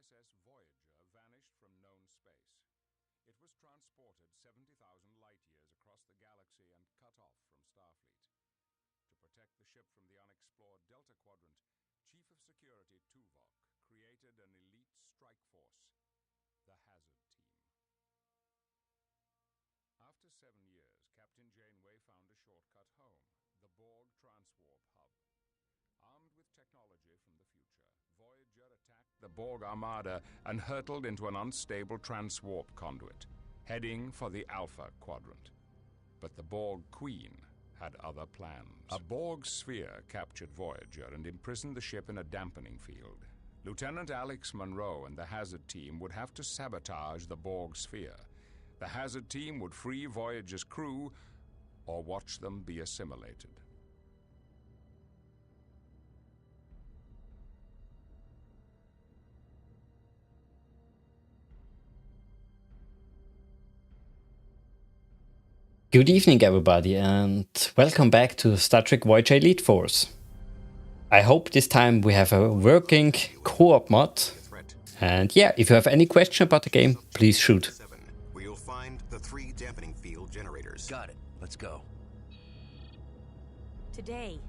USS Voyager vanished from known space. It was transported 70,000 light-years across the galaxy and cut off from Starfleet. To protect the ship from the unexplored Delta Quadrant, Chief of Security Tuvok created an elite strike force, the Hazard Team. After 7 years, Captain Janeway found a shortcut home, the Borg Transwarp Hub. Armed with technology from the future, Voyager attacked the Borg Armada and hurtled into an unstable transwarp conduit, heading for the Alpha Quadrant. But the Borg Queen had other plans. A Borg sphere captured Voyager and imprisoned the ship in a dampening field. Lieutenant Alex Monroe and the Hazard Team would have to sabotage the Borg sphere. The Hazard Team would free Voyager's crew or watch them be assimilated. Good evening, everybody, and welcome back to Star Trek Voyager Elite Force. I hope this time we have a working co-op mod. And yeah, if you have any question about the game, please shoot. Where you'll find the 3 dampening field generators. Got it. Let's go. Today,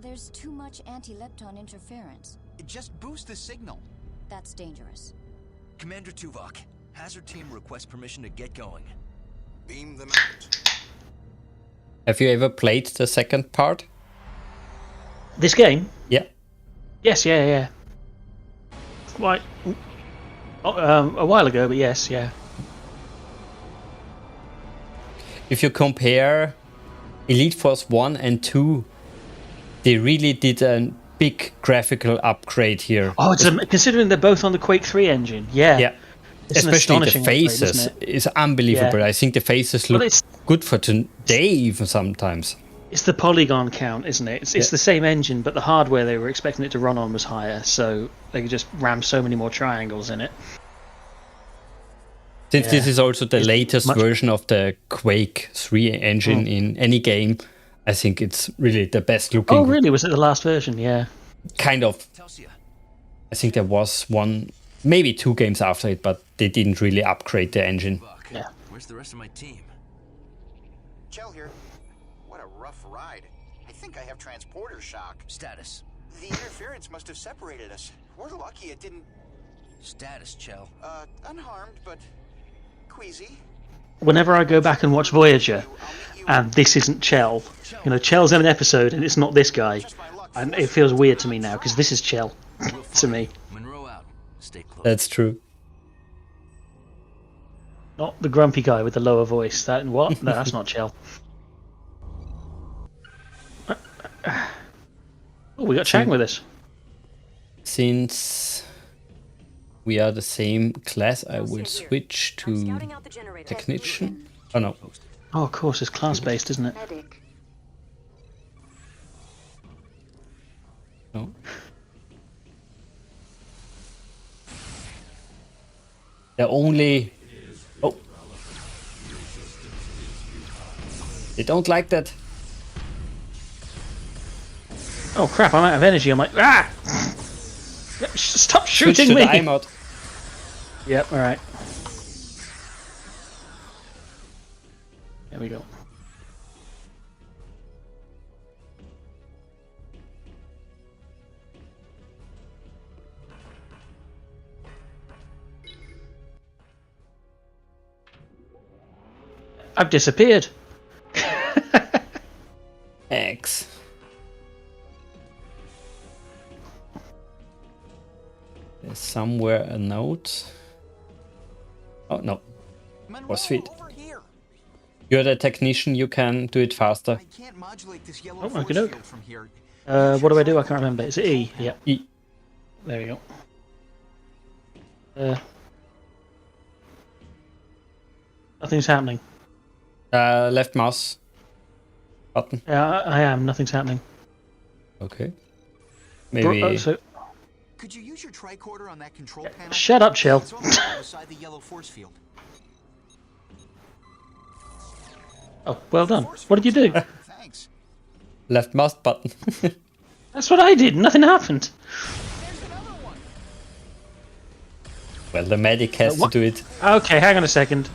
there's too much anti-lepton interference. It just boosts the signal. That's dangerous. Commander Tuvok, Hazard Team requests permission to get going. Beam them out. Have you ever played the second part? This game? Yeah. Yes, yeah. Quite a while ago, but yes, yeah. If you compare Elite Force 1 and 2, they really did a big graphical upgrade here. Oh, considering they're both on the Quake 3 engine, yeah. Yeah. It's especially the faces is unbelievable. Yeah. I think the faces look good for today even sometimes. It's the polygon count, isn't it? It's the same engine, but the hardware they were expecting it to run on was higher, so they could just ram so many more triangles in it. Since this is also the latest version of the Quake 3 engine in any game, I think it's really the best looking. Oh, really? Was it the last version? Yeah. Kind of. I think there was one, maybe 2 games after it, but they didn't really upgrade the engine. Yeah. Where's the rest of my team? Chell here. What a rough ride. I think I have transporter shock. Status. The interference must have separated us. We're lucky it didn't... Status, Chell. Unharmed, but queasy. Whenever I go back and watch Voyager, and this isn't Chell, Chell's in an episode and it's not this guy, and it feels weird to me now, because this is Chell to me. Monroe out. Stay close. That's true. Not the grumpy guy with the lower voice. No, that's not Chell. Oh, we got Chang with us. Since we are the same class, I will switch to technician. Oh no. Oh, of course, it's class-based, isn't it? No. They're only... Oh. They don't like that. Oh crap, I'm out of energy. I'm like, ah! Stop shooting me! I'm out. Yep, alright. There we go. I've disappeared. X. There's somewhere a note. Oh no. Was sweet. You're the technician, you can do it faster. Oh, okay, doke. What do I do? I can't remember. Is it E? Yeah. E. There we go. Nothing's happening. Left mouse button. Yeah, I am. Nothing's happening. Okay. Maybe. Could you use your tricorder on that control panel? Shut up, Chell. Beside the yellow force field. Oh, well done. What did you do? Thanks. Left mouse button. That's what I did. Nothing happened. There's another one. Well, the medic has to what? do it. Okay, hang on a second.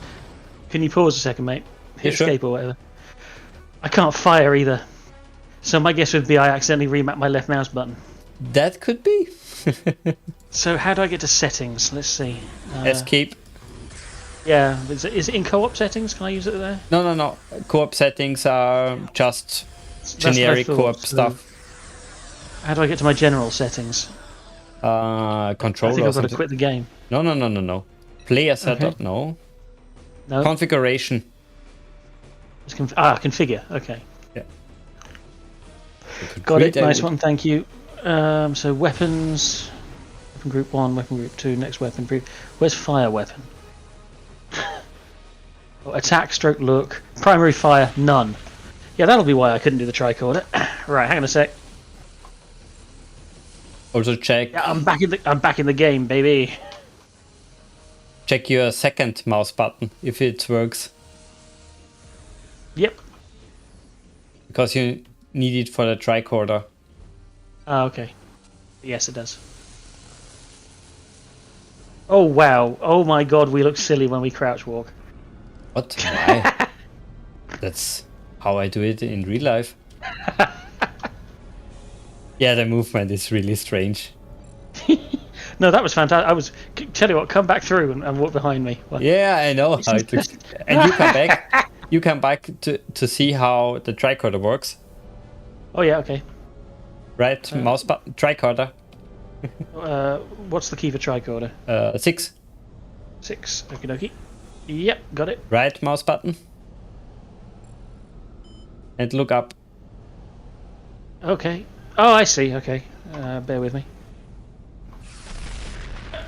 Can you pause a second, mate? Hit Yeah, sure. escape or whatever. I can't fire either. So my guess would be I accidentally remapped my left mouse button. That could be. So how do I get to settings? Let's see. Escape. Yeah, is it in co-op settings? Can I use it there? No. Co-op settings are just That's what I generic thought, co-op so stuff. How do I get to my general settings? Controller. I think I've got to quit the game. No. Player setup. Okay. No. No. Configuration. Configure. Okay. Yeah. Got it. Nice one. Thank you. So weapons. Weapon group 1, weapon group 2, next weapon group. Where's fire weapon? Oh, attack, stroke, look. Primary fire, none. Yeah, that'll be why I couldn't do the tricorder. Right, hang on a sec. Also check. Yeah, I'm back in the game, baby. Check your second mouse button if it works, Yep. because you need it for the tricorder. Oh, okay. Yes, it does. Oh wow! Oh my God, we look silly when we crouch walk. What? Why? That's how I do it in real life. Yeah, the movement is really strange. No, that was fantastic. I was tell you what, come back through and walk behind me. Well, Yeah, I know how it looks. And you come back. You come back to see how the tricorder works. Oh yeah, okay. Right, mouse button, tricorder. What's the key for tricorder? 6. 6. Okie dokie. Yep, got it. Right mouse button. And look up. Okay. Oh, I see. Okay. Bear with me.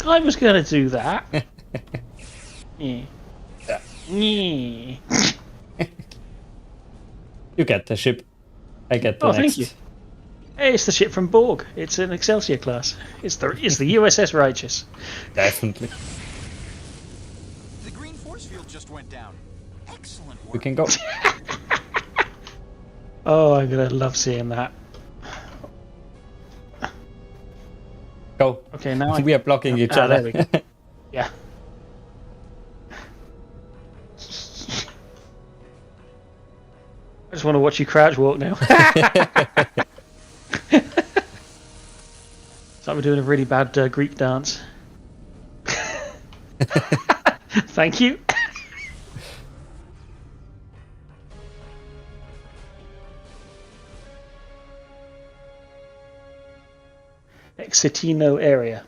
I was going to do that. Yeah. Yeah. You get the ship. I get the next. Thank you. Hey, it's the ship from Borg. It's an Excelsior class. It's the USS Righteous. Definitely. The green force field just went down. Excellent work. We can go. Oh, I'm gonna love seeing that. Go. Okay, now We are blocking each there other. we go. Yeah. I just want to watch you crouch walk now. It's like we're doing a really bad Greek dance. Thank you. Exitino area.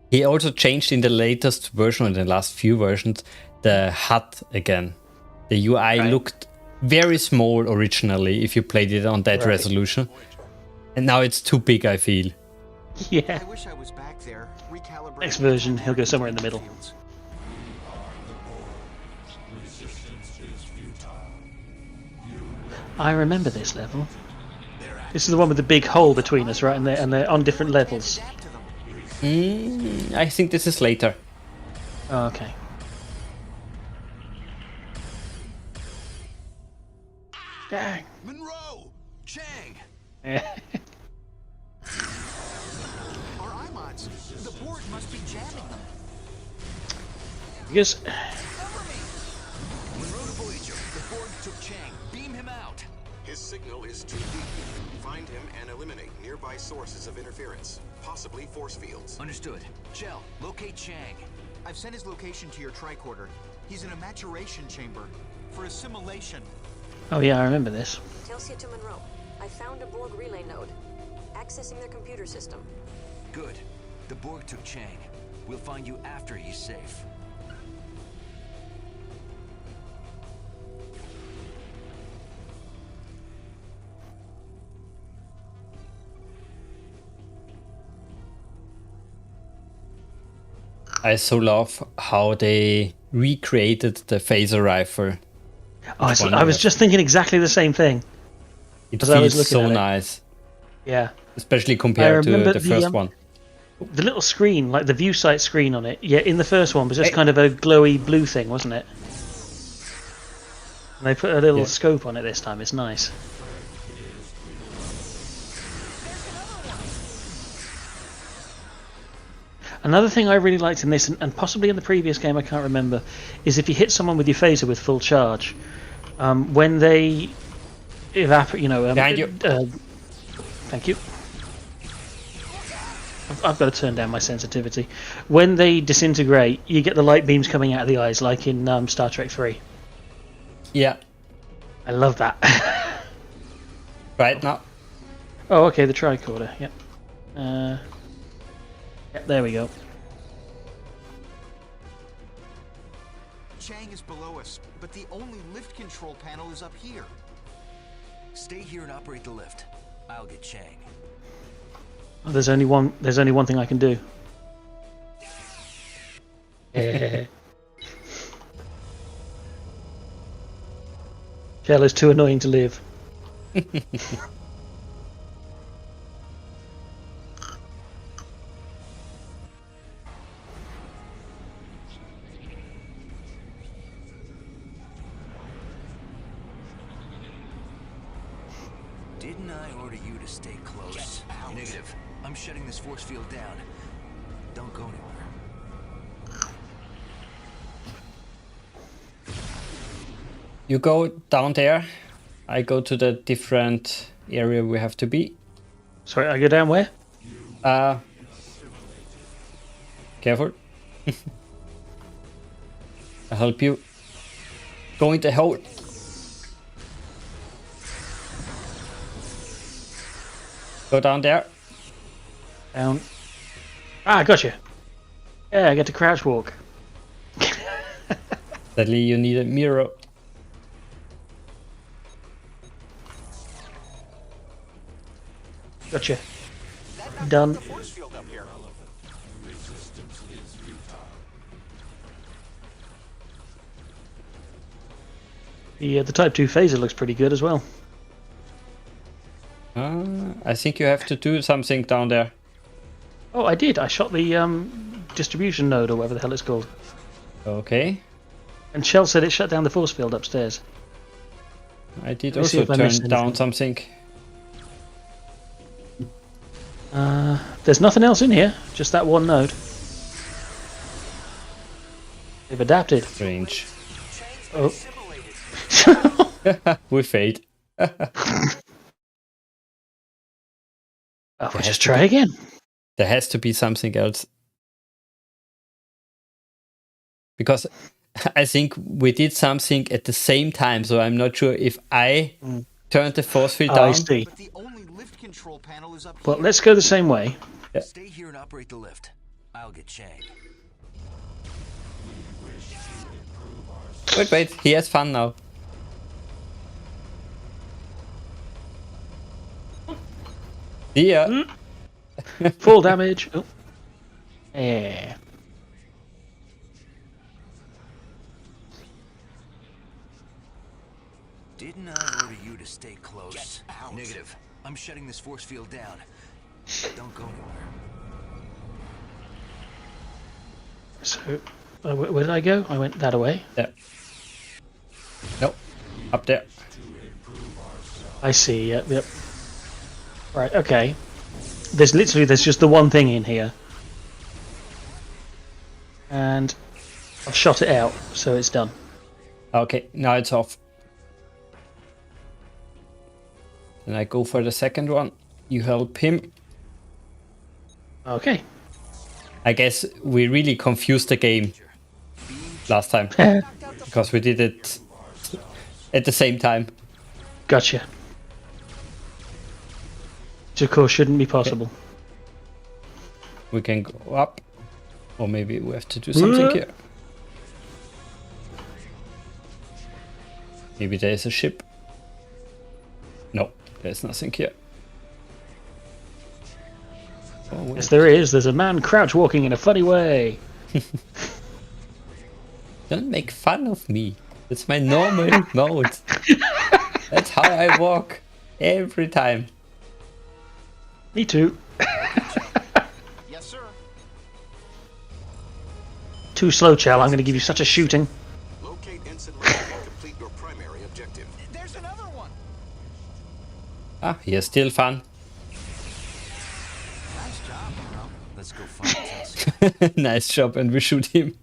He also changed in the latest version, in the last few versions, the HUD again. The UI looked very small originally if you played it on that resolution. And now it's too big, I feel. Yeah. I wish I was back there. Next version, he'll go somewhere in the middle. I remember this level. This is the one with the big hole between us, right? And they're on different levels. I think this is later. Oh, okay. Dang. Monroe! Chang! Our iMods. The board must be jamming them. Because Monroe to Voyager. The Borg took Chang. Beam him out. His signal is too weak. Find him and eliminate nearby sources of interference, possibly force fields. Understood. Chell, locate Chang. I've sent his location to your tricorder. He's in a maturation chamber for assimilation. oh yeah, I remember this. Telsia to Monroe. I found a Borg relay node. Accessing their computer system. Good. The Borg took Chang. We'll find you after he's safe. I so love how they recreated the phaser rifle. Oh, I was just thinking exactly the same thing. It As I was feels looking so at it. nice, Yeah. especially compared to remember the first the, one. The little screen, like the view sight screen on it, yeah, in the first one was just kind of a glowy blue thing, wasn't it? And they put a little scope on it this time, it's nice. Another thing I really liked in this, and possibly in the previous game, I can't remember, is if you hit someone with your phaser with full charge, when they evaporate, Behind you. Thank you. I've got to turn down my sensitivity. When they disintegrate, you get the light beams coming out of the eyes, like in Star Trek 3. Yeah. I love that. Right now. Oh, okay, the tricorder. Yep. Yep, there we go. Chang is below us, but the only lift control panel is up here. Stay here and operate the lift. I'll get Chang. Oh, there's only one thing I can do. Shell is too annoying to live. Didn't I order you to stay close? Negative. I'm shutting this force field down. Don't go anywhere. You go down there. I go to the different area we have to be. Sorry, I go down where? Careful. I'll help you. Go in the hole. Go down there. Down. Ah, gotcha. Yeah, I get to crouch walk. Sadly, you need a mirror. Gotcha. Done. Force field up here. The Type 2 phaser looks pretty good as well. I think you have to do something down there. Oh, I did. I shot the distribution node, or whatever the hell it's called. Okay. And Shell said it shut down the force field upstairs. I did Let me see also if I turn missed down anything. something. There's nothing else in here, just that one node. They've adapted. Strange. Oh. We fade. Oh, we'll just try again. There has to be something else. Because I think we did something at the same time, so I'm not sure if I turned the force field down. I see. But the only lift control panel is up Well, here. let's go the same way. Stay here and operate the lift. I'll get Chang. Wait, he has fun now. Yeah. Full damage. Oh. Yeah. Didn't I order you to stay close? Negative. I'm shutting this force field down. Don't go anywhere. So, where did I go? I went that way. There. Nope. Up there. I see. Yep. Right. Okay. There's just the one thing in here, and I've shot it out, so it's done. Okay, now it's off. Then I go for the second one. You help him. Okay. I guess we really confused the game last time. Because we did it at the same time. Gotcha. Which of course shouldn't be possible. We can go up. Or maybe we have to do something here. Maybe there's a ship. No, there's nothing here. Oh, wait. Yes, there is. There's a man crouch walking in a funny way. Don't make fun of me. It's my normal mode. That's how I walk every time. Me too. Yes, sir. Too slow, Chal. I'm going to give you such a shooting. Locate Ensign Level and complete your primary objective. There's another one. Ah, here's still fun. Nice job, bro. Let's go find Chelsea. Nice job, and we shoot him.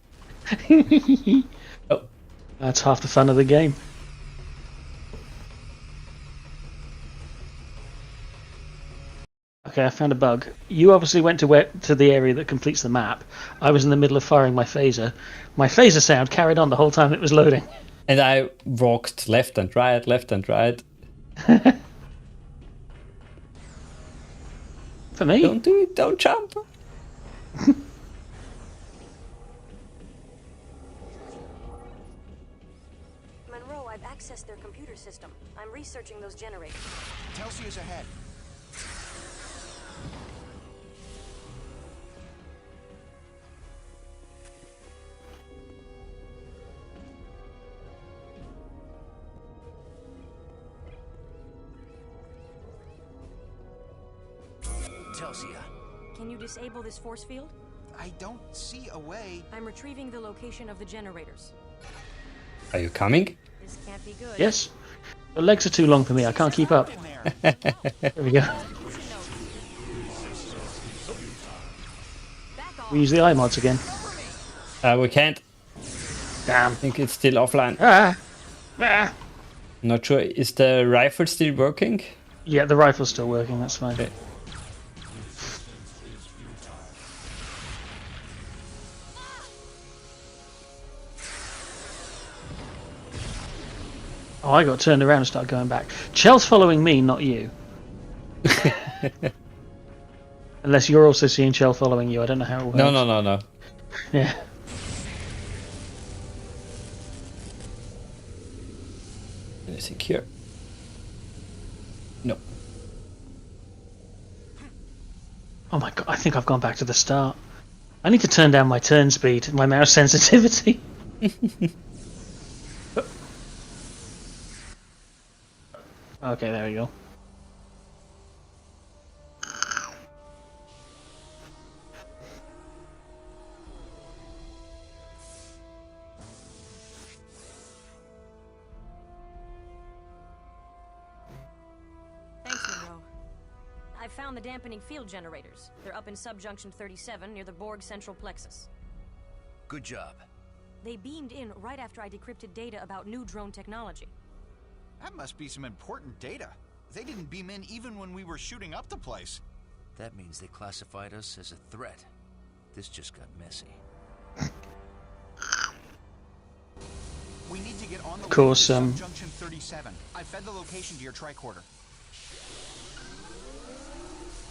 Oh, That's half the fun of the game. Okay, I found a bug. You obviously went to the area that completes the map. I was in the middle of firing my phaser. My phaser sound carried on the whole time it was loading. and I walked left and right, left and right. For me? Don't do it, don't jump. Monroe, I've accessed their computer system. I'm researching those generators. Chelsea is ahead. Chelsea, Can you disable this force field? I don't see a way. I'm retrieving the location of the generators. Are you coming? This can't be good. Yes. The legs are too long for me. I can't keep up. In there. There we go. Back off. We use the eye mods again. We can't. Damn. I think it's still offline. Ah. Ah. Not sure. Is the rifle still working? Yeah, the rifle's still working. That's fine. Okay. Oh, I got turned around and started going back. Chell's following me, not you. Unless you're also seeing Chell following you. I don't know how it works. No. Yeah. Secure. No. Oh my god, I think I've gone back to the start. I need to turn down my turn speed, my mouse sensitivity. Okay, there we go. Thanks, Monroe. I found the dampening field generators. They're up in subjunction 37 near the Borg central plexus. good job. They beamed in right after I decrypted data about new drone technology. That must be some important data. They didn't beam in even when we were shooting up the place. That means they classified us as a threat. This just got messy. We need to get on the Of course, way to Junction 37. I fed the location to your tricorder.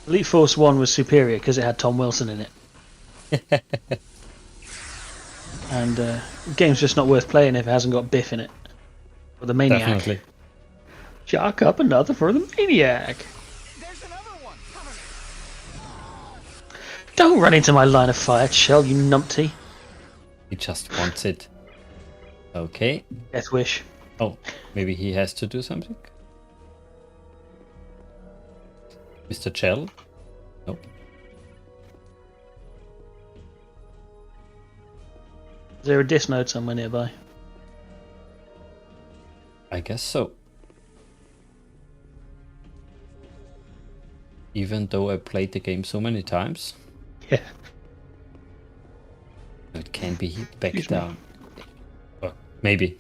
Elite Force 1 was superior because it had Tom Wilson in it. And the game's just not worth playing if it hasn't got Biff in it. Or the Maniac. Definitely. Jack up another for the Maniac. There's another one. Don't run into my line of fire, Shell, you numpty. He just wants it. Okay. Death Wish. Oh, maybe he has to do something? Mr. Chell? Nope. Is there a disk node somewhere nearby? I guess so. Even though I played the game so many times, Yeah. it can be back Excuse me. down. Or maybe.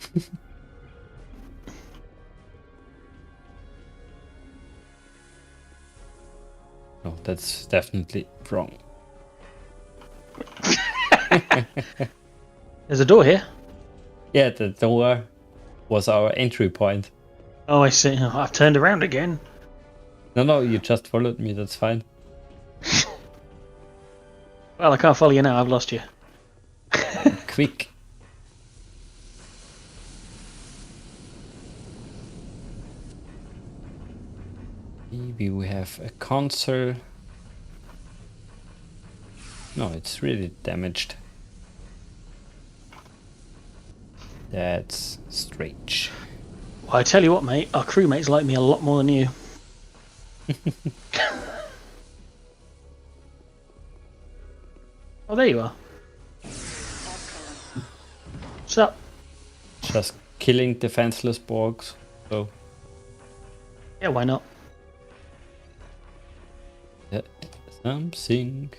No, that's definitely wrong. There's a door here. Yeah, the door was our entry point. Oh, I see. Oh, I've turned around again. No, you just followed me, that's fine. Well, I can't follow you now. I've lost you. Quick. Maybe we have a console. No, it's really damaged. That's strange. Well, I tell you what, mate. Our crewmates like me a lot more than you. Oh, there you are. What's up? Just killing defenseless Borgs. So Yeah, why not? that something.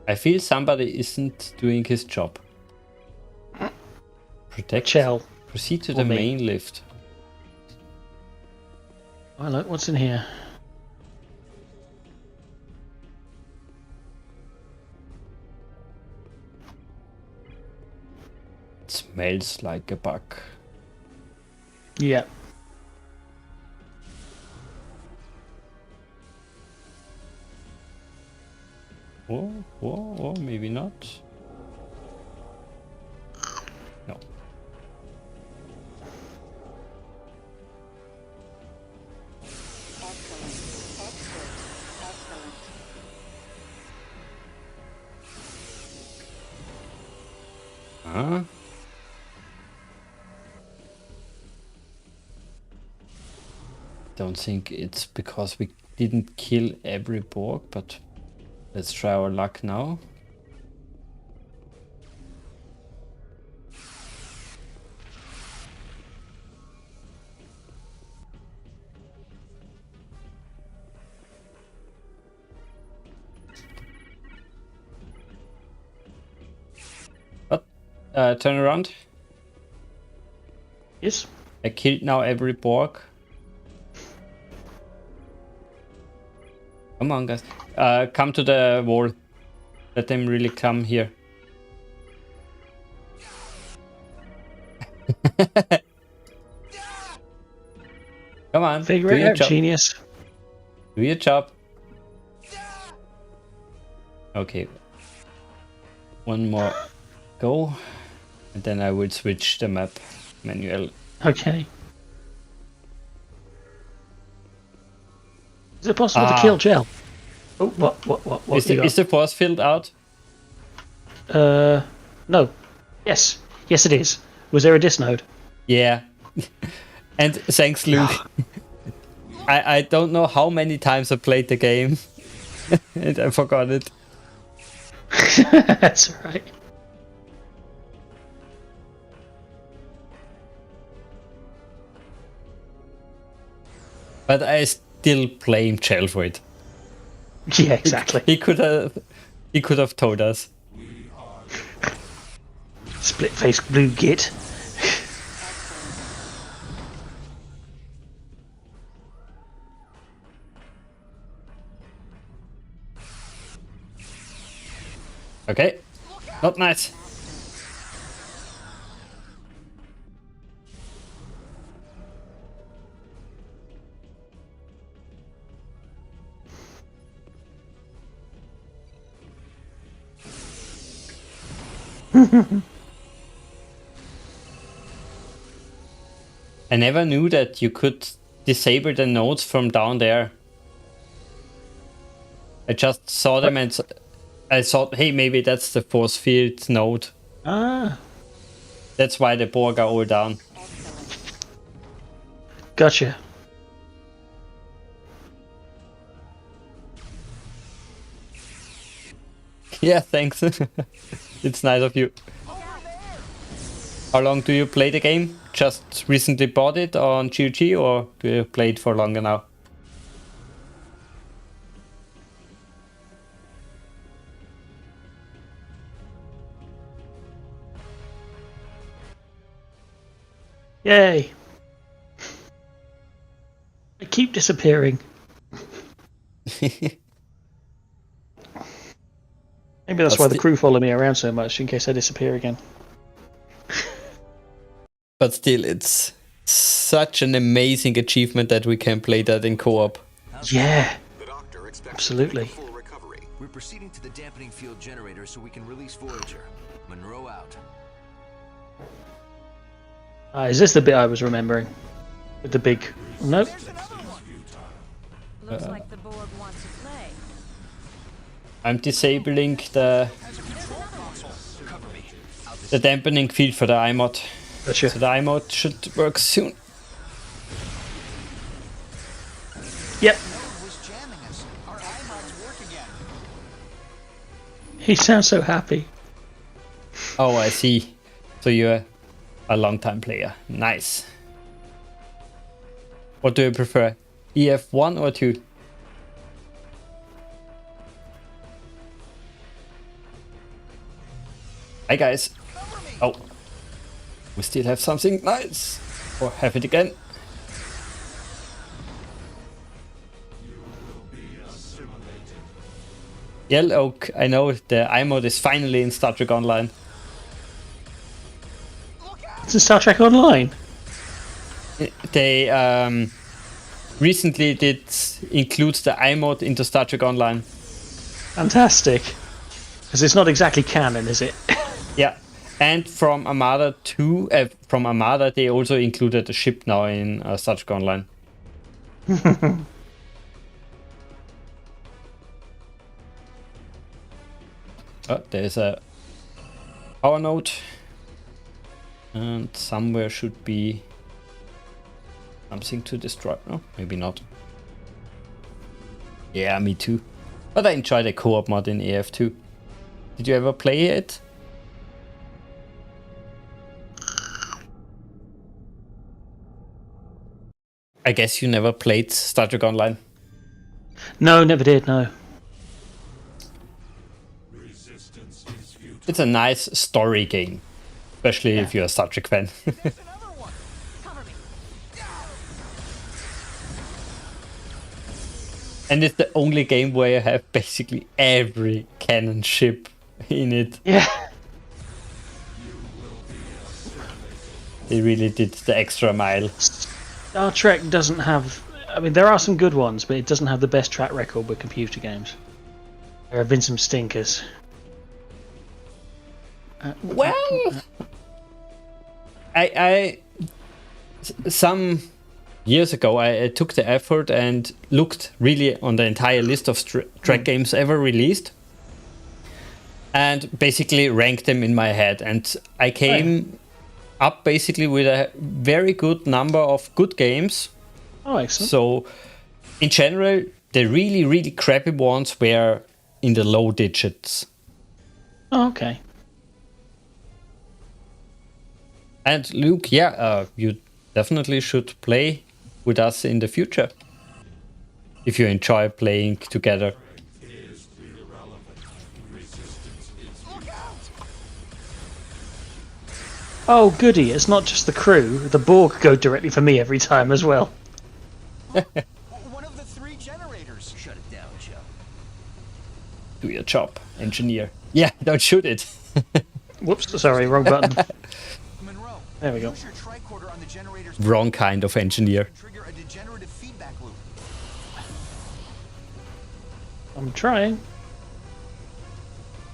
I feel somebody isn't doing his job. Protect. Chell. Proceed to Or the me. main lift. Oh, look, what's in here? It smells like a bug. Yeah. Or maybe not. No. Huh? Don't think it's because we didn't kill every Borg, but let's try our luck now. What? Turn around. Yes. I killed now every Borg. Come on, guys. Come to the wall. Let them really come here. Come on. Figure do it your out, job. genius. Do your job. Okay. One more go. And then I will switch the map manual. Okay. Is it possible to kill Chell? Oh, what? Is the force field out? No. Yes. Yes, it is. Was there a dis node? Yeah. And thanks, Luke. I don't know how many times I played the game. And I forgot it. That's alright. But I still blame Chell for it. Yeah, exactly. He could have told us. Split-faced blue git. Okay. Not nice. I never knew that you could disable the nodes from down there. I just saw them and I thought, hey, maybe that's the force field node. Ah, That's why the Borg are all down. gotcha. Yeah, thanks. It's nice of you. How long do you play the game? Just recently bought it on GOG or do you play it for longer now? Yay. I keep disappearing. Maybe that's why the crew follow me around so much, in case I disappear again. But still, it's such an amazing achievement that we can play that in co-op. Yeah, The doctor expects absolutely. full recovery. We're proceeding to the dampening field generator so we can release Voyager. Monroe out. Is this the bit I was remembering? With the big... Nope. Looks like the Borg wants to play. I'm disabling the dampening field for the iMod. Gotcha. So the iMod should work soon. Yep. was jamming us. Our iMods work again. He sounds so happy. Oh, I see. So you're a long-time player. Nice. What do you prefer? EF1 or 2? Hi guys. Oh, we still have something nice. Or have it again. Yell Oak, I know the iMode is finally in Star Trek Online. It's in Star Trek Online. They recently did include the iMode into Star Trek Online. Fantastic. Because it's not exactly canon, is it? Yeah, and from Armada 2, from Armada they also included a ship now in Star Trek Online. Oh, there's a power node, and somewhere should be something to destroy. No, maybe not. Yeah, me too. But I enjoy the co-op mod in AF2. Did you ever play it? I guess you never played Star Trek Online. No, never did, no. It's a nice story game, especially if you're a Star Trek fan. And it's the only game where you have basically every canon ship in it. Yeah. They really did the extra mile. Star Trek doesn't have... I mean, there are some good ones, but it doesn't have the best track record with computer games. There have been some stinkers. Well, I some years ago I took the effort and looked really on the entire list of track games ever released, and basically ranked them in my head, and I came up basically with a very good number of good games. Oh, excellent. So in general, the really crappy ones were in the low digits. Oh, okay. And Luke, yeah, you definitely should play with us in the future. If you enjoy playing together. Oh, goody. It's not just the crew. The Borg go directly for me every time as well. One of the 3 generators. Shut it down, Joe. Do your job, engineer. Yeah, don't shoot it. Whoops, sorry, wrong button. Monroe, There we go. use your tricorder on the generator's Wrong kind of engineer. trigger a degenerative feedback loop. I'm trying.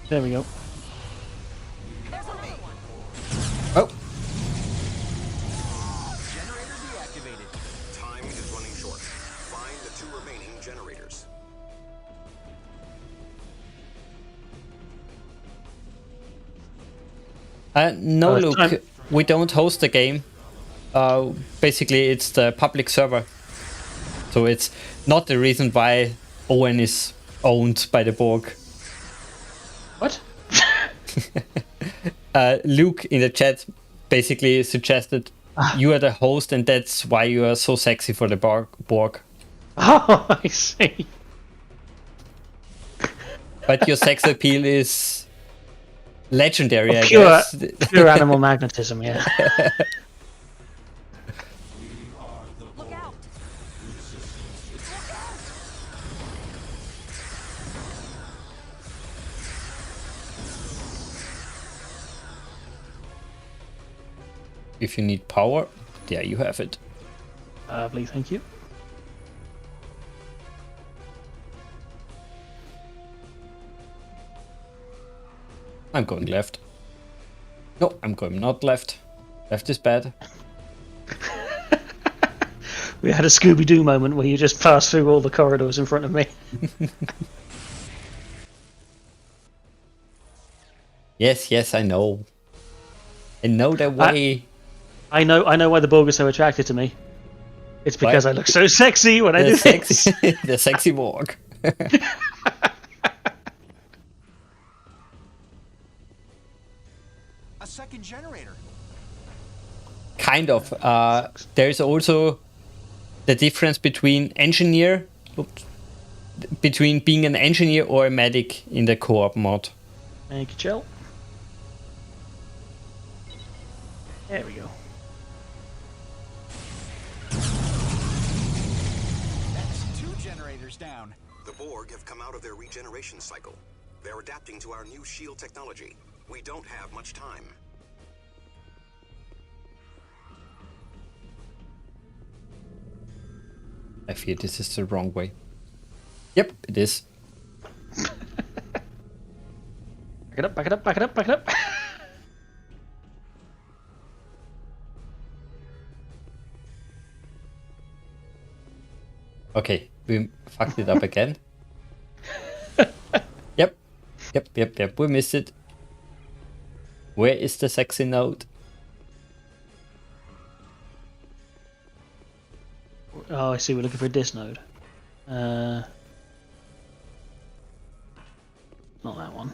There we go. Oh, Generator deactivated. Time is running short. Find the 2 remaining generators. no, it's Luke, time. we don't host the game. Basically, it's the public server. So it's not the reason why Owen is owned by the Borg. What? Luke in the chat basically suggested you are the host and that's why you are so sexy for the Borg. Oh, I see. But your sex appeal is legendary, I Pure, guess. pure animal magnetism, yeah. Look out! If you need power, there you have it. Lovely, thank you. I'm going left. No, I'm going not left. Left is bad. We had a Scooby-Doo moment where you just passed through all the corridors in front of me. Yes, I know. I know the way. I know why the Borg are so attracted to me. It's because Why? I look so sexy when I The do sexy, this. the sexy Borg. A second generator. Kind of. There's also the difference between between being an engineer or a medic in the co-op mod. Thank you, Jill. There we go. That's 2 generators down. The Borg have come out of their regeneration cycle. They're adapting to our new shield technology. We don't have much time. I fear this is the wrong way. Yep, it is. Back it up, back it up, back it up, back it up. Okay, we fucked it up again. Yep, we missed it. Where is the sexy node? Oh, I see, we're looking for a dis node. Not that one.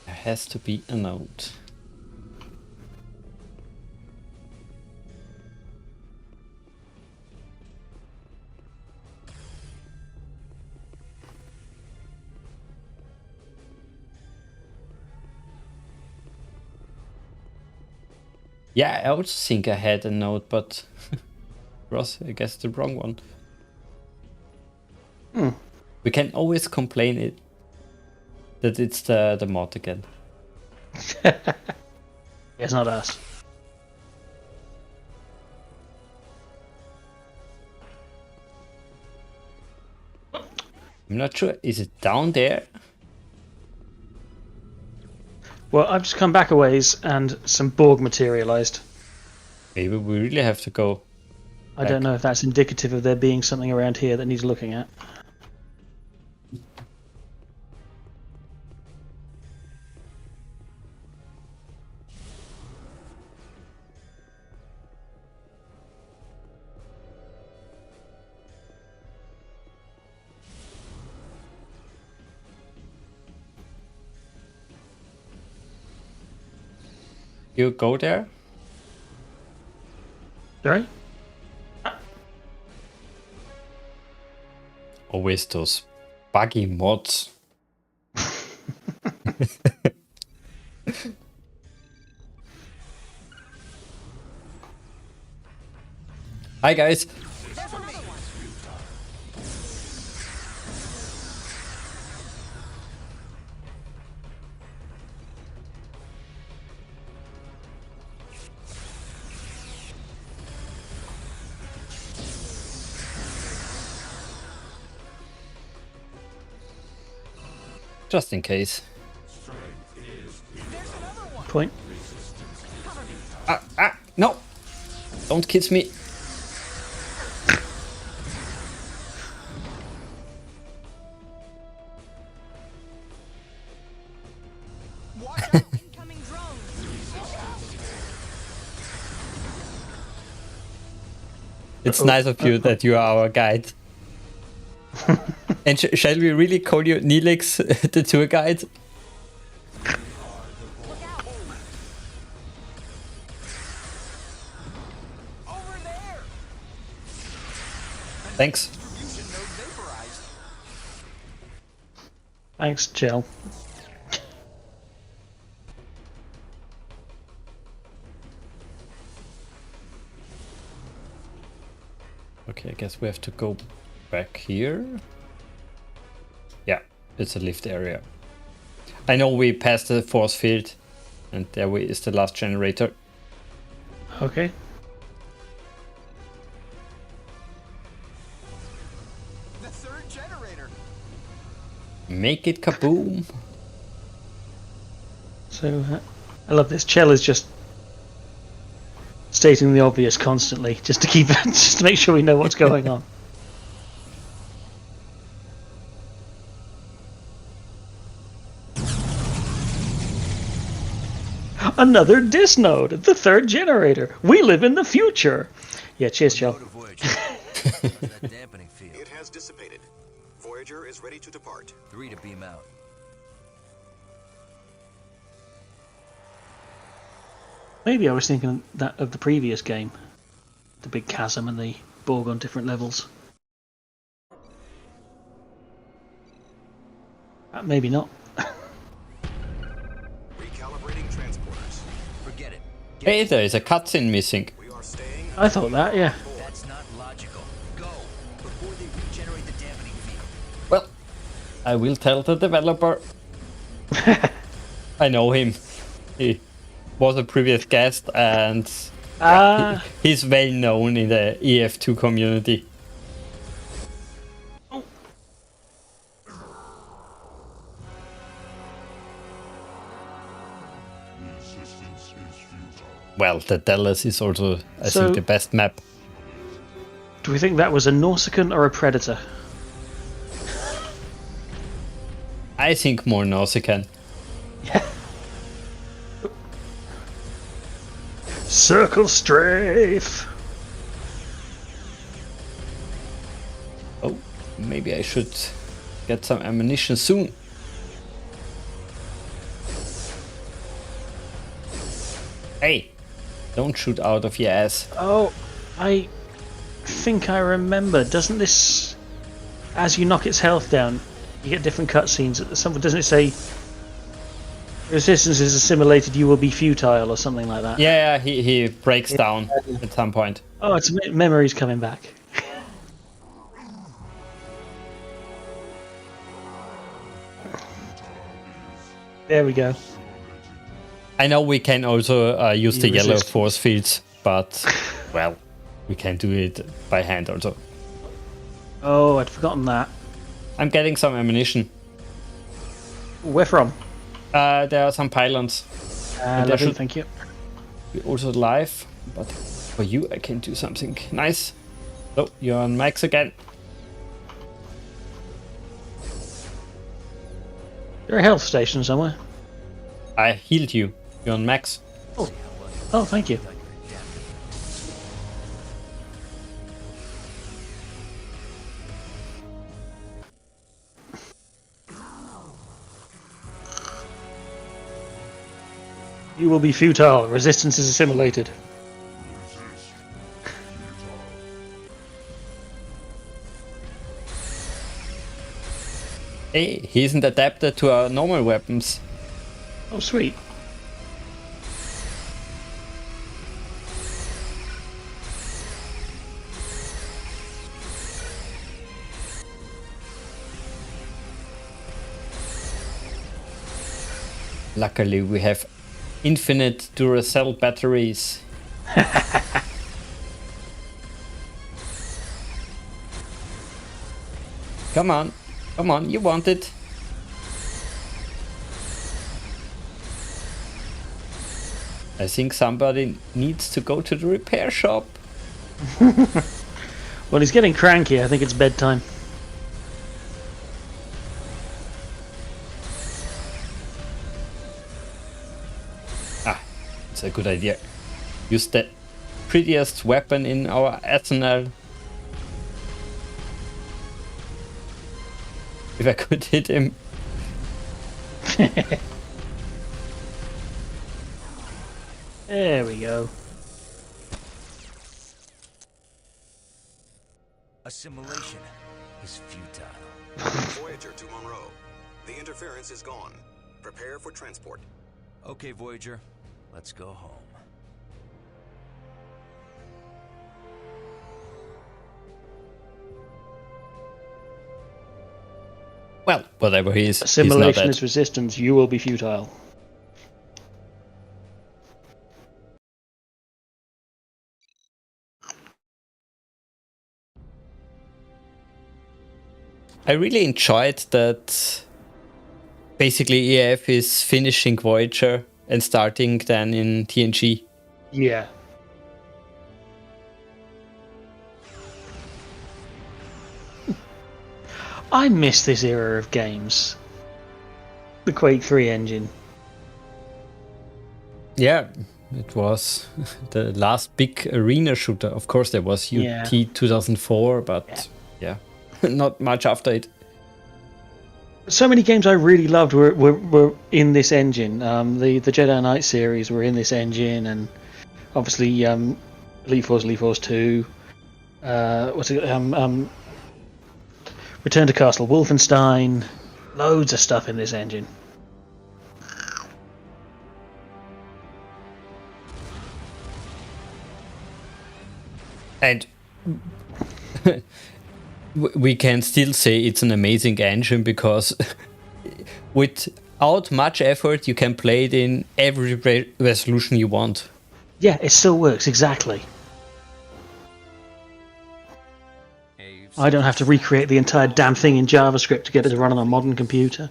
There has to be a node. Yeah, I also think I had a node, but Ross, I guess the wrong one. We can always complain that it's the mod again. It's not us. I'm not sure. Is it down there? Well, I've just come back a ways and some Borg materialized. Maybe we really have to go. I don't know if that's indicative of there being something around here that needs looking at. You go there? Sorry? Always those buggy mods. Hi guys. Just in case. Point. No! Don't kiss me. Watch out, incoming drones. It's nice of you that you are our guide. And shall we really call you Neelix, the tour guide? Over there. Thanks. Distribution node vaporized. Thanks, Jill. Okay, I guess we have to go back here. Yeah, it's a lift area. I know we passed the force field, and there is the last generator. Okay. The 3rd generator. Make it kaboom! So, I love this. Chell is just stating the obvious constantly, just to keep, just to make sure we know what's going on. Another dis node, the 3rd generator. We live in the future. Yeah, cheers, Chell. Go to Voyager. That dampening field. It has dissipated. Voyager is ready to depart. 3 to beam out. Maybe I was thinking that of the previous game, the big chasm and the Borg on different levels. Maybe not. Recalibrating transporters. Forget it. Hey, there is a cutscene missing. We are staying. I thought that, yeah. That's not logical. Go before they regenerate the dampening field. Well, I will tell the developer. I know him. He was a previous guest and he's well known in the EF2 community. Well, the Dallas is also, I think, the best map. Do we think that was a Nausicaan or a Predator? I think more Nausicaan. Circle strafe! Oh, maybe I should get some ammunition soon. Hey, don't shoot out of your ass. Oh, I think I remember. Doesn't this, as you knock its health down, you get different cutscenes? Doesn't it say resistance is assimilated, you will be futile or something like that? Yeah, he breaks down at some point. Oh, it's memories coming back. There we go. I know we can also use the yellow resist. force fields, but, well, we can do it by hand also. Oh, I'd forgotten that. I'm getting some ammunition. Where from? There are some pylons. Lovely, should- thank you. We're also alive, but for you I can do something nice. Oh, you're on max again. Is there a health station somewhere? I healed you. You're on max. Oh, thank you. You will be futile. Resistance is assimilated. Hey, he isn't adapted to our normal weapons. Oh, sweet. Luckily, we have infinite Duracell batteries. Come on, you want it. I think somebody needs to go to the repair shop. Well, he's getting cranky. I think it's bedtime. It's a good idea. Use the prettiest weapon in our arsenal. If I could hit him. There we go. Assimilation is futile. Voyager to Monroe. The interference is gone. Prepare for transport. Okay, Voyager, let's go home. Well, whatever he is, he's not Assimilation dead. is resistance. You will be futile. I really enjoyed that basically EF is finishing Voyager and starting then in TNG. Yeah. I miss this era of games. The Quake 3 engine. Yeah, it was the last big arena shooter. Of course, there was UT 2004, but yeah, not much after it. So many games I really loved were in this engine. The Jedi Knight series were in this engine, and obviously Elite Force 2. What's it? Return to Castle Wolfenstein. Loads of stuff in this engine. And we can still say it's an amazing engine because without much effort you can play it in every resolution you want. Yeah, it still works, exactly. I don't have to recreate the entire damn thing in JavaScript to get it to run on a modern computer.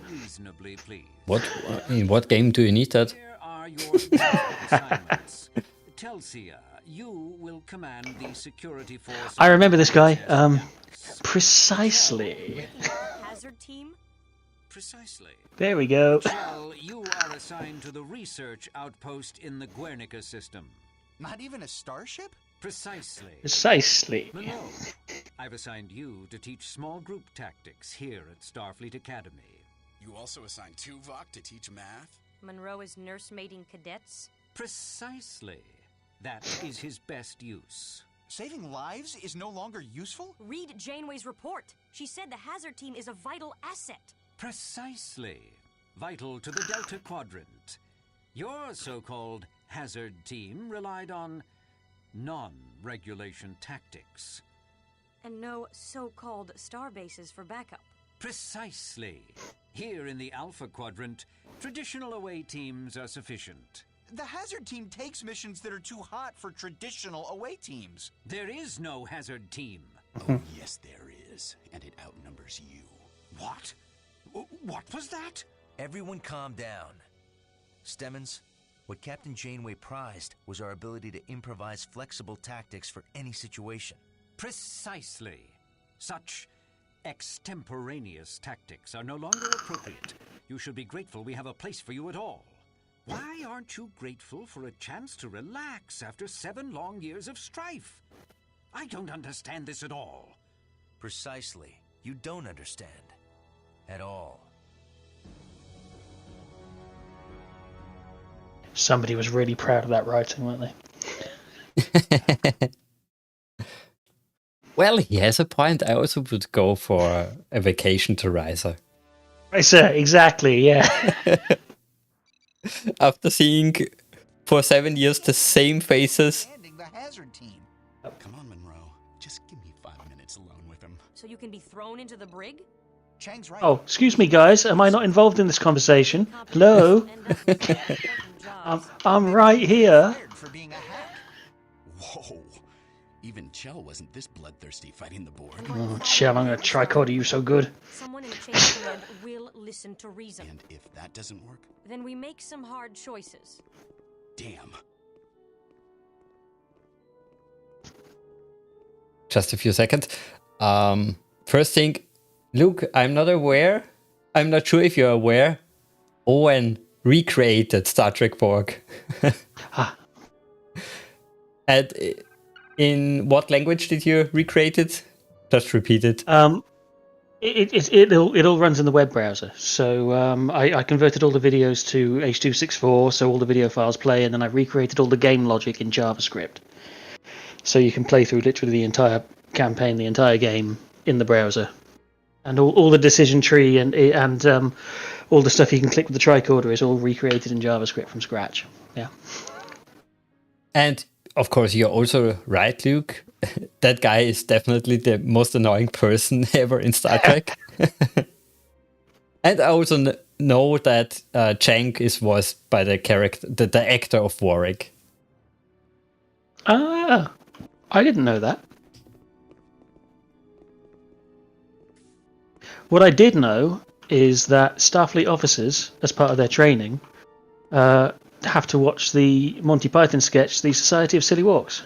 What? In what game do you need that? Here are your assignments. Telsia, you will command the security force. I remember this guy. Precisely. Hazard team? Precisely. There we go. Shell, you are assigned to the research outpost in the Guernica system. Not even a starship? Precisely. Precisely. Monroe, I've assigned you to teach small group tactics here at Starfleet Academy. You also assigned Tuvok to teach math? Monroe is nursemaiding cadets? Precisely. That is his best use. Saving lives is no longer useful? Read Janeway's report. She said the hazard team is a vital asset. Precisely. Vital to the Delta Quadrant. Your so-called hazard team relied on non-regulation tactics. And no so-called star bases for backup. Precisely. Here in the Alpha Quadrant, traditional away teams are sufficient. The hazard team takes missions that are too hot for traditional away teams. There is no hazard team. Oh, yes, there is. And it outnumbers you. What? What was that? Everyone calm down. Stemmons, what Captain Janeway prized was our ability to improvise flexible tactics for any situation. Precisely. Such extemporaneous tactics are no longer appropriate. You should be grateful we have a place for you at all. Why aren't you grateful for a chance to relax after 7 long years of strife? I don't understand this at all. Precisely. You don't understand. At all. Somebody was really proud of that writing, weren't they? Well, he has a point. I also would go for a vacation to Riser. Riser, exactly, yeah. After seeing for 7 years the same faces. The hazard team. Come on, Monroe. Just give me 5 minutes alone with him. So you can be thrown into the brig? Chang's right. Oh, excuse me, guys. Am I not involved in this conversation? Hello? I'm right here. For being a hack. Whoa. Even Chell wasn't this bloodthirsty fighting the Borg. Oh, Chell, I'm going to tricorder you so good. Someone in chain of command will listen to reason. And if that doesn't work? Then we make some hard choices. Damn. Just a few seconds. First thing, Luke, I'm not sure if you're aware, Owen recreated Star Trek Borg. And in what language did you recreate it? Just repeat it. It all runs in the web browser. So I converted all the videos to H.264, so all the video files play, and then I recreated all the game logic in JavaScript. So you can play through literally the entire campaign, the entire game in the browser. And all the decision tree and all the stuff you can click with the tricorder is all recreated in JavaScript from scratch. Yeah. And of course, you're also right, Luke. That guy is definitely the most annoying person ever in Star Trek. And I also know that Chang is voiced by the actor of Warwick. Ah, I didn't know that. What I did know is that Starfleet officers, as part of their training, have to watch the Monty Python sketch, The Society of Silly Walks.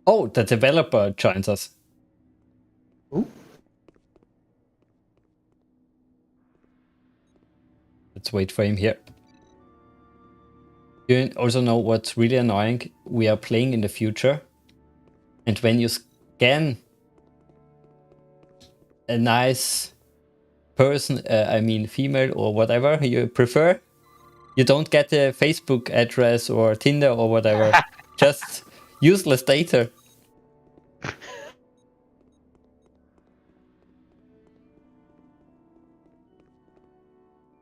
Oh, the developer joins us. Ooh. Let's wait for him here. You also know what's really annoying? We are playing in the future, and when you scan a nice person, I mean female or whatever you prefer, You don't get a Facebook address or Tinder or whatever. Just useless data.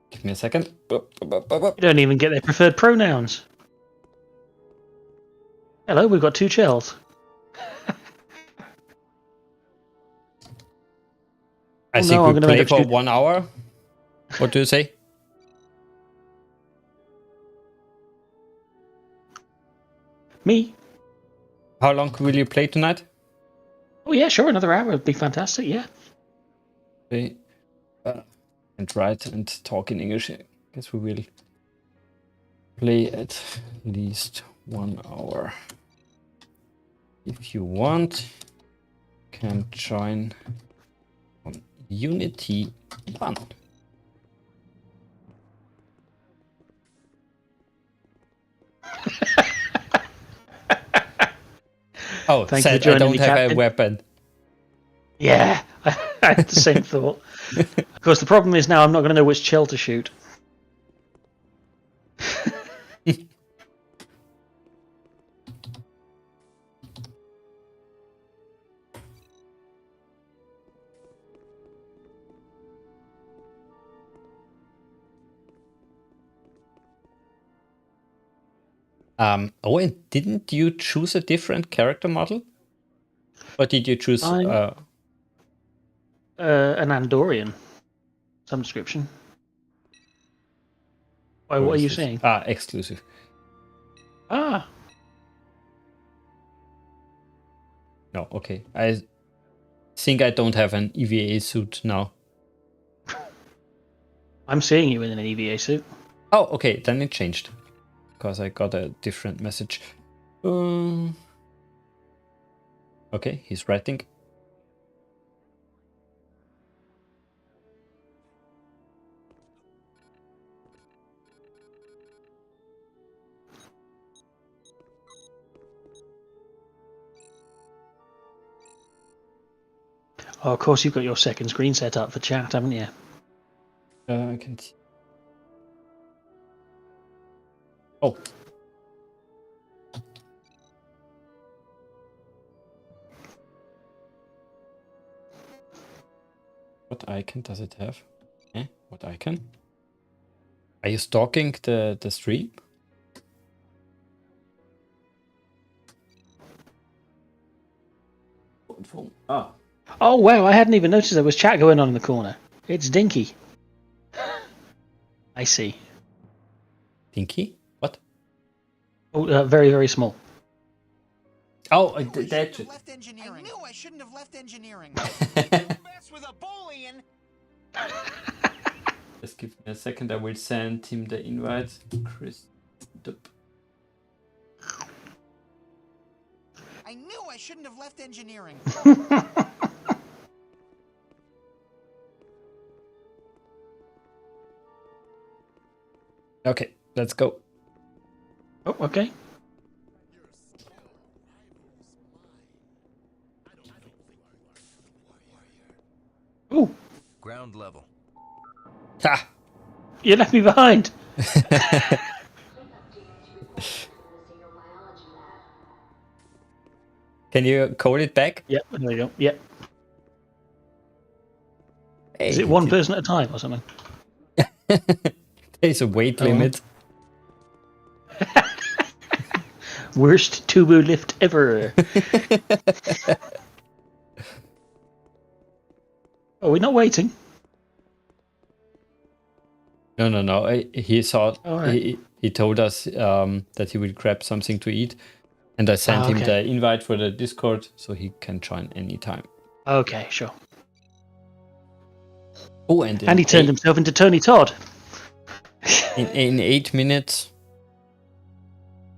Give me a second. You don't even get their preferred pronouns. Hello, we've got 2 Chells. I think we play for 1 hour. What do you say? Me? How long will you play tonight? Oh yeah, sure. Another hour would be fantastic. Yeah. Okay. And write and talk in English. I guess we will play at least 1 hour. If you want, you can join on Unity 1. Oh, Thank said you for I don't me, have Captain. a weapon. Yeah, I had the same thought. Of course, the problem is now I'm not going to know which Chell to shoot. Oh, and didn't you choose a different character model? Or did you choose... an Andorian. Some description. Why, what are you saying? Exclusive. Ah. No, okay. I think I don't have an EVA suit now. I'm seeing you in an EVA suit. Oh, okay. Then it changed. Because I got a different message. Okay, he's writing. Oh, of course, you've got your second screen set up for chat, haven't you? I can see. Oh. What icon does it have? What icon? Are you stalking the stream? Ah. Oh, wow, I hadn't even noticed there was chat going on in the corner. It's Dinky. I see. Dinky? What? Oh, very, very small. Oh, I knew I shouldn't have left engineering. Mess with a Boolean. Just give me a second, I will send him the invite. Chris. I knew I shouldn't have left engineering. Okay, let's go. Oh, okay. Ooh. Ground level. Ha! You left me behind. Can you code it back? Yep, there you go. Yep. Hey, Is it one person at a time or something? There's a weight limit. Worst tubu lift ever. Oh, we're not waiting. No. He thought right. he told us that he will grab something to eat, and I sent him the invite for the Discord so he can join anytime. Okay, sure. Oh, and he turned himself into Tony Todd. In 8 minutes,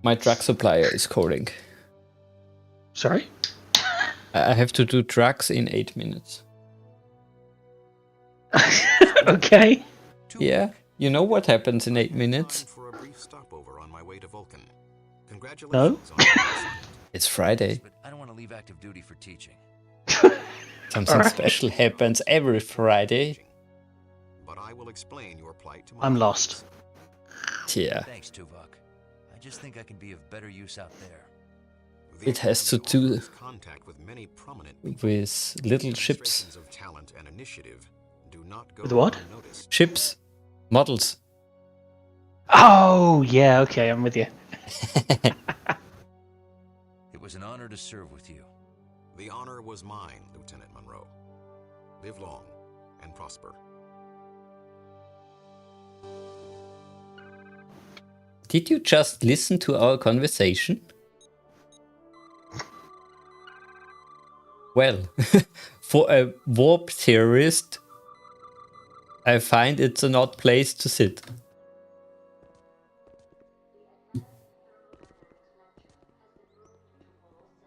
my drug supplier is calling. Sorry? I have to do drugs in 8 minutes. Okay. Yeah, you know what happens in 8 minutes? For a brief stopover on my way to Vulcan. No? Congratulations on It's Friday. But I don't want to leave active duty for teaching. Something special happens every Friday. But I will explain your plight to my I'm lost. Yeah. Thanks, Tuvok. I just think I can be of better use out there. It has to do contact with many prominent with little ships. demonstrations of talent and initiative do not go With what? unnoticed. Ships. Models. Oh, yeah, okay, I'm with you. It was an honor to serve with you. The honor was mine, Lieutenant Monroe. Live long and prosper. Did you just listen to our conversation? Well, for a warp theorist, I find it's an odd place to sit.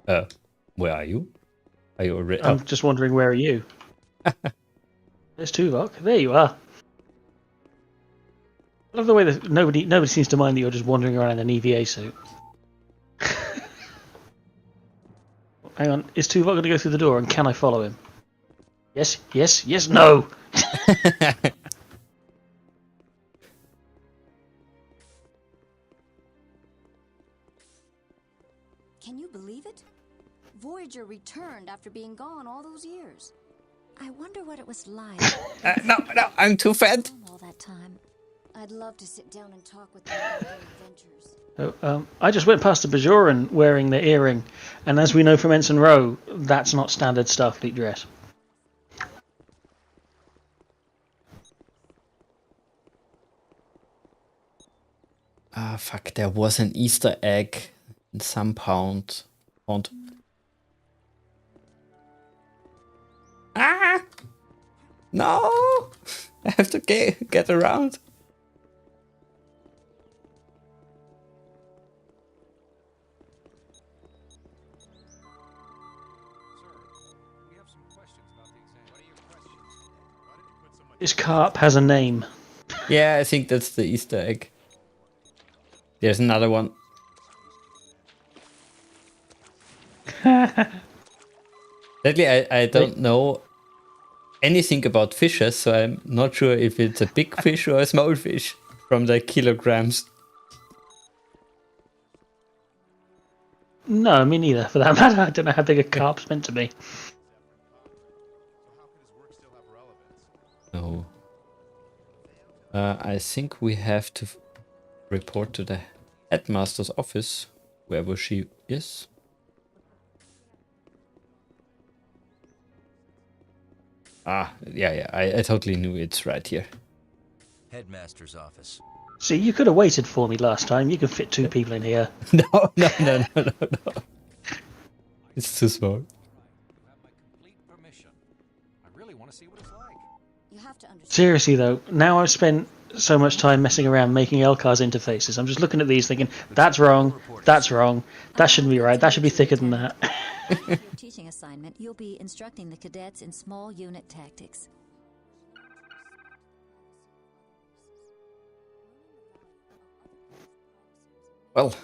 Where are you? Are you already? I'm just wondering, where are you? There's Tuvok. There you are. I love the way that nobody seems to mind that you're just wandering around in an EVA suit. Hang on, is Tuvok going to go through the door, and can I follow him? Yes, yes, yes, no! Can you believe it? Voyager returned after being gone all those years. I wonder what it was like. No, I'm too fat. All that time. I'd love to sit down and talk with them about their adventures. So, I just went past a Bajoran wearing the earring, and as we know from Ensign Rowe, that's not standard Starfleet dress. Ah, fuck, there was an Easter egg in some font. Ah! No! I have to get around. This carp has a name. Yeah, I think that's the Easter egg. There's another one. Sadly, I don't know anything about fishes, so I'm not sure if it's a big fish or a small fish from the kilograms. No, me neither, for that matter. I don't know how big a carp's meant to be. No. I think we have to report to the headmaster's office, wherever she is. Ah, yeah, I totally knew it's right here. Headmaster's office. See, you could have waited for me last time. You can fit two people in here. No. It's too small. Seriously though, now I've spent so much time messing around making LCAR's interfaces, I'm just looking at these thinking, that's wrong, that shouldn't be right, that should be thicker than that. For your teaching assignment, you'll be instructing the cadets in small unit tactics. Well,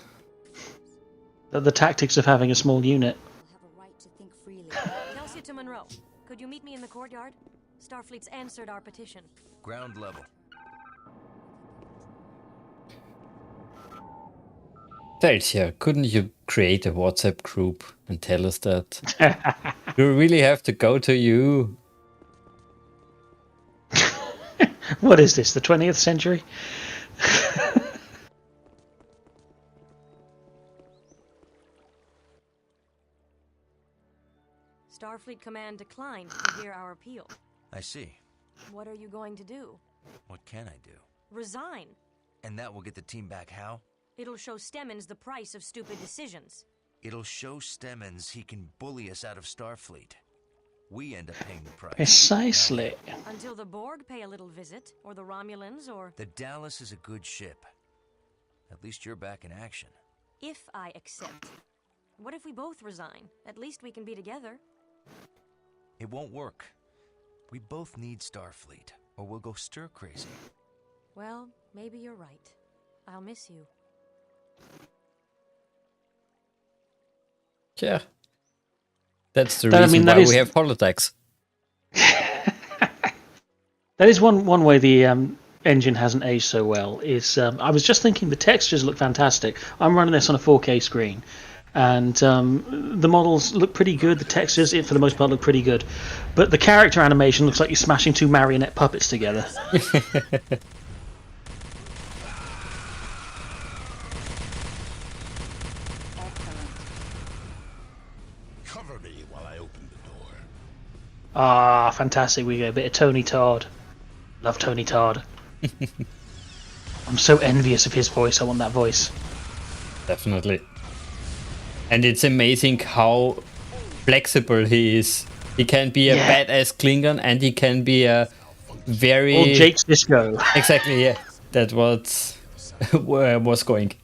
The tactics of having a small unit. Have a right to think freely. Kelsey to Monroe. Could you meet me in the courtyard? Starfleet's answered our petition. Ground level. Celsia, couldn't you create a WhatsApp group and tell us that? You really have to go to you. What is this, the 20th century? Starfleet Command declined to hear our appeal. I see. What are you going to do? What can I do? Resign. And that will get the team back how? It'll show Stemmons the price of stupid decisions. It'll show Stemmons he can bully us out of Starfleet. We end up paying the price. Precisely. Until the Borg pay a little visit, or the Romulans, or... The Dallas is a good ship. At least you're back in action. If I accept. What if we both resign? At least we can be together. It won't work. We both need Starfleet, or we'll go stir crazy. Well, maybe you're right. I'll miss you. Yeah. That's the reason why we have holodecks. That is one way the engine hasn't aged so well is I was just thinking the textures look fantastic. I'm running this on a 4K screen, and the models look pretty good. The textures, for the most part, look pretty good, but the character animation looks like you're smashing two marionette puppets together. Cover me while I open the door. Ah, fantastic. We get a bit of Tony Todd. Love Tony Todd. I'm so envious of his voice. I want that voice. Definitely. And it's amazing how flexible he is. He can be a badass Klingon, and he can be a very... Old Jake's Disco. Exactly, yeah. That was where I was going.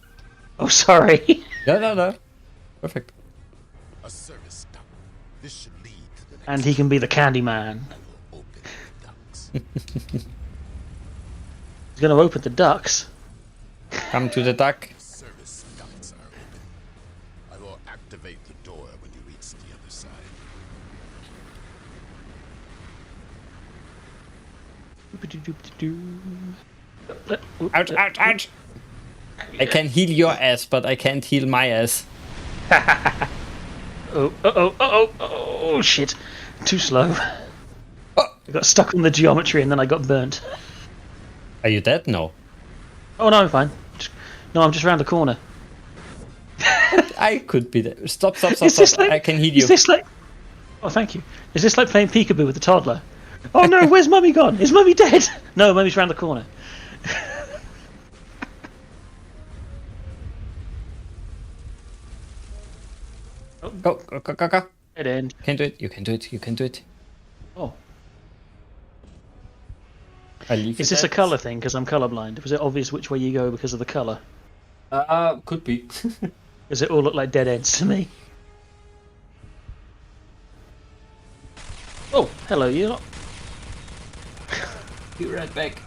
Oh, sorry. No. Perfect. A service duct. This should lead to the next. And he can be the Candyman. Open the ducts. He's going to open the ducks. Come to the duck. Service ducts are open. I will activate the door when you reach the other side. Ouch, ouch, ouch! I can heal your ass, but I can't heal my ass. Oh, shit. Too slow. I got stuck on the geometry and then I got burnt. Are you dead? No. Oh, no, I'm fine. No, I'm just around the corner. I could be there. Stop. Is this like, I can heal you. Is this like... Oh, thank you. Is this like playing peekaboo with a toddler? Oh no, where's Mummy gone? Is Mummy dead? No, Mummy's around the corner. Go. Dead end. You can do it. Oh. Is this a colour thing? Because I'm colourblind. Was it obvious which way you go because of the colour? Could be. Does it all look like dead ends to me? Oh, hello, you lot. Be right back.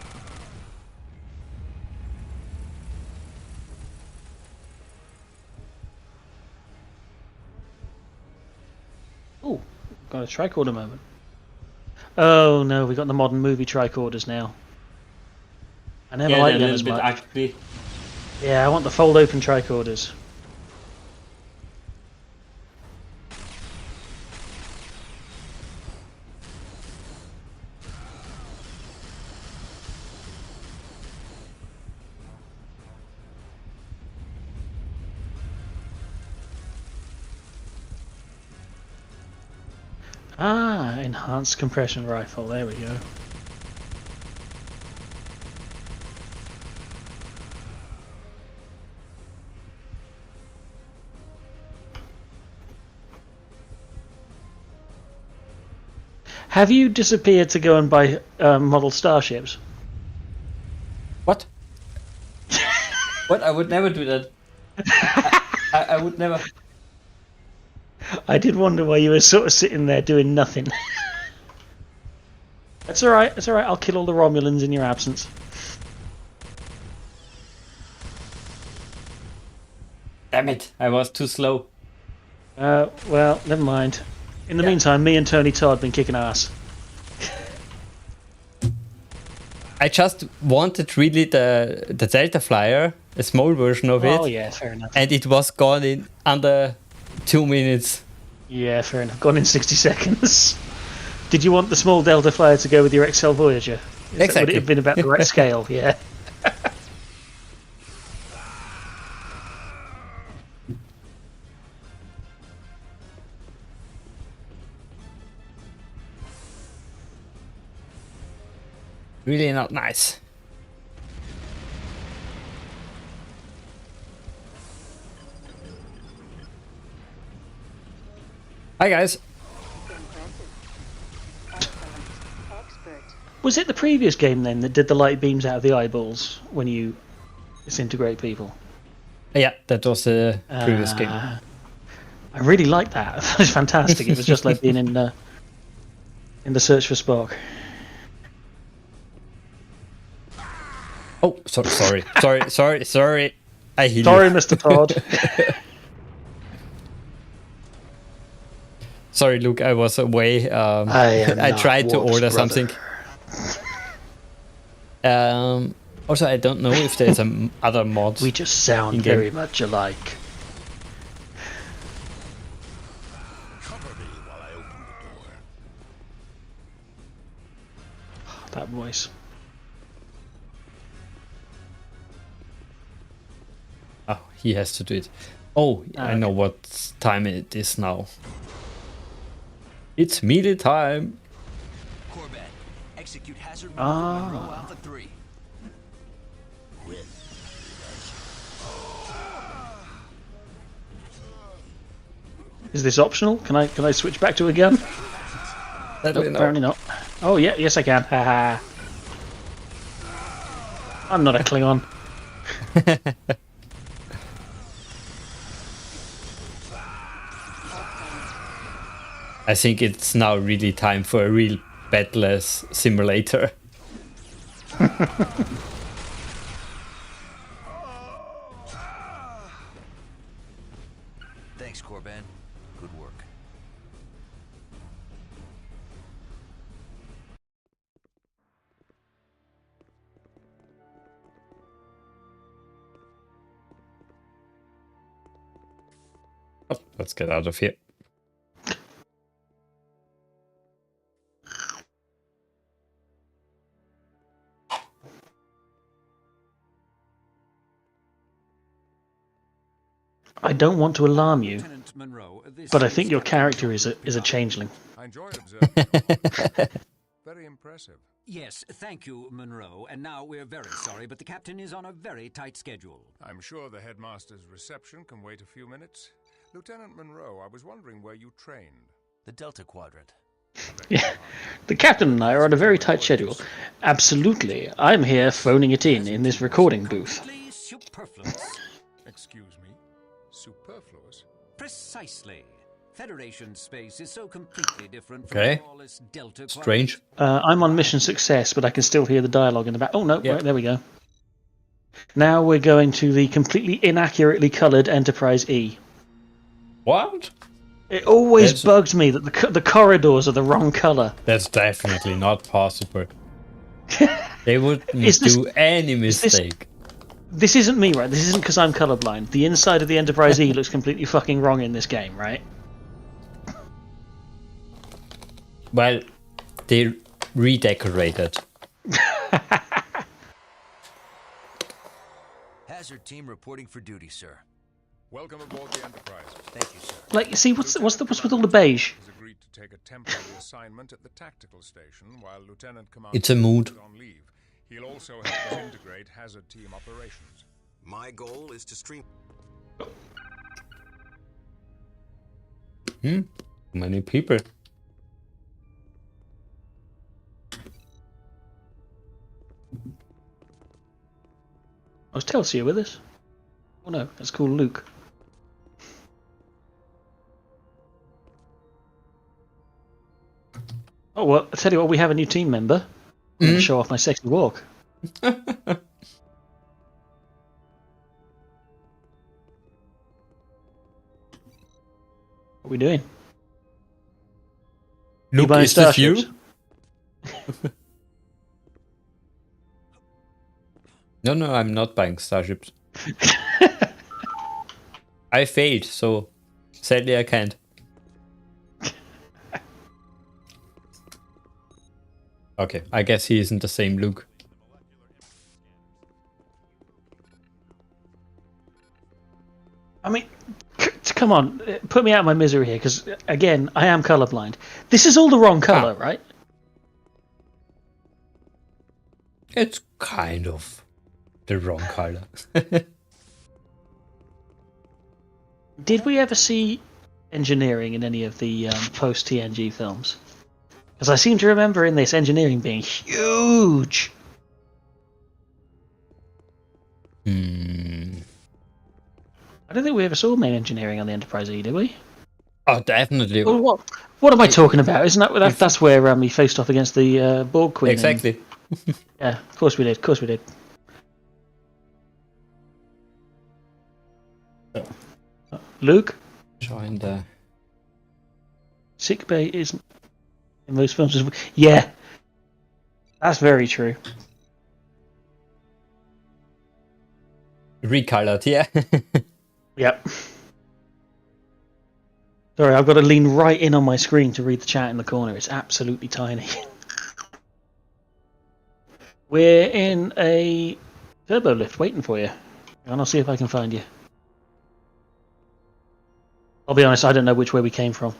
Oh, got a tricorder moment. Oh no, we got the modern movie tricorders now. I never liked them as much. Ugly. Yeah, I want the fold open tricorders. Ah, enhanced compression rifle, there we go. Have you disappeared to go and buy model starships? What? What? I would never do that. I would never. I did wonder why you were sort of sitting there doing nothing. That's alright, I'll kill all the Romulans in your absence. Damn it, I was too slow. Well, never mind. In the meantime, me and Tony Todd been kicking ass. I just wanted really the Delta Flyer, a small version of it. Oh yeah, fair enough. And it was gone in under 2 minutes. Yeah, fair enough. Gone in 60 seconds. Did you want the small Delta Flyer to go with your XL Voyager? Exactly. Would it have been about the right scale? Yeah. Really not nice. Hi guys. Was it the previous game then that did the light beams out of the eyeballs when you disintegrate people? Yeah, that was the previous game. I really liked that. That was fantastic. It was just like being in the search for Spock. Oh, sorry. I heal Sorry, you. Mr. Todd. Sorry, Luke, I was away. I tried to order something. Also, I don't know if there's other mods. We just sound in-game. very much alike. Cover me while I open the door. That voice. Oh, he has to do it. Oh, I know what time it is now. It's melee time. Corvette, execute hazard Ah. Monroe Alpha 3. Is this optional? Can I switch back to a gun? Nope, apparently not. Oh yeah, yes I can. Haha. I'm not a Klingon. I think it's now really time for a real Battler's simulator. Thanks, Corban. Good work. Oh, let's get out of here. I don't want to alarm you, Lieutenant Monroe, this but I is think your Captain character John is a changeling. I enjoyed observing. Very impressive. Yes, thank you, Monroe. And now we're very sorry, but the captain is on a very tight schedule. I'm sure the headmaster's reception can wait a few minutes. Lieutenant Monroe, I was wondering where you trained. The Delta Quadrant. Yeah, the captain and I are on a very tight schedule. Absolutely, I'm here phoning it in this recording booth. Completely superfluous. Excuse me? Superfluous? Precisely. Federation space is so completely different from Okay. the flawless Delta Strange. I'm on mission success, but I can still hear the dialogue in the back. Oh no, Yeah. right, there we go. Now we're going to the completely inaccurately coloured Enterprise E. What? It always That's- bugs me that the corridors are the wrong colour. That's definitely not possible. They wouldn't Is this- do any is this- mistake. This isn't me, right? This isn't because I'm colourblind. The inside of the Enterprise E looks completely fucking wrong in this game, right? Well, they redecorated. Hazard team reporting for duty, sir. Welcome aboard the Enterprise. Thank you, sir. Like, see, what's with all the beige? Has agreed to take a temporary assignment at the tactical station while Lieutenant Commander It's a mood. is on leave. He'll also help us integrate hazard team operations. My goal is to stream. Too many people. Oh, is Telsia with us? Oh no, that's called Luke. Oh well, I tell you what, we have a new team member. I'm going to show off my sexy walk. What are we doing? Look, buying is this starships? you? No, I'm not buying starships. I failed, so sadly I can't. Okay, I guess he isn't the same Luke. I mean, come on, put me out of my misery here, because again, I am colourblind. This is all the wrong colour, right? It's kind of the wrong color. Did we ever see engineering in any of the post-TNG films? Because I seem to remember in this engineering being huge. I don't think we ever saw main engineering on the Enterprise E, did we? Oh, definitely. Well, what am I talking about? Isn't that's where he faced off against the Borg Queen? Exactly. Yeah, of course we did. Of course we did. Luke? Join the... Sickbay isn't in most films. Yeah, that's very true. Recolored, yeah. Yep. Sorry, I've got to lean right in on my screen to read the chat in the corner. It's absolutely tiny. We're in a turbo lift waiting for you. And I'll see if I can find you. I'll be honest, I don't know which way we came from.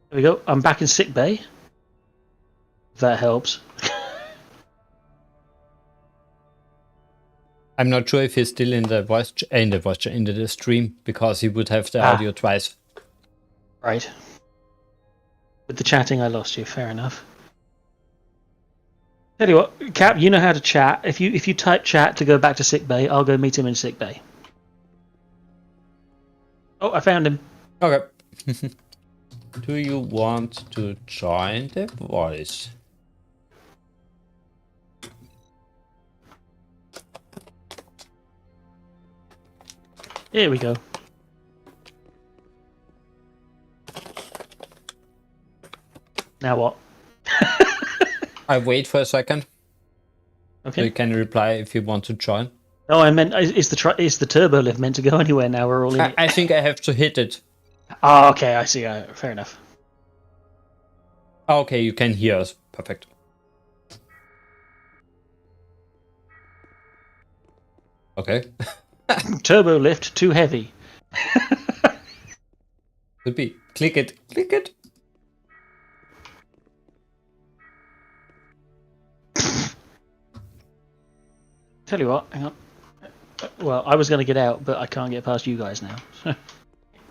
There we go. I'm back in sick bay. If that helps. I'm not sure if he's still in the the stream, because he would have the audio twice. Right. With the chatting, I lost you. Fair enough. Tell you what, Cap, you know how to chat. If you type chat to go back to sick bay, I'll go meet him in sick bay. Oh, I found him. Okay. Do you want to join the voice? Here we go. Now what? I wait for a second. Okay. So you can reply if you want to join. Oh, I meant, is the turbo lift meant to go anywhere now? We're all in it. I think I have to hit it. Oh, okay, I see. Fair enough. Okay, you can hear us. Perfect. Okay. Turbo lift too heavy. Could be. Click it. Click it. Tell you what, hang on. Well, I was going to get out, but I can't get past you guys now.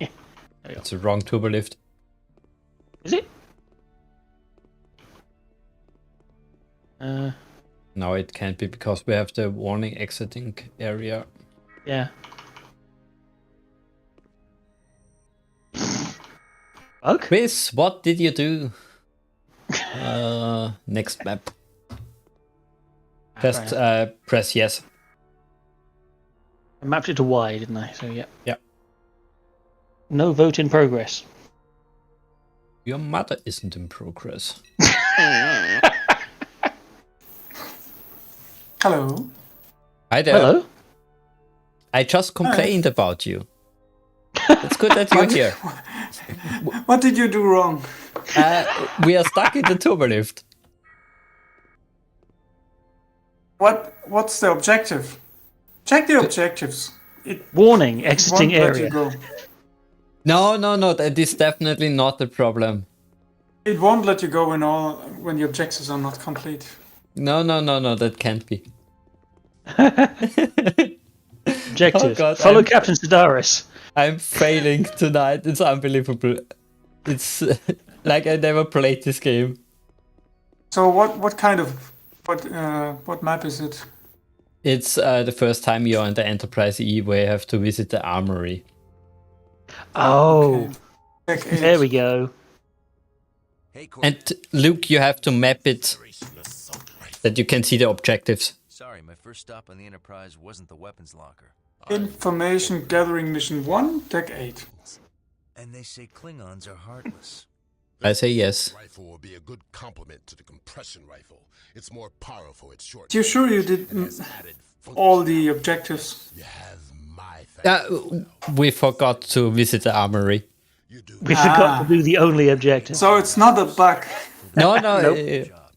Yeah. It's the wrong turbo lift. Is it? No, it can't be, because we have the warning exiting area. Yeah. Okay. Chris, what did you do? Next map. Just press yes. I mapped it to Y, didn't I? So, yeah. Yeah. No vote in progress. Your mother isn't in progress. Hello. Hi there. Hello. I just complained about you. It's good that you're here. What did you do wrong? We are stuck in the turbo lift. What's the objective? Check the objectives. Warning, exiting won't let area. you go. No, that is definitely not the problem. It won't let you go when the objectives are not complete. No, that can't be. Objective. Oh God, Follow Captain Sedaris. I'm failing tonight. It's unbelievable. It's like I never played this game. So what map is it? It's the first time you're on the Enterprise E, where you have to visit the armory. Oh, Okay. there we go. And Luke, you have to map it that you can see the objectives. Sorry, my first stop on the Enterprise wasn't the weapons locker. Information gathering mission 1, deck 8. And they say Klingons are heartless. I say yes. Rifle will be a good complement to the compression rifle. It's more powerful at short. You sure you did all the objectives? You have my thanks. We forgot to visit the armory. We forgot to do the only objective. So it's not a bug. No.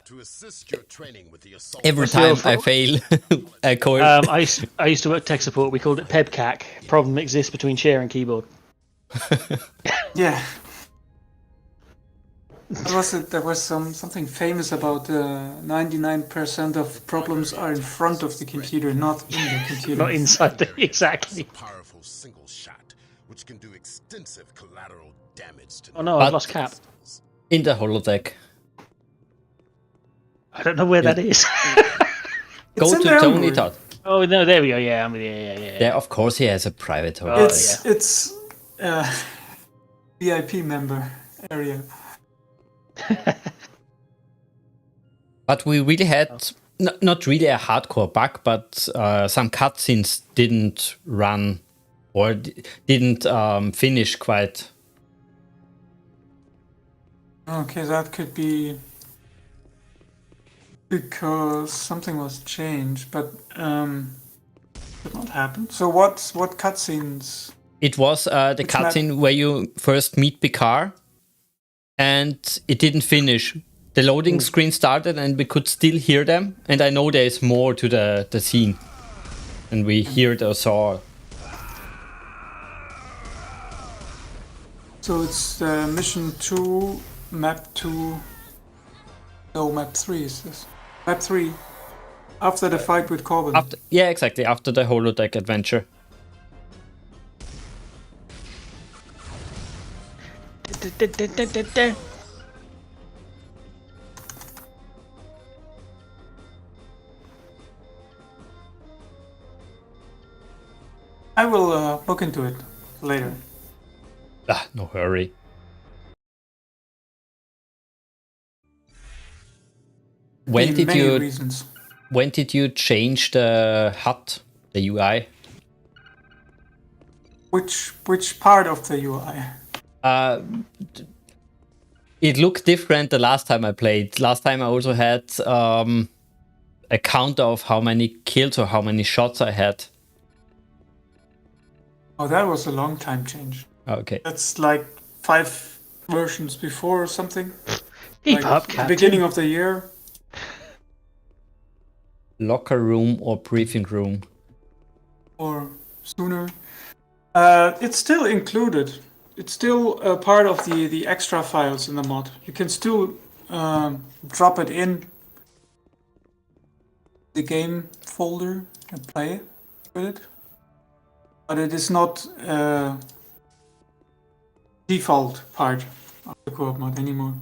To assist your training with the assault. Every time I fail, I call. I used to work tech support. We called it PEBCAC. Problem exists between chair and keyboard. Yeah. There was something famous about 99% of problems are in front of the computer, not in the computer. Not inside the, exactly. Powerful single shot, which can do extensive collateral damage to. Oh no, I've lost Cap. In the holodeck. I don't know where that is. Go to Tony Todd. Oh no, there we go. Yeah, yeah. Yeah, of course he has a private holodeck. It's VIP member area. But we really had not really a hardcore bug, but some cutscenes didn't run or didn't finish quite. Okay, that could be Because something was changed, but did not happen. So what cutscenes? It was the Which cutscene where you first meet Picard, and it didn't finish. The loading screen started, and we could still hear them. And I know there's more to the scene, and we heard or saw. So it's mission 2, map 2. No, map 3 is this. Map 3. After the fight with Corbin. Yeah, exactly. After the holodeck adventure. I will look into it later. No hurry. When did you change the HUD, the UI? Which part of the UI? It looked different the last time I played. Last time I also had a count of how many kills or how many shots I had. Oh, that was a long time change. Okay. That's like 5 versions before or something. Keep like up, the Captain. beginning of the year. Locker room or briefing room? Or sooner. It's still included. It's still a part of the extra files in the mod. You can still drop it in the game folder and play with it. But it is not default part of the co-op mod anymore.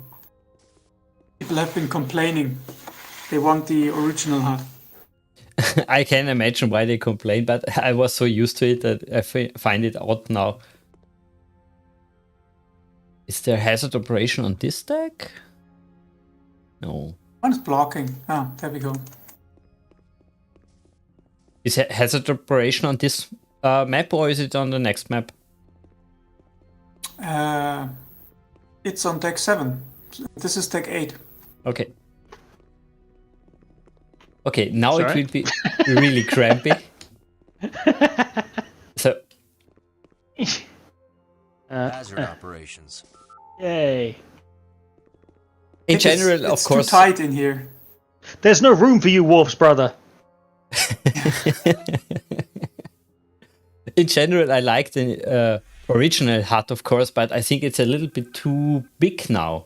People have been complaining. They want the original HUD. I can imagine why they complain, but I was so used to it that I find it odd now. Is there hazard operation on this deck? No. One's blocking. Ah, there we go. Is it hazard operation on this map or is it on the next map? It's on deck 7. This is deck 8. Okay. Okay, now Sorry? it will be really crampy. So. Hazard operations. Yay. In general, it's of course. too tight in here. There's no room for you, Worf's brother. In general, I like the original HUD, of course, but I think it's a little bit too big now.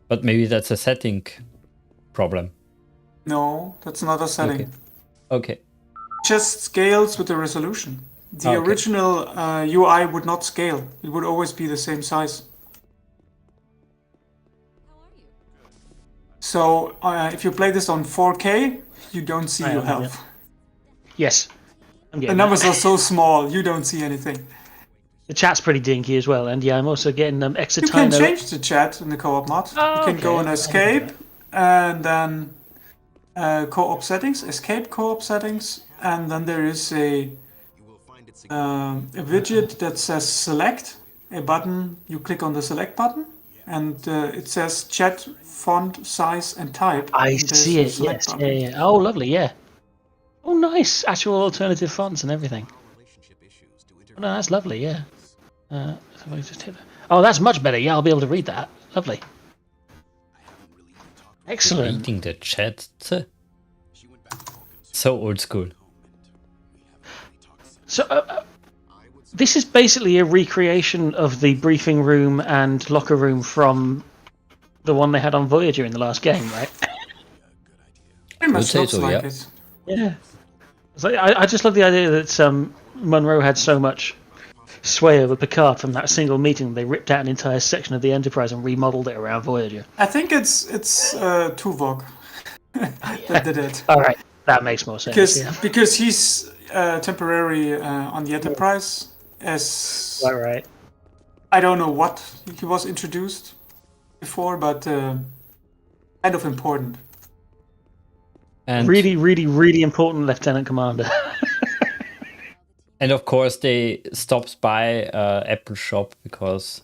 But maybe that's a setting problem. No, that's not a setting. Okay. Just scales with the resolution. The original UI would not scale. It would always be the same size. So if you play this on 4K, you don't see your health. Yes. The numbers are so small, you don't see anything. The chat's pretty dinky as well, and yeah, I'm also getting extra You time. can change the chat in the co-op mod. Oh, you can go in escape and then co-op settings, escape co-op settings, and then there is a widget that says select, a button. You click on the select button, and it says chat, font, size, and type. I see it. Yes. Yeah. Oh, lovely. Yeah. Oh, nice. Actual alternative fonts and everything. Oh, no, that's lovely. Yeah. So I just hit that. Oh, that's much better. Yeah, I'll be able to read that. Lovely. Excellent. Reading the chat. So old school. So this is basically a recreation of the briefing room and locker room from the one they had on Voyager in the last game, right? Pretty much looks like it. Yeah. So I just love the idea that Monroe had so much sway over Picard from that single meeting. They ripped out an entire section of the Enterprise and remodeled it around Voyager. I think it's Tuvok that did it. All right, that makes more sense. Because he's temporary on the Enterprise as. Right. I don't know what he was introduced before, but kind of important. And really, really, really important Lieutenant Commander. And of course, they stopped by Apple shop because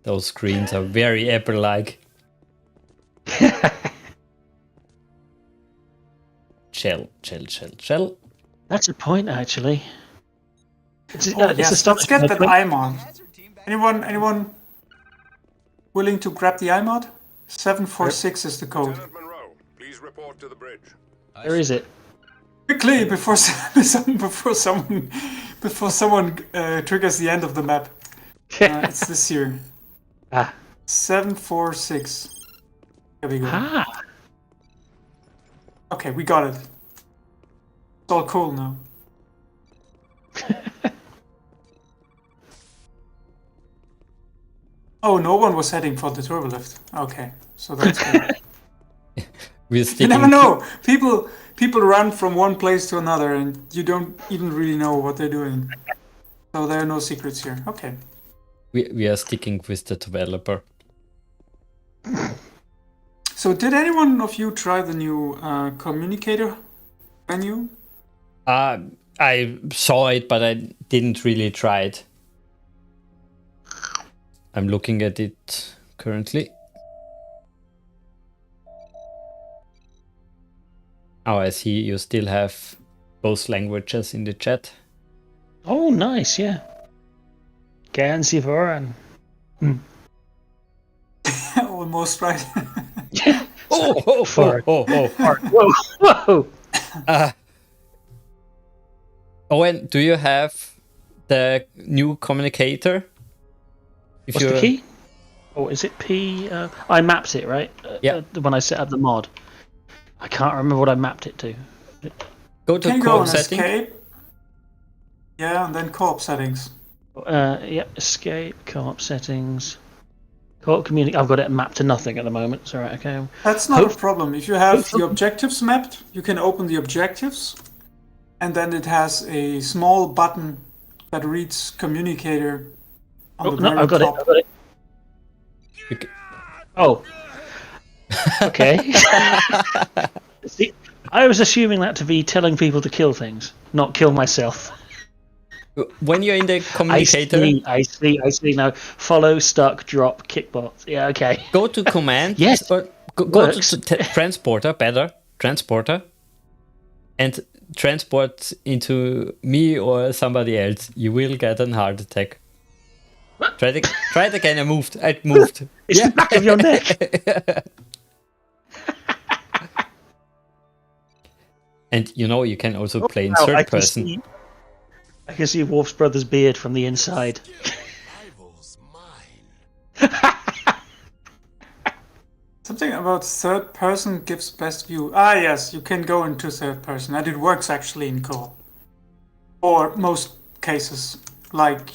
those screens are very Apple-like. Shell. That's a point, actually. It's yes, let's get that iMod. Anyone willing to grab the iMod? 746 is the code. Lieutenant Monroe, please report to the bridge. Where is it? Quickly, before someone triggers the end of the map. It's this here. 746. There we go. Okay, we got it. It's all cool now. Oh, no one was heading for the turbolift. Okay, so that's good. You never know. People run from one place to another, and you don't even really know what they're doing. So there are no secrets here. Okay. We are sticking with the developer. So did anyone of you try the new communicator menu? I saw it, but I didn't really try it. I'm looking at it currently. Oh, I see you still have both languages in the chat. Oh, nice, yeah. Ganzi Voran. Almost right. Whoa. Owen, do you have the new communicator? What's the key? Oh, is it P? I mapped it, right? Yeah. When I set up the mod. I can't remember what I mapped it to. Go to co-op settings. Escape. Yeah, and then co-op settings. Yep, escape, co-op settings. Co-op community. I've got it mapped to nothing at the moment. It's alright, okay. That's not a problem. If you have the objectives mapped, you can open the objectives, and then it has a small button that reads communicator. I've got it. Oh. Okay. See, I was assuming that to be telling people to kill things, not kill myself. When you're in the communicator... I see now. Follow, stuck, drop, kickbox. Yeah, okay. Go to command. Yes. Or go to transporter, transporter. And transport into me or somebody else. You will get a heart attack. Try it again. I moved. It's the back of your neck. And you can also play in third person. I can see Worf's brother's beard from the inside. Something about third person gives best view. Ah, yes, you can go into third person, and it works actually in co-op. Or most cases, like,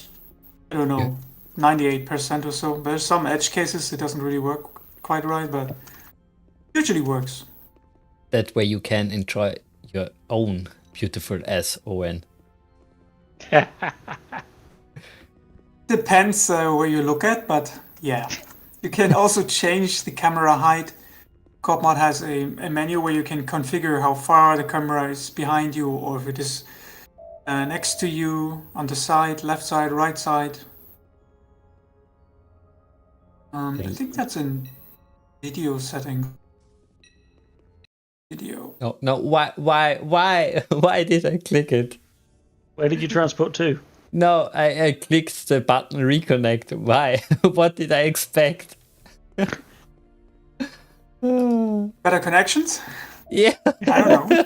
I don't know, 98% or so. There's some edge cases it doesn't really work quite right, but usually works. That way you can enjoy your own beautiful SON. Depends where you look at, but yeah. You can also change the camera height. Co-op mod has a menu where you can configure how far the camera is behind you, or if it is next to you, on the side, left side, right side. I think that's in video setting. Video. No. Why did I click it? Where did you transport to? No, I clicked the button reconnect. Why? What did I expect? Better connections? Yeah. I don't know.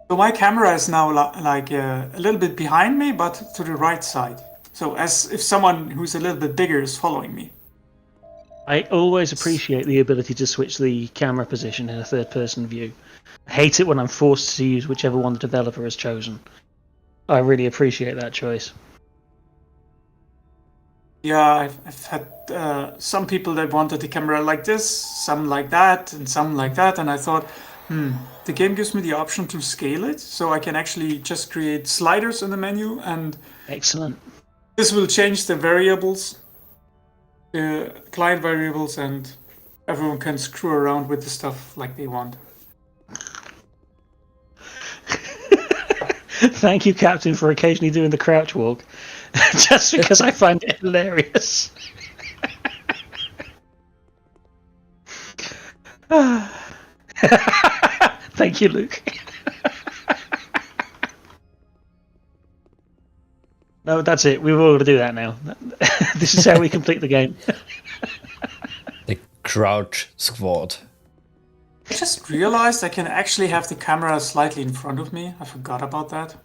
So my camera is now like a little bit behind me, but to the right side. So as if someone who's a little bit bigger is following me. I always appreciate the ability to switch the camera position in a third-person view. I hate it when I'm forced to use whichever one the developer has chosen. I really appreciate that choice. Yeah, I've had some people that wanted the camera like this, some like that, and some like that, and I thought, the game gives me the option to scale it, so I can actually just create sliders in the menu, and excellent. This will change the variables, the client variables, and everyone can screw around with the stuff like they want. Thank you, Captain, for occasionally doing the crouch walk. Just because I find it hilarious. Thank you, Luke. No, that's it. We've all got to do that now. This is how we complete the game. The Crouch Squad. I just realized I can actually have the camera slightly in front of me. I forgot about that.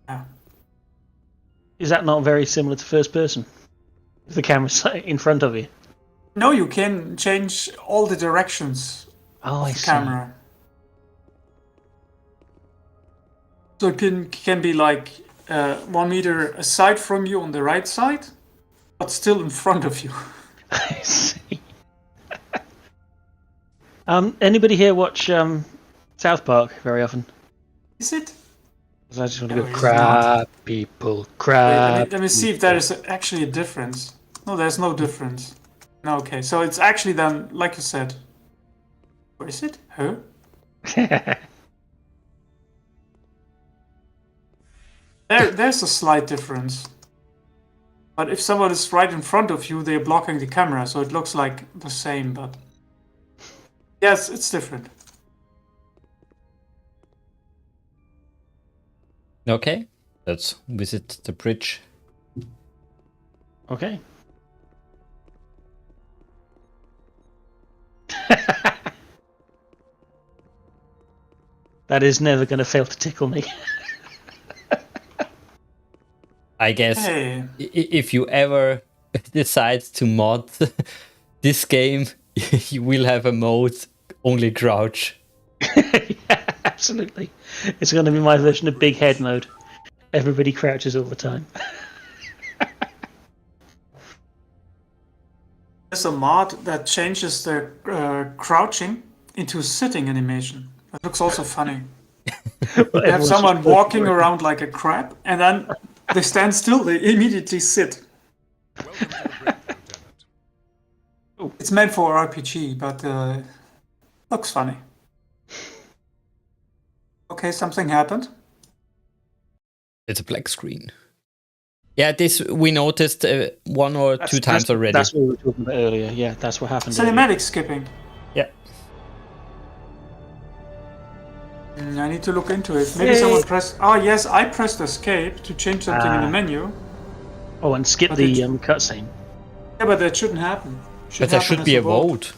Yeah. Is that not very similar to first person? If the camera's in front of you? No, you can change all the directions of the camera. So it can be like 1 meter aside from you on the right side, but still in front of you. I see. Anybody here watch South Park very often? Is it? I just want to go, crab people, crab. Wait, let me see if there is actually a difference. No, there's no difference. No, okay, so it's actually then, like you said. Where is it? Huh? There's a slight difference. But if someone is right in front of you, they're blocking the camera, so it looks like the same, but... Yes, it's different. Okay, let's visit the bridge. Okay. That is never going to fail to tickle me. I guess if you ever decide to mod this game, you will have a mode only crouch. Yeah, absolutely. It's going to be my version of Big Head mode. Everybody crouches all the time. There's a mod that changes the crouching into sitting animation. That looks also funny. You have someone walking around like a crab, and then they stand still, they immediately sit. It's meant for RPG, but looks funny. Okay, something happened. It's a black screen. Yeah, this we noticed 1 or 2 times already. That's what we were talking about earlier. Yeah, that's what happened. Cinematic skipping. Yeah. I need to look into it. Maybe someone pressed... Oh, yes, I pressed escape to change something in the menu. Oh, and skip the cutscene. Yeah, but that shouldn't happen. But there should be a vote.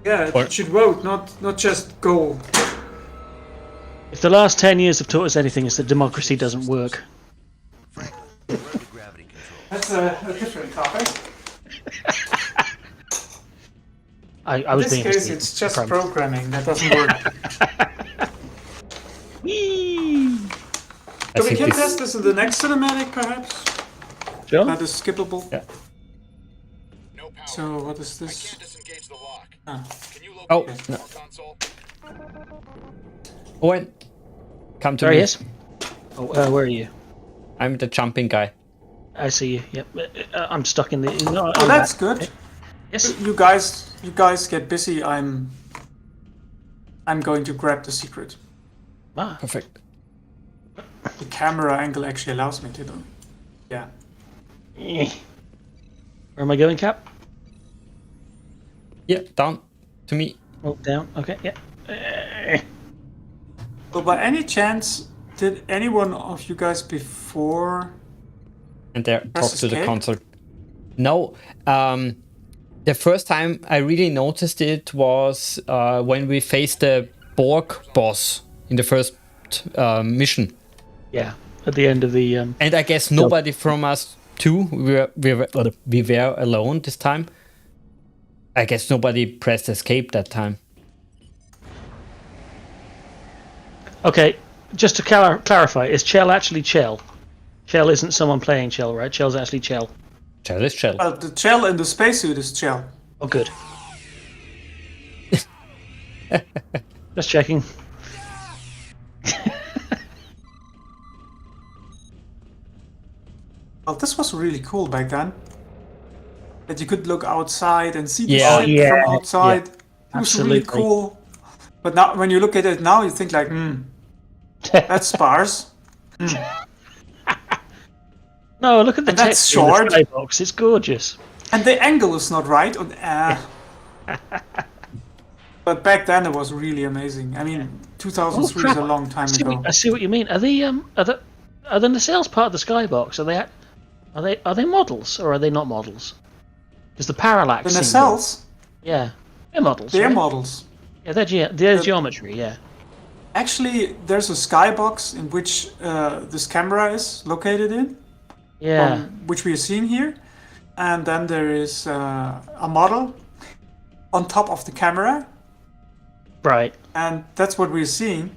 Yeah, it should vote, not just go. If the last 10 years have taught us anything, it's that democracy doesn't work. That's a different topic. I was in this case, it's just programming that doesn't work. So we can test this in the next cinematic, perhaps? Sure. That is skippable. Yeah. No power. So what is this? I can't disengage the lock. Can you locate Oh, the no. console? Owen, come to There me. he is. Oh, where are you? I'm the jumping guy. I see you. Yep. I'm stuck in the. No, Oh, that's good. Yes. You guys get busy. I'm going to grab the secret. Ah, perfect. The camera angle actually allows me to do. Yeah. Where am I going, Cap? Yeah, down to me. Oh, down. Okay. Yeah. So by any chance, did anyone of you guys before? And there, press talk to the escape? console. No, the first time I really noticed it was when we faced the Borg boss in the first mission. Yeah, at the end of the. And I guess nobody from us two, we were alone this time. I guess nobody pressed escape that time. Okay, just to clarify, is Chell actually Chell? Chell isn't someone playing Chell, right? Chell's actually Chell. Chell is Chell. Well, the Chell in the spacesuit is Chell. Oh, good. Just checking. Well, this was really cool back then. That you could look outside and see the Yeah. ship from outside. It was really Absolutely. cool. But now, when you look at it now, you think like, that's sparse. No, look at the And that's texture in short. the skybox. It's gorgeous. And the angle is not right. But back then it was really amazing. I mean, 2003 is a long time ago. I see what you mean. Are the nacelles part of the skybox? Are they models or are they not models? Because the parallax. The nacelles? Yeah, they're models. They're right? models. Yeah, they're geometry. Yeah. Actually, there's a skybox in which this camera is located in. Yeah. Which we are seeing here, and then there is a model on top of the camera. Right. And that's what we're seeing.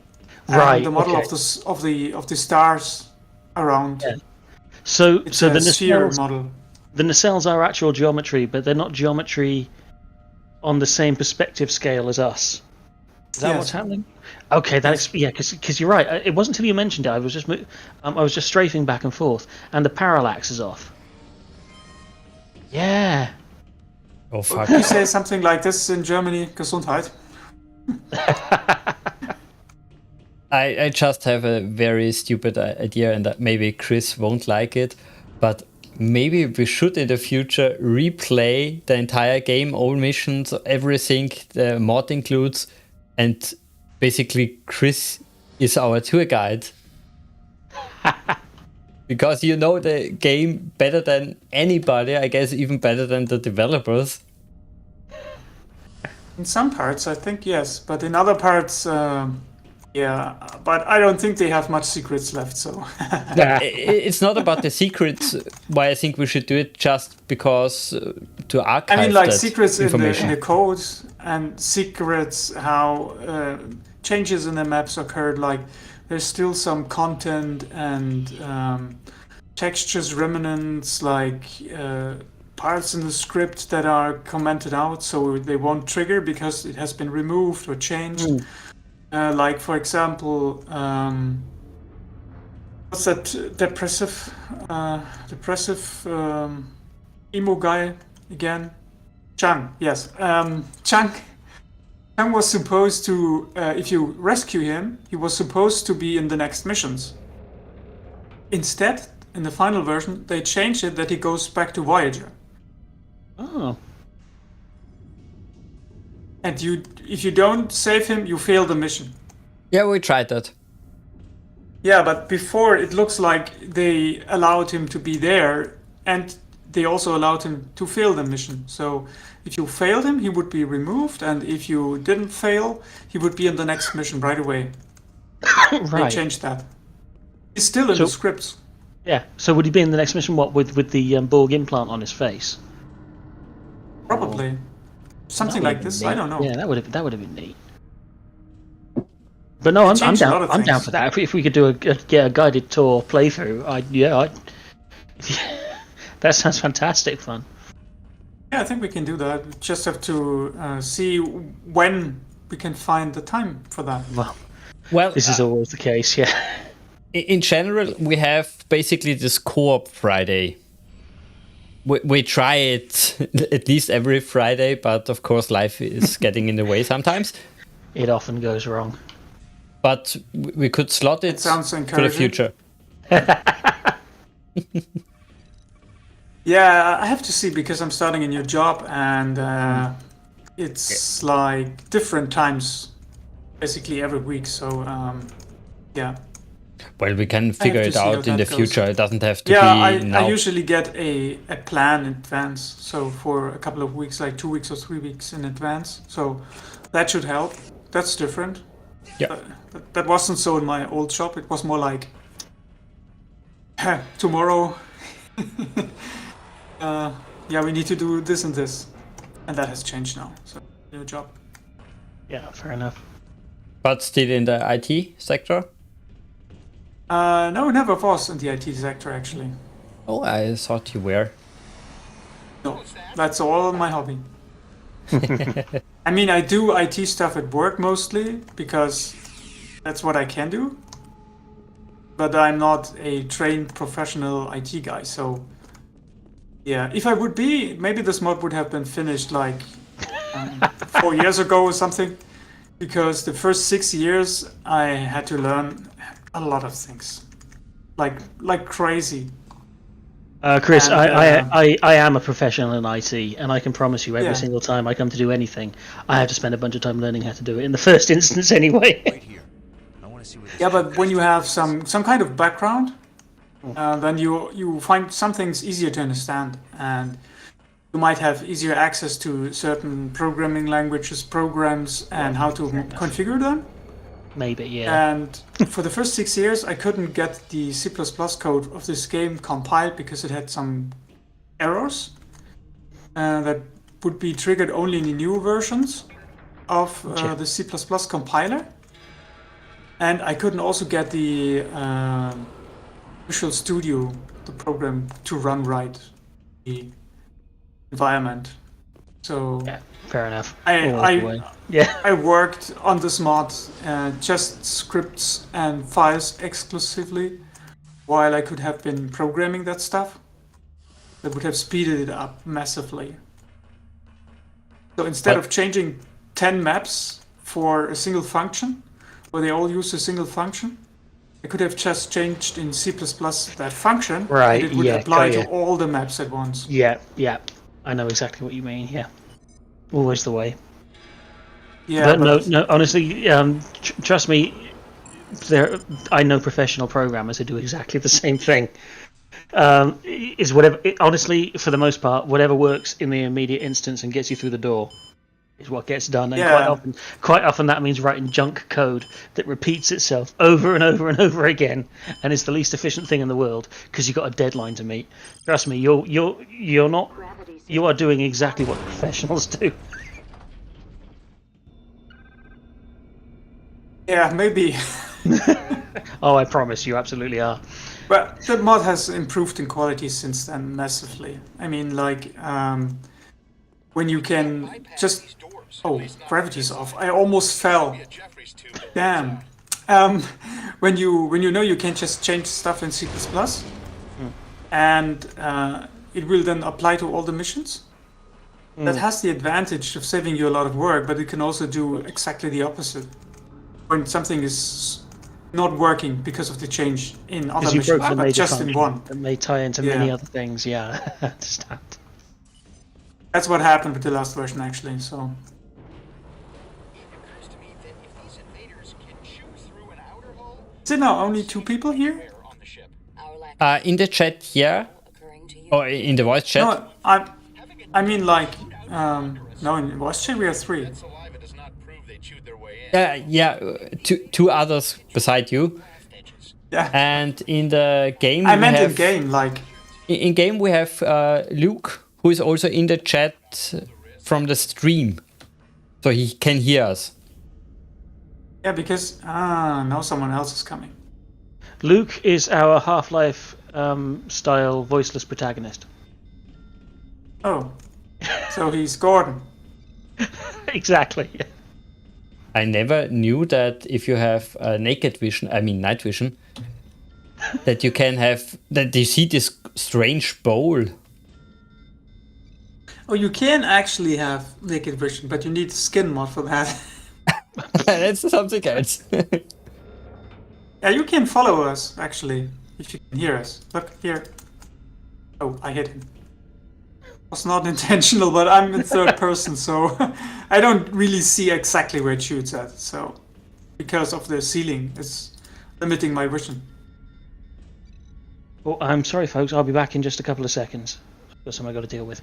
Right. And the model okay. of the stars around. Yeah. So it's the sphere nacelles model. The nacelles are actual geometry, but they're not geometry on the same perspective scale as us. Is that what's happening? Okay, that's because you're right. It wasn't until you mentioned it. I was just strafing back and forth, and the parallax is off. Yeah. Oh fuck! You say something like this in Germany, Gesundheit. I just have a very stupid idea, and that maybe Chris won't like it, but maybe we should in the future replay the entire game, all missions, everything the mod includes, and basically Chris is our tour guide. Because you know the game better than anybody, I guess even better than the developers. In some parts, I think yes, but in other parts, yeah. But I don't think they have much secrets left. So it's not about the secrets. Why I think we should do it just because to archive. I mean, like that secrets in information. the code and secrets how changes in the maps occurred. Like there's still some content and textures remnants, like. Parts in the script that are commented out, so they won't trigger because it has been removed or changed. Like, for example, what's that depressive emo guy again? Chang, yes. Chang was supposed to, if you rescue him, he was supposed to be in the next missions. Instead, in the final version, they changed it that he goes back to Voyager. Oh. And if you don't save him, you fail the mission. Yeah, we tried that. Yeah, but before it looks like they allowed him to be there, and they also allowed him to fail the mission. So if you failed him, he would be removed, and if you didn't fail, he would be in the next mission right away. Right. They changed that. He's still in the scripts. Yeah. So would he be in the next mission? What with the Borg implant on his face? Probably. Something like this. I don't know. Yeah, that would have been neat. But no, I'm down. I'm down for that. If we could do a guided tour playthrough, that sounds fantastic fun. Yeah, I think we can do that. We just have to see when we can find the time for that. Well, this is always the case. Yeah. In general, we have basically this co-op Friday. We try it at least every Friday, but of course life is getting in the way sometimes. It often goes wrong. But we could slot it for the future. Yeah, I have to see because I'm starting a new job and it's like different times basically every week. So yeah. Well, we can figure it out in the future. It doesn't have to be now. I usually get a plan in advance. So for a couple of weeks, like 2 weeks or 3 weeks in advance. So that should help. That's different. Yeah. That wasn't so in my old shop. It was more like tomorrow. Yeah, we need to do this and this. And that has changed now. So new job. Yeah, fair enough. But still in the IT sector? No, never was in the IT sector, actually. Oh, I thought you were. No, that's all my hobby. I mean, I do IT stuff at work mostly, because that's what I can do. But I'm not a trained professional IT guy, so... Yeah, if I would be, maybe this mod would have been finished like 4 years ago or something. Because the first 6 years, I had to learn a lot of things, like crazy. Chris, And, I am a professional in IT, and I can promise you every single time I come to do anything, I have to spend a bunch of time learning how to do it in the first instance anyway. Right here. I want to see what. Yeah, but when you have some kind of background, then you find some things easier to understand, and you might have easier access to certain programming languages, programs, and how to configure them. Maybe, yeah. And for the first 6 years, I couldn't get the C++ code of this game compiled because it had some errors that would be triggered only in the new versions of the C++ compiler. And I couldn't also get the Visual Studio, the program, to run right the environment. So yeah, fair enough. I worked on this mod just scripts and files exclusively, while I could have been programming that stuff. That would have speeded it up massively. So instead of changing 10 maps for a single function, where they all use a single function, I could have just changed in C++ that function, right, and it would apply to all the maps at once. Yeah, I know exactly what you mean, yeah. Always the way. Yeah, but no, honestly, trust me, I know professional programmers who do exactly the same thing. Is whatever, honestly, for the most part, whatever works in the immediate instance and gets you through the door is what gets done. And quite often that means writing junk code that repeats itself over and over and over again, and is the least efficient thing in the world because you've got a deadline to meet. Trust me, you are doing exactly what professionals do. Yeah, maybe. Oh, I promise you absolutely are. But the mod has improved in quality since then massively. I mean, like, when you can just... Oh, gravity's off. I almost fell. Damn. When you know you can just change stuff in C++, and it will then apply to all the missions. That has the advantage of saving you a lot of work, but it can also do exactly the opposite. When something is not working because of the change in other missions, but just in one. It may tie into many other things, yeah. I understand. That's what happened with the last version, actually, so... Is it now only 2 people here? In the chat, yeah. Or in the voice chat? No, I mean, like, no, in voice chat we are 3. Yeah, two others beside you. Yeah. And in the game, I meant in game, like. In game, we have Luke, who is also in the chat from the stream, so he can hear us. Yeah, because now someone else is coming. Luke is our Half-Life style voiceless protagonist. Oh, so he's Gordon. Exactly. Yeah. I never knew that if you have naked vision, I mean night vision, that you can have, that you see this strange bowl. Oh, you can actually have naked vision, but you need skin mod for that. That's something else. Yeah, you can follow us, actually, if you can hear us. Look, here. Oh, I hit him. Was not intentional, but I'm in third person, so I don't really see exactly where it shoots at. So, because of the ceiling, it's limiting my vision. Oh, I'm sorry, folks. I'll be back in just a couple of seconds. Got something I got to deal with.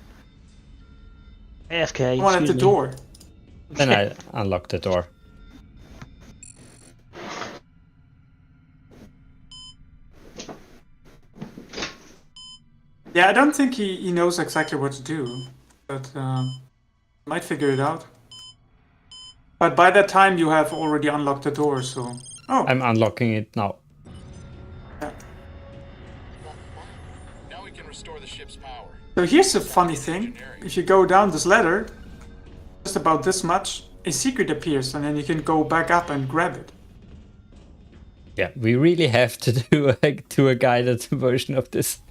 AFK. One at the door. Then I unlock the door. Yeah, I don't think he knows exactly what to do, but might figure it out. But by that time, you have already unlocked the door, so... Oh! I'm unlocking it now. Yeah. Now we can restore the ship's power. So here's a funny thing. If you go down this ladder, just about this much, a secret appears, and then you can go back up and grab it. Yeah, we really have to do a guided version of this.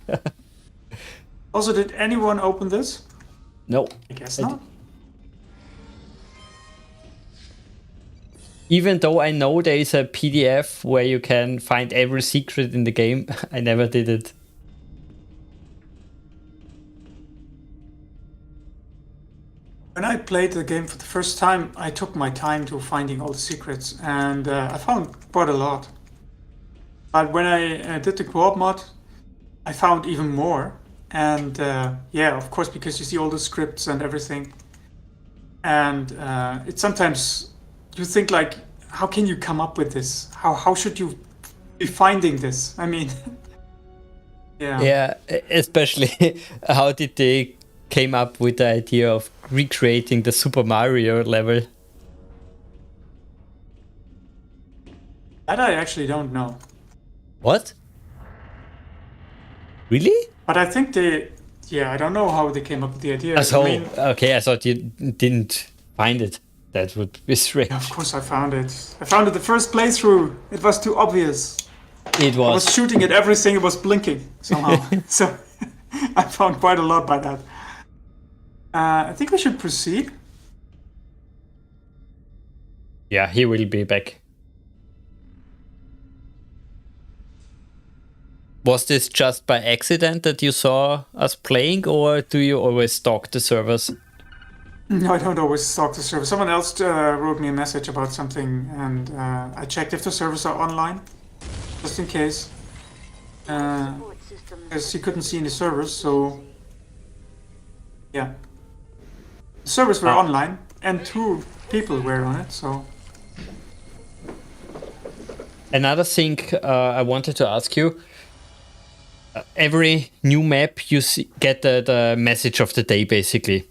Also, did anyone open this? No. I guess not. Even though I know there is a PDF where you can find every secret in the game, I never did it. When I played the game for the first time, I took my time to finding all the secrets, and I found quite a lot. But when I did the co-op mod, I found even more. And yeah, of course, because you see all the scripts and everything. And it's sometimes you think like, how can you come up with this? How should you be finding this? I mean, yeah. Yeah, especially how did they came up with the idea of recreating the Super Mario level? That I actually don't know. What? Really? But I think I don't know how they came up with the idea. Okay, I thought you didn't find it. That would be strange. Yeah, of course I found it. I found it the first playthrough. It was too obvious. It was. I was shooting at everything, it was blinking somehow. So I found quite a lot by that. I think we should proceed. Yeah, he will be back. Was this just by accident that you saw us playing, or do you always stalk the servers? No, I don't always stalk the server. Someone else wrote me a message about something, and I checked if the servers are online, just in case. Because he couldn't see any servers, so yeah. The servers were online, and 2 people were on it, so... Another thing I wanted to ask you. Every new map you get the message of the day, basically.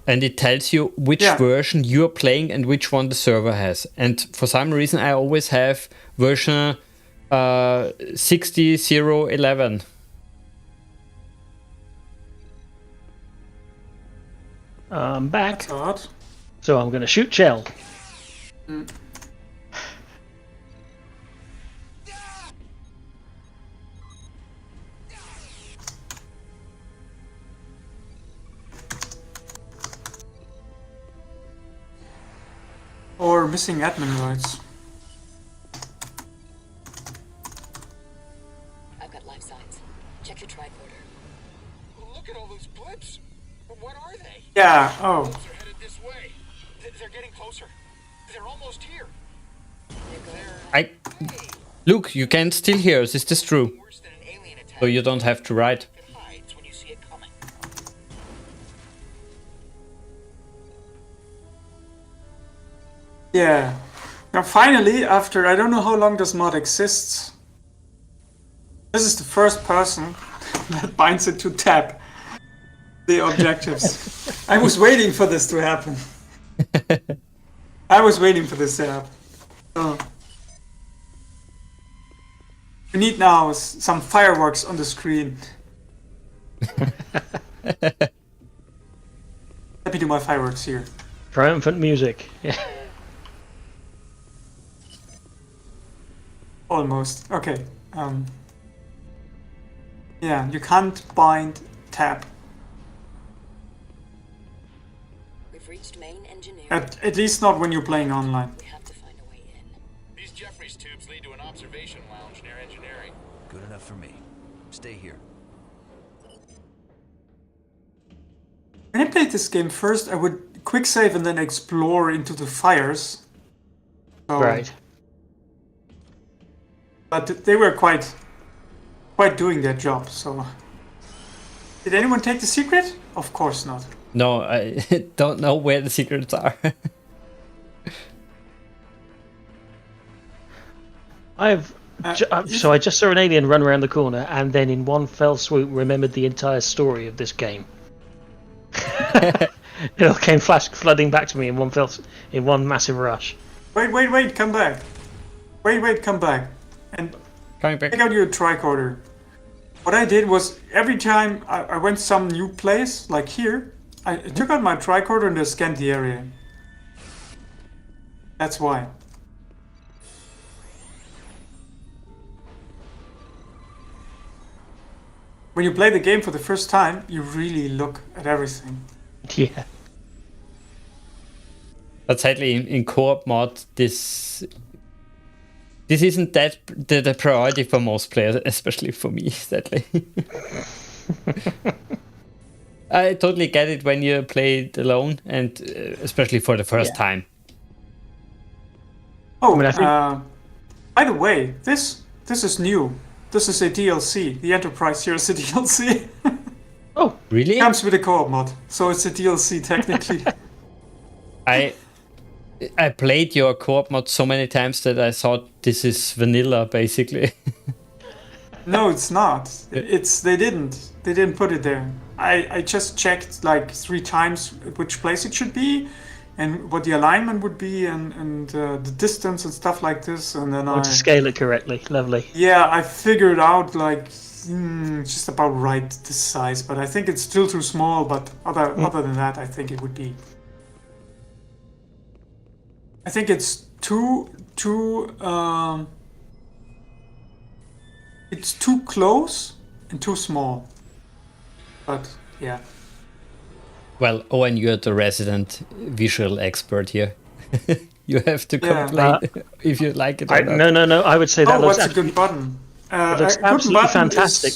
And it tells you which version you're playing and which one the server has. And for some reason, I always have version 60.0.11. I'm back. That's odd. So I'm going to shoot Chell. Or missing admin rights. I've got life signs. Check your tricorder. Look at all those blips. What are they? Yeah, oh. They're headed this way. They're getting closer. They're almost here. Luke, you can still hear us. Is this true? So you don't have to write. Yeah. Now finally, after I don't know how long this mod exists, this is the first person that binds it to tab the objectives. I was waiting for this to happen. I was waiting for this to happen. So, we need now some fireworks on the screen. Let me do my fireworks here. Triumphant music. Yeah. Almost. Okay. Yeah, you can't bind tab. We've reached main engineering. At least not when you're playing online. We have to find a way in. These Jeffries tubes lead to an observation lounge near engineering. Good enough for me. Stay here. When I played this game first, I would quick save and then explore into the fires. So, Right. But they were quite doing their job, so... Did anyone take the secret? Of course not. No, I don't know where the secrets are. So I just saw an alien run around the corner and then in one fell swoop remembered the entire story of this game. It all came flooding back to me in one massive rush. Wait, come back. Wait, come back. And take out your tricorder. What I did was, every time I went some new place, like here, I took out my tricorder and I scanned the area. That's why. When you play the game for the first time, you really look at everything. Yeah. But sadly, in co-op mod, this isn't that the priority for most players, especially for me, sadly. I totally get it when you play it alone, and especially for the first time. Oh, by the way, this is new. This is a DLC. The Enterprise here is a DLC. Oh, really? Comes with a co-op mod, so it's a DLC technically. I played your co-op mod so many times that I thought this is vanilla, basically. No, it's not. They didn't put it there. I just checked like 3 times which place it should be, and what the alignment would be, and the distance and stuff like this, and then to scale it correctly. Lovely. Yeah, I figured out like just about right this size, but I think it's still too small. But other than that, I think it would be. I think it's too. It's too close and too small. But yeah. Well, Owen, you're the resident visual expert here. You have to complain if you like it or not. No. I would say that looks what's a good button? It looks absolutely fantastic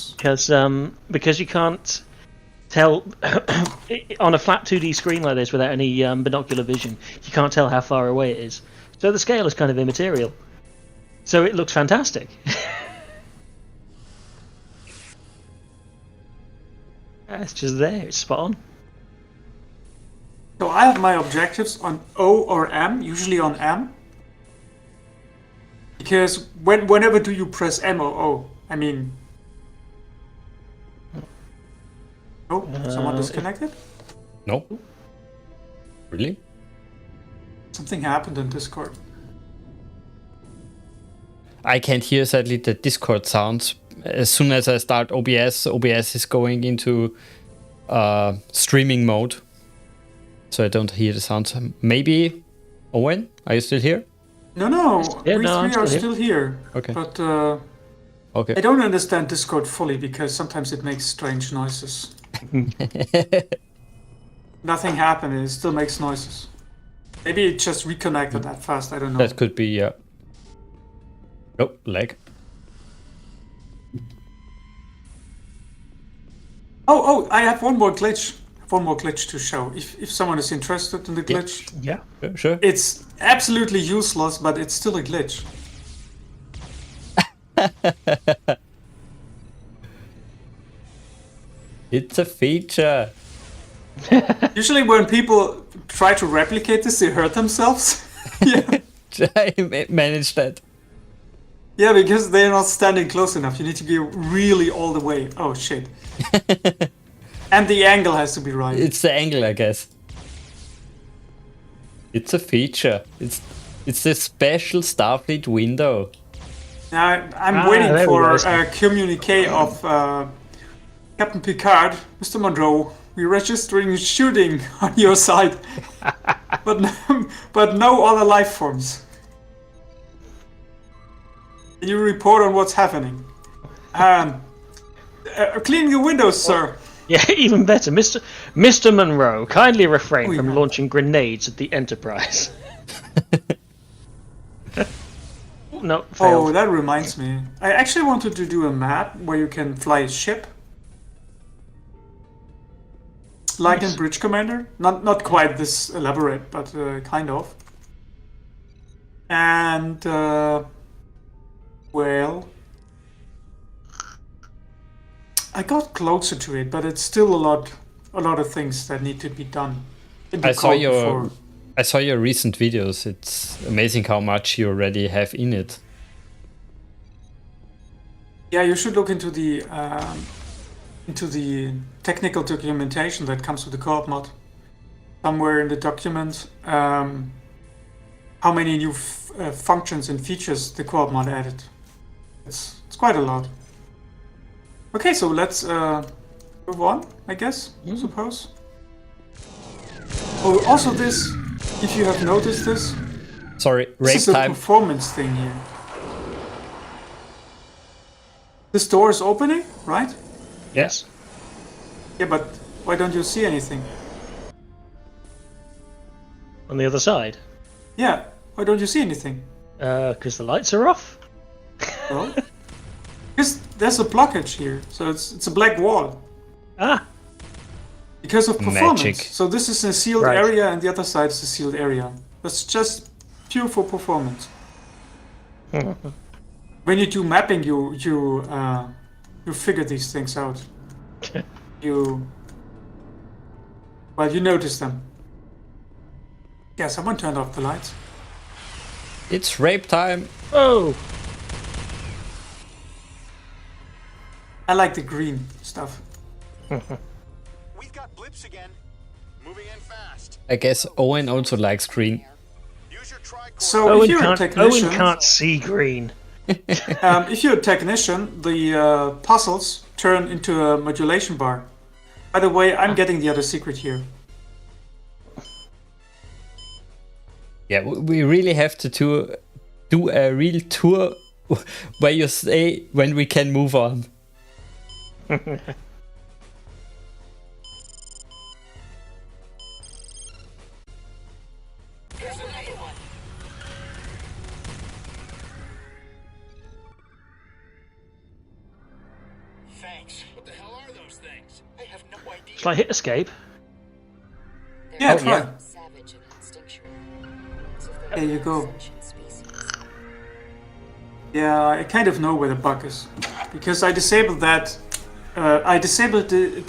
because you can't tell on a flat 2D screen like this without any binocular vision. You can't tell how far away it is. So the scale is kind of immaterial. So it looks fantastic. It's just there. It's spot on. So I have my objectives on O or M, usually on M. Because whenever do you press M or O? I mean... Oh, someone disconnected? No. Really? Something happened in Discord. I can't hear sadly the Discord sounds. As soon as I start OBS is going into streaming mode. So I don't hear the sounds. Maybe, Owen, are you still here? No, yeah, we no, three are still here. Okay. But okay. I don't understand Discord fully because sometimes it makes strange noises. Nothing happened, it still makes noises. Maybe it just reconnected that fast, I don't know. That could be, yeah. Oh, lag. Oh, I have one more glitch. One more glitch to show. If someone is interested in the glitch. Yeah, sure. It's absolutely useless, but it's still a glitch. It's a feature. Usually when people try to replicate this, they hurt themselves. Yeah. I managed that. Yeah, because they're not standing close enough. You need to be really all the way. Oh, shit. And the angle has to be right. It's the angle, I guess. It's a feature. It's a special Starfleet window. Now, I'm waiting for a communique of Captain Picard. Mr. Monroe, we're registering shooting on your side. but no other life forms. Can you report on what's happening? Cleaning the windows, sir. Yeah, even better. Mr. Monroe, kindly refrain from launching grenades at the Enterprise. No, failed. Oh, that reminds me. I actually wanted to do a map where you can fly a ship. Like in Bridge Commander. Not quite this elaborate, but kind of. And, well... I got closer to it, but it's still a lot of things that need to be done. I saw your recent videos. It's amazing how much you already have in it. Yeah, you should look into the technical documentation that comes with the co-op mod. Somewhere in the document, how many new functions and features the co-op mod added. It's quite a lot. Okay, so let's move on, I guess, suppose. Oh, also this, if you have noticed this. Sorry, this is a performance thing here. This door is opening, right? Yes. Yeah, but why don't you see anything? On the other side? Yeah, why don't you see anything? Because the lights are off. Well, because there's a blockage here, so it's a black wall. Ah. Because of performance. Magic. So this is a sealed Right. area, and the other side is a sealed area. That's just pure for performance. When you do mapping, you figure these things out. you notice them. Yeah, someone turned off the lights. It's rape time. Oh! I like the green stuff. We've got blips again. Moving in fast. I guess Owen also likes green. Use your tricorder. So if you're a technician, Owen can't see green. if you're a technician, the puzzles turn into a modulation bar. By the way, I'm getting the other secret here. Yeah, we really have to do a real tour where you say when we can move on. Thanks. What the hell are those things? I have no idea. Shall I hit escape? Yeah, Oh, try. yeah. Savage and instinctual. There you go. Yeah, I kind of know where the bug is. Because I disabled that. I disabled the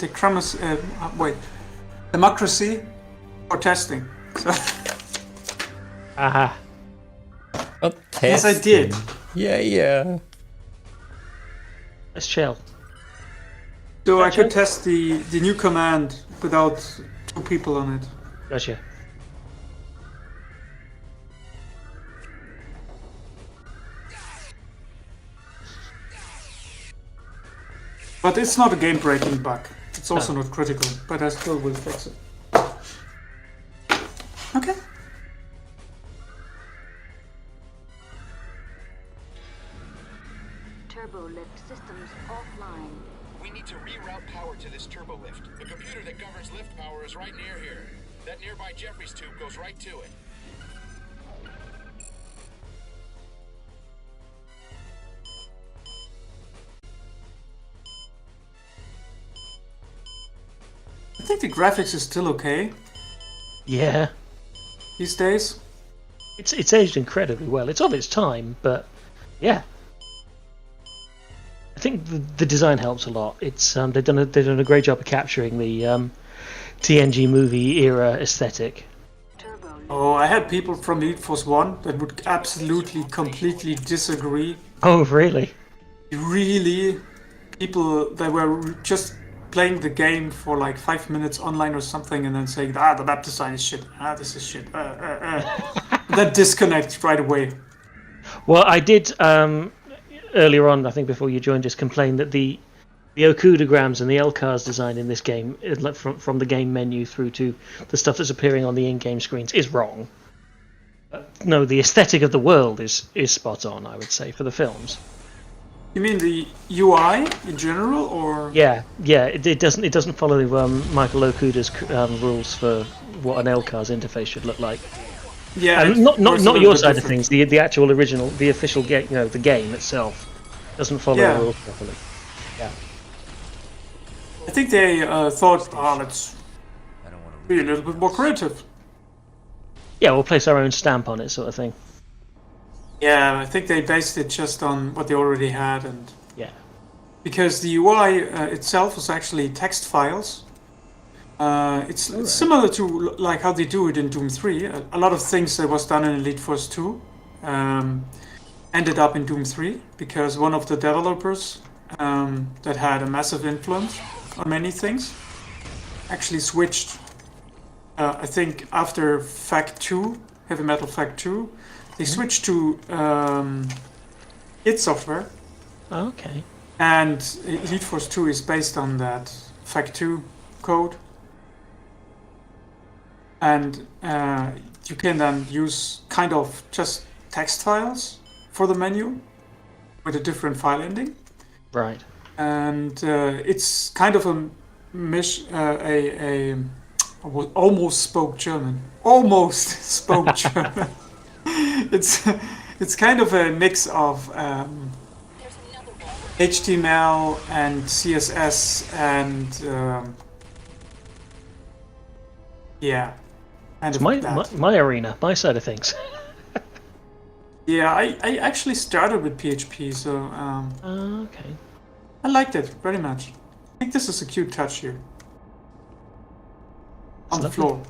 democracy for testing. So Aha. But yes, I did. Yeah. Let's chill. So I could test the new command without two people on it. Gotcha. But it's not a game-breaking bug. It's also not critical, but I still will fix it. Okay. Turbo lift systems offline. We need to reroute power to this turbo lift. The computer that governs lift power is right near here. That nearby Jeffries tube goes right to it. I think the graphics is still okay Yeah. these days. It's aged incredibly well. It's of its time, but yeah. I think the design helps a lot. It's they've done a great job of capturing the TNG movie era aesthetic. Oh, I had people from Elite Force 1 that would absolutely, completely disagree. Oh, really? Really? People that were just playing the game for like 5 minutes online or something and then saying, the map design is shit, this is shit. That disconnect right away. Well, I did earlier on, I think before you joined us, complain that the Okudograms and the LCARS design in this game, from the game menu through to the stuff that's appearing on the in-game screens, is wrong. No, the aesthetic of the world is spot on, I would say, for the films. You mean the UI in general, or? Yeah. It doesn't follow the Michael Okuda's rules for what an LCARS interface should look like. Yeah, and not your side of things. The actual original, the official game, the game itself doesn't follow the rules properly. Yeah. I think they thought, let's be a little bit more creative. Yeah, we'll place our own stamp on it, sort of thing. Yeah, I think they based it just on what they already had, and yeah, because the UI itself was actually text files. It's similar to like how they do it in Doom 3. A lot of things that was done in Elite Force 2 ended up in Doom 3 because one of the developers that had a massive influence on many things actually switched. I think after Fact 2, Heavy Metal Fact 2, they switched to id Software. Okay. And Elite Force 2 is based on that Fact 2 code. And you can then use kind of just text files for the menu with a different file ending. Right. And it's kind of I almost spoke German. Almost spoke German. It's kind of a mix of HTML and CSS and Yeah. It's my arena, my side of things. Yeah, I actually started with PHP, so okay. I liked it very much. I think this is a cute touch here. On the floor.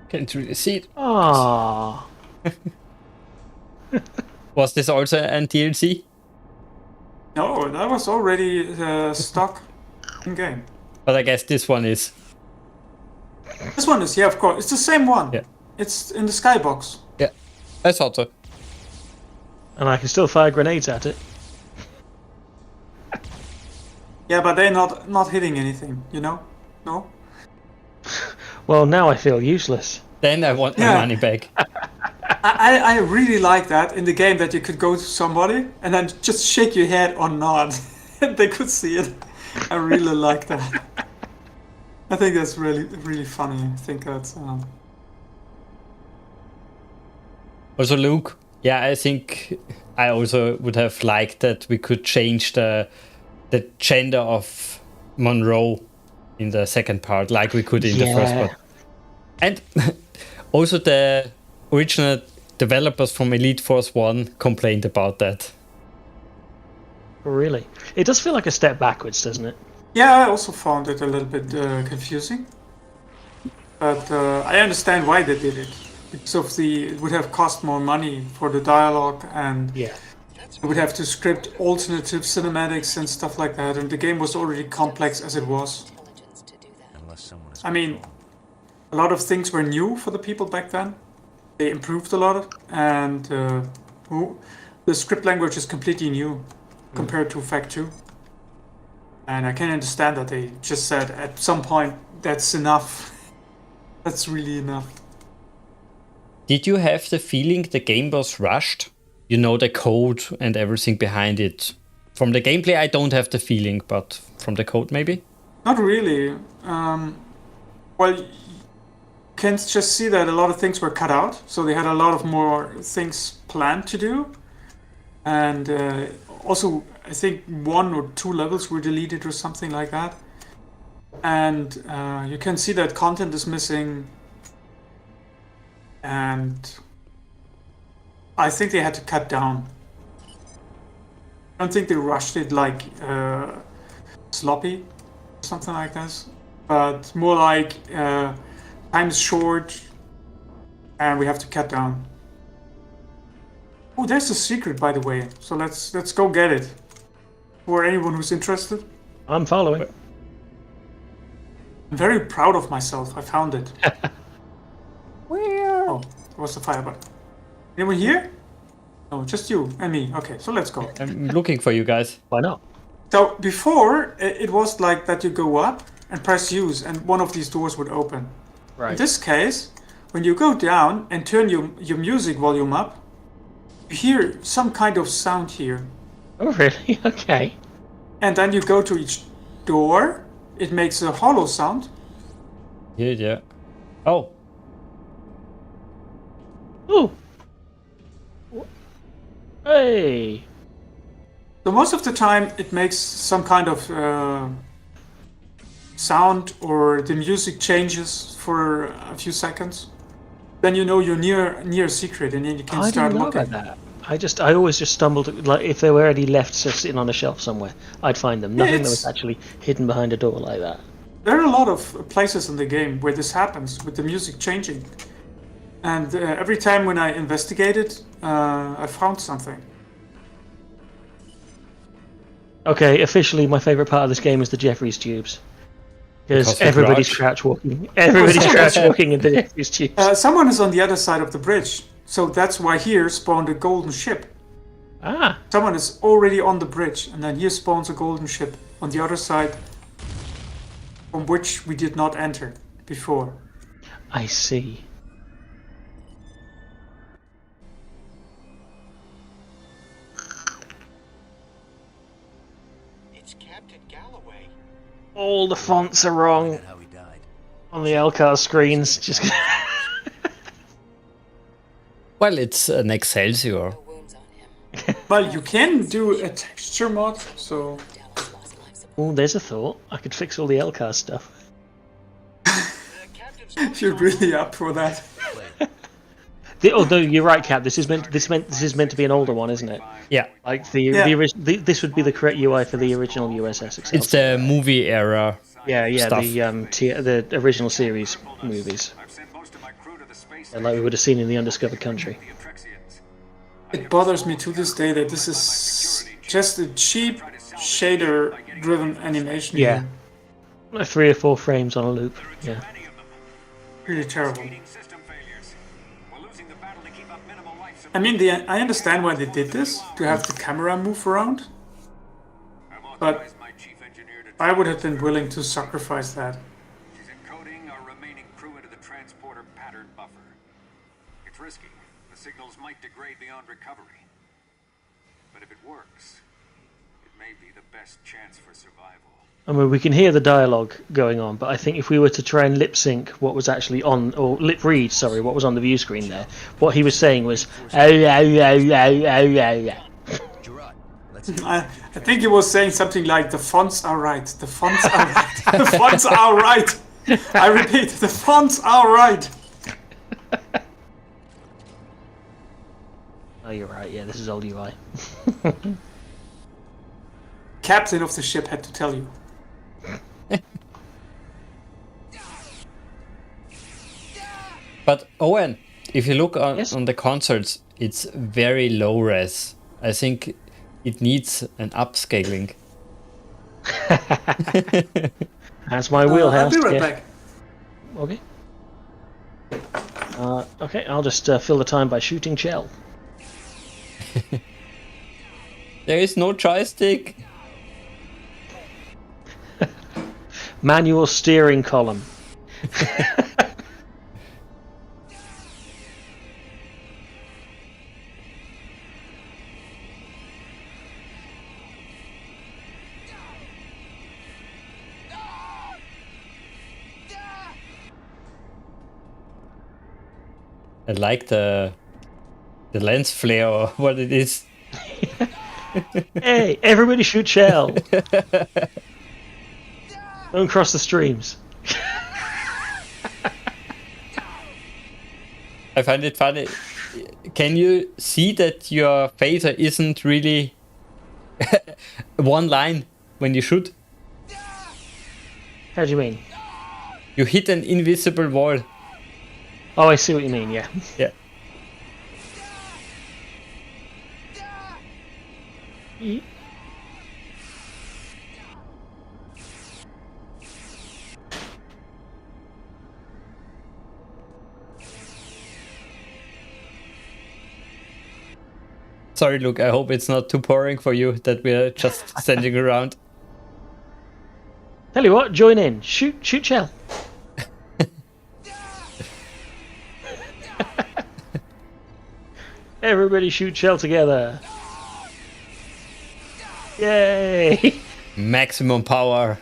Can't really see it. Ah. Was this also an DLC? No, that was already stock in game. But I guess this one is. This one is, yeah, of course. It's the same one. Yeah. It's in the skybox. Yeah, I thought so. And I can still fire grenades at it. Yeah, but they're not hitting anything, you know? No? Well, now I feel useless. Then I want my money back. I really like that in the game, that you could go to somebody and then just shake your head or nod. And they could see it. I really like that. I think that's really, really funny. I think that's... Also, Luke, yeah, I think I also would have liked that we could change the gender of Monroe in the second part, like we could in the first part. And also the original developers from Elite Force 1 complained about that. Really? It does feel like a step backwards, doesn't it? Yeah, I also found it a little bit confusing. But I understand why they did it. Because it would have cost more money for the dialogue, and you would have to script alternative cinematics and stuff like that, and the game was already complex as it was. I mean, a lot of things were new for the people back then. They improved a lot, and the script language is completely new compared to Fact 2. And I can understand that they just said at some point, that's enough. That's really enough. Did you have the feeling the game was rushed? You know, the code and everything behind it. From the gameplay, I don't have the feeling, but from the code, maybe? Not really. Well, you can just see that a lot of things were cut out, so they had a lot of more things planned to do. And also, I think 1 or 2 levels were deleted or something like that. And you can see that content is missing. And I think they had to cut down. I don't think they rushed it like sloppy, something like this. But more like time is short and we have to cut down. Oh, there's a secret, by the way. So let's go get it. For anyone who's interested. I'm following. I'm very proud of myself. I found it. Where? Oh, what's the fire button? Anyone here? No, just you and me. Okay, so let's go. I'm looking for you guys. Why not? So before, it was like that you go up and press use and one of these doors would open. Right. In this case, when you go down and turn your music volume up, you hear some kind of sound here. Oh, really? Okay. And then you go to each door, it makes a hollow sound. Yeah. Oh. Ooh. Hey. So most of the time it makes some kind of sound, or the music changes for a few seconds. Then you know you're near a secret, and then you can start looking. I didn't know about that. I always just stumbled, like if they were already left sitting on a shelf somewhere, I'd find them. Nothing that was actually hidden behind a door like that. There are a lot of places in the game where this happens, with the music changing. And every time when I investigated, I found something. Okay, officially my favourite part of this game is the Jeffries tubes. Because everybody's crouch walking. Everybody's crouch walking in the Jeffries tubes. Someone is on the other side of the bridge. So that's why here spawned a golden ship. Ah. Someone is already on the bridge, and then here spawns a golden ship on the other side, from which we did not enter before. I see. It's Captain Galloway. All the fonts are wrong on the LCAR screens. Just. Well, it's an Excelsior. Well, you can do a texture mod, so... Oh, there's a thought. I could fix all the LCAR stuff. You're really up for that. Although you're right, Cap. This is meant to be an older one, isn't it? Yeah. Like this would be the correct UI for the original USS Excelsior. It's the movie era. Yeah, stuff. The original series movies. Like we would have seen in the Undiscovered Country. It bothers me to this day that this is just a cheap shader-driven animation. Yeah. 3 or 4 frames on a loop. Yeah. Really terrible. I mean, I understand why they did this, to have the camera move around. But I would have been willing to sacrifice that. She's encoding our remaining crew into the transporter pattern buffer. It's risky. The signals might degrade beyond recovery. But if it works, it may be the best chance for survival. I mean, we can hear the dialogue going on, but I think if we were to try and lip sync what was actually on, or lip read, sorry, what was on the view screen there, what he was saying was, I think he was saying something like, the fonts are right, the fonts are right, the fonts are right. I repeat, the fonts are right. Oh, you're right, yeah, this is old UI. Captain of the ship had to tell you. But Owen, if you look on the consoles, it's very low res. I think it needs an upscaling. That's my wheelhouse. I'll be right back. Okay. Okay, I'll just fill the time by shooting Chell. There is no joystick. Manual steering column. I like the lens flare or what it is. Hey, everybody shoot Shell. Don't cross the streams. I find it funny. Can you see that your phaser isn't really one line when you shoot? How do you mean? You hit an invisible wall. Oh, I see what you mean, yeah. Yeah. Sorry, Luke, I hope it's not too boring for you that we're just standing around. Tell you what, join in. Shoot Shell. Everybody shoot Shell together. Yay! Maximum power.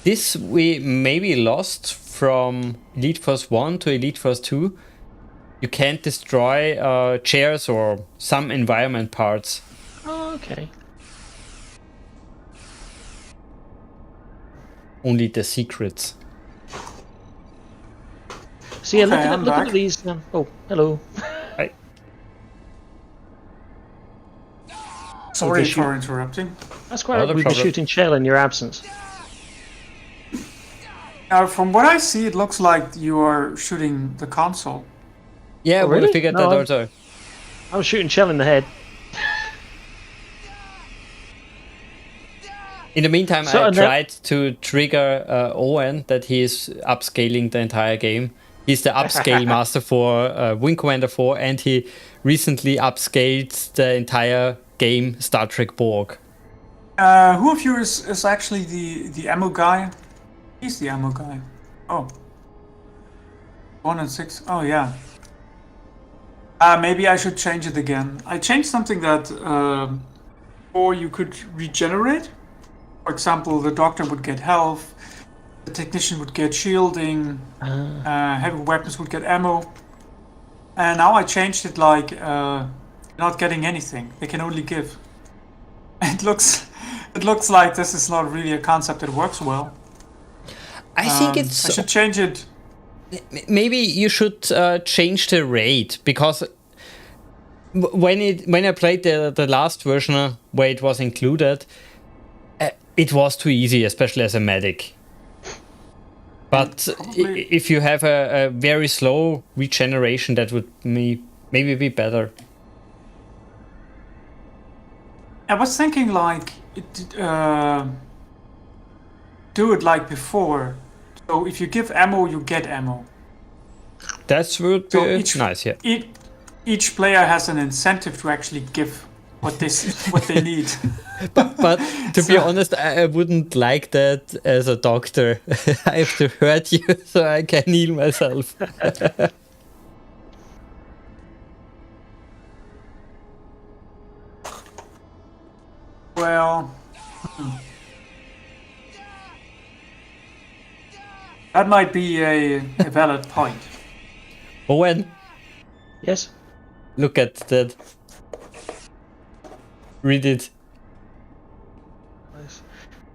This we maybe lost from Elite Force 1 to Elite Force 2. You can't destroy chairs or some environment parts. Oh, okay. Only the secrets. So yeah, Okay, look at these. Oh, hello. Hi. Sorry for interrupting. That's quite right. We've been shooting Shell in your absence. Now, from what I see, it looks like you are shooting the console. Yeah, Oh, really? we figured that also. I was shooting Shell in the head. In the meantime, So, I tried to trigger Owen that he is upscaling the entire game. He's the upscale master for Wing Commander 4, and he recently upscaled the entire game Star Trek Borg. Who of you is actually the ammo guy? He's the ammo guy. Oh. 1 and 6. Oh, yeah. Maybe I should change it again. I changed something that or you could regenerate. For example, the doctor would get health, the technician would get shielding, heavy weapons would get ammo. and now I changed it like not getting anything. They can only give. It looks like this is not really a concept that works well. I think it's. I should change it. Maybe you should change the rate, because when I played the last version where it was included, it was too easy, especially as a medic. But if you have a very slow regeneration, that would maybe be better. I was thinking like do it like before. So if you give ammo, you get ammo. That would be nice, yeah. Each player has an incentive to actually give what they need. But to be honest, I wouldn't like that as a doctor. I have to hurt you so I can heal myself. Well, that might be a valid point. Owen? Yes? Look at that. Read it.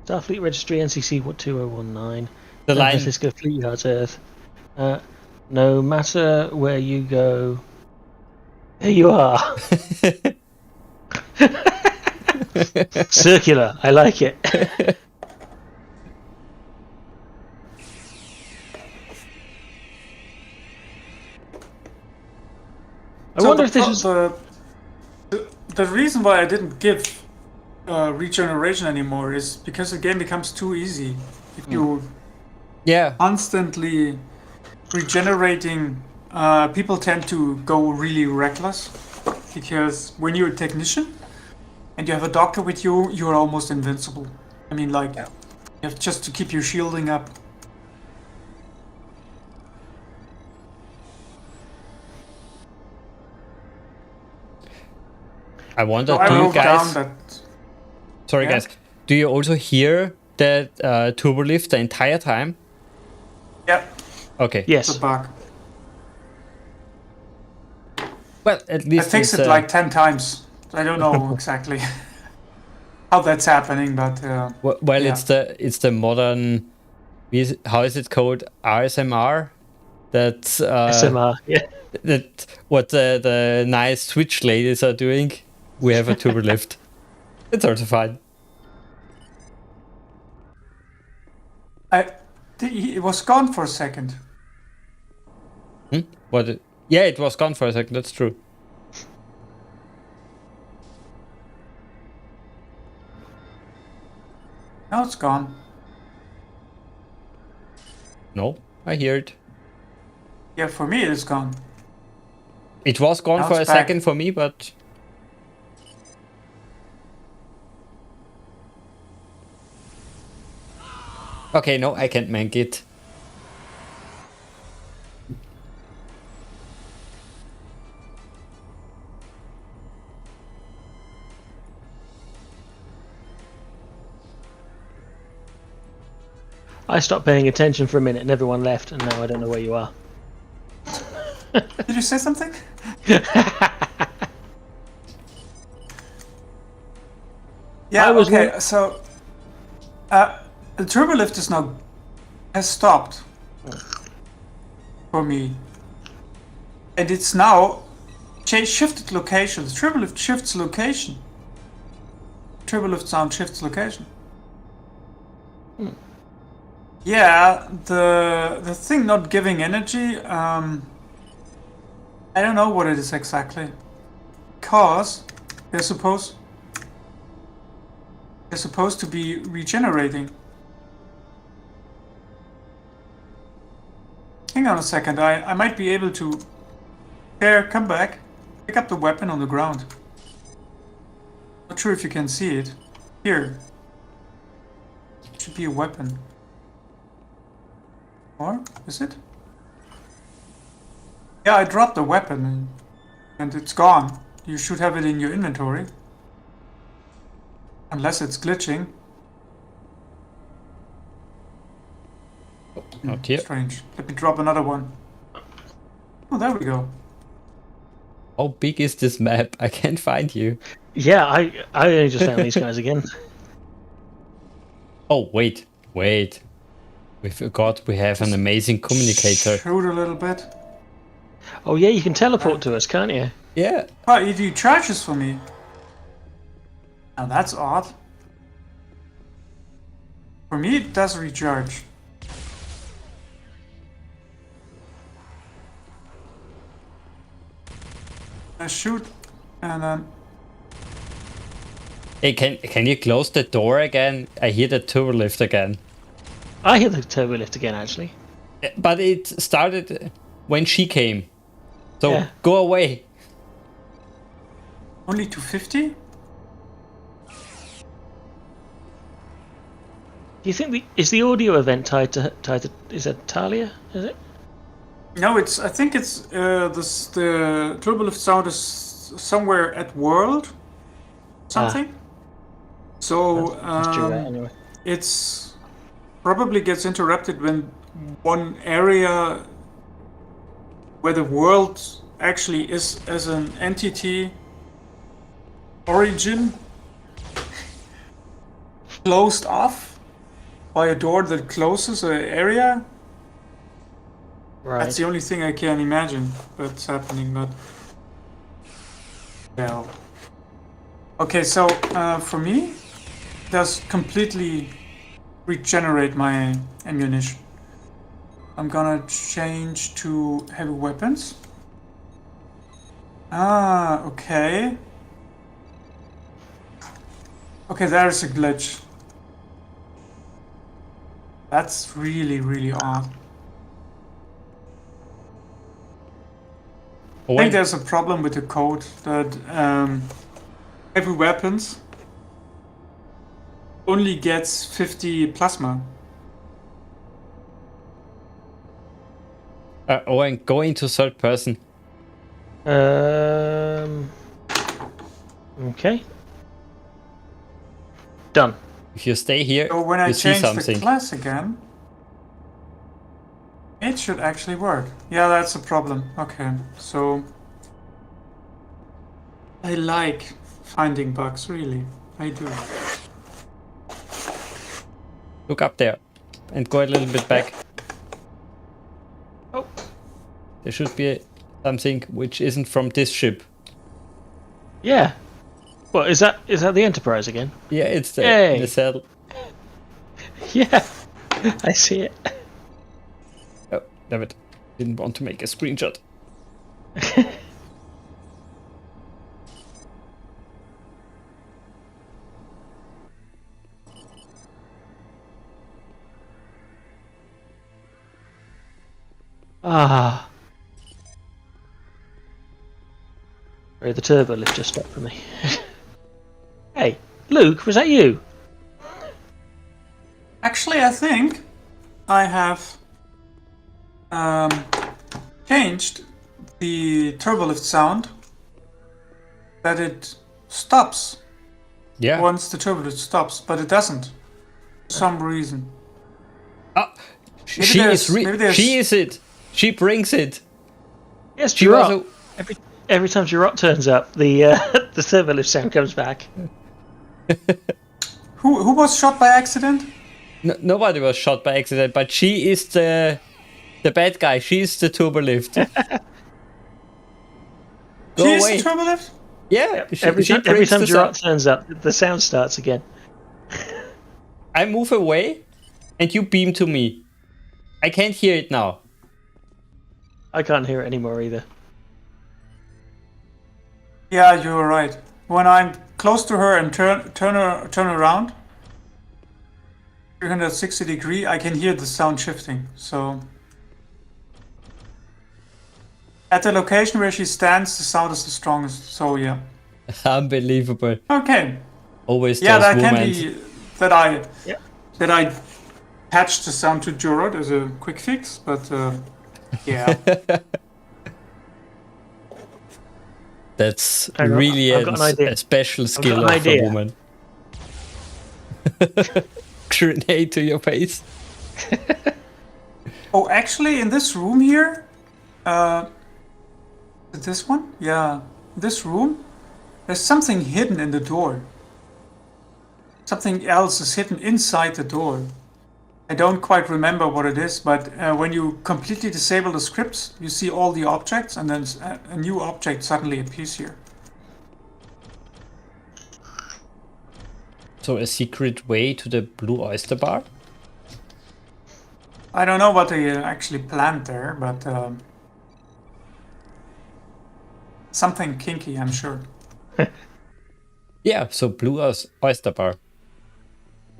Starfleet Registry NCC 2019. The San line. Francisco Fleet Yards Earth. No matter where you go, there you are. Circular. I like it. I wonder if this is the reason why I didn't give regeneration anymore is because the game becomes too easy. If you constantly regenerating, people tend to go really reckless, because when you're a technician and you have a doctor with you, you're almost invincible. I mean, like, you have just to keep your shielding up. I wonder, So I do you wrote guys... down that- Sorry, Yeah? guys. Do you also hear that turbolift the entire time? Yeah. Okay. Yes. It's a bug. Well, at I least fixed it's, it like 10 times. I don't know exactly how that's happening, but well, yeah. it's the modern... How is it called? RSMR? That's... SMR, yeah. That what the nice Switch ladies are doing. We have a turbolift. It's also fine. It was gone for a second. What? Yeah, it was gone for a second. That's true. Now it's gone. No, I hear it. Yeah, for me it's gone. It was gone Now for a it's back. second for me, but... Okay, no, I can't make it. I stopped paying attention for a minute and everyone left, and now I don't know where you are. Did you say something? Yeah, okay, so the turbolift is now has stopped for me. And it's now shifted location. The turbolift shifts location. Turbolift sound shifts location. Yeah, the thing not giving energy, I don't know what it is exactly. Because they're supposed to be regenerating. Hang on a second, I might be able to... There, come back. Pick up the weapon on the ground. Not sure if you can see it. Here. Should be a weapon. Or is it? Yeah, I dropped the weapon and it's gone. You should have it in your inventory. Unless it's glitching. Not here. Strange. Let me drop another one. Oh, there we go. How big is this map? I can't find you. Yeah, I only just found these guys again. Oh, wait. We forgot we have an amazing communicator. Shoot a little bit. Oh yeah, you can teleport to us, can't you? Yeah. Oh, he charges for me. Now that's odd. For me, it does recharge. I shoot, and then... Hey, can you close the door again? I hear the turbo lift again. I hear the turbo lift again, actually. But it started when she came. So Yeah. go away. Only 250? Do you think is the audio event tied to is that Talia? Is it? No, I think it's the turbolift sound is somewhere at world something. So Let's do that anyway. it's probably gets interrupted when one area where the world actually is as an entity origin closed off by a door that closes an area. Right. That's the only thing I can imagine that's happening, but... Well... Okay, so, for me, it does completely regenerate my ammunition. I'm gonna change to heavy weapons. Ah, okay. Okay, there's a glitch. That's really, really odd. I think there's a problem with the code that heavy weapons only gets 50 plasma. Owen, go into third person. Okay. Done. If you stay here, So when I you see change something. the class again, it should actually work. Yeah, that's a problem. Okay, so I like finding bugs, really. I do. Look up there and go a little bit back. Oh. There should be something which isn't from this ship. Yeah. Well, is that the Enterprise again? Yeah, it's the Hey. cell. Yeah, I see it. Oh, damn it. Didn't want to make a screenshot. Ah. Sorry, the turbo lift just stopped for me. Hey, Luke, was that you? Actually, I think I have changed the turbolift sound that it stops. Yeah. Once the turbolift stops, but it doesn't. For some reason. She is it. She brings it. Yes, She was Girot. Every time Girot turns up, the the turbo lift sound comes back. Who was shot by accident? Nobody was shot by accident, but she is the bad guy. She's the turbo lift. Go She's away. the turbolift? Yeah. Every time brings the sound. Girot turns up, the sound starts again. I move away, and you beam to me. I can't hear it now. I can't hear it anymore either. Yeah, you're right. When I'm close to her and turn around, 360 degree, I can hear the sound shifting. So at the location where she stands, the sound is the strongest. So yeah. Unbelievable. Okay. Always Yeah, those that can moments. be that I patched the sound to Jorod as a quick fix, but yeah. That's Hang on, really I've got an idea. a special skill got an of a idea. woman. Grenade to your face. Oh, actually, in this room here, Is this one? Yeah. This room? There's something hidden in the door. Something else is hidden inside the door. I don't quite remember what it is, but when you completely disable the scripts, you see all the objects, and then a new object suddenly appears here. So a secret way to the Blue Oyster Bar? I don't know what they actually planned there, but something kinky, I'm sure. Yeah, so Blue Oyster Bar.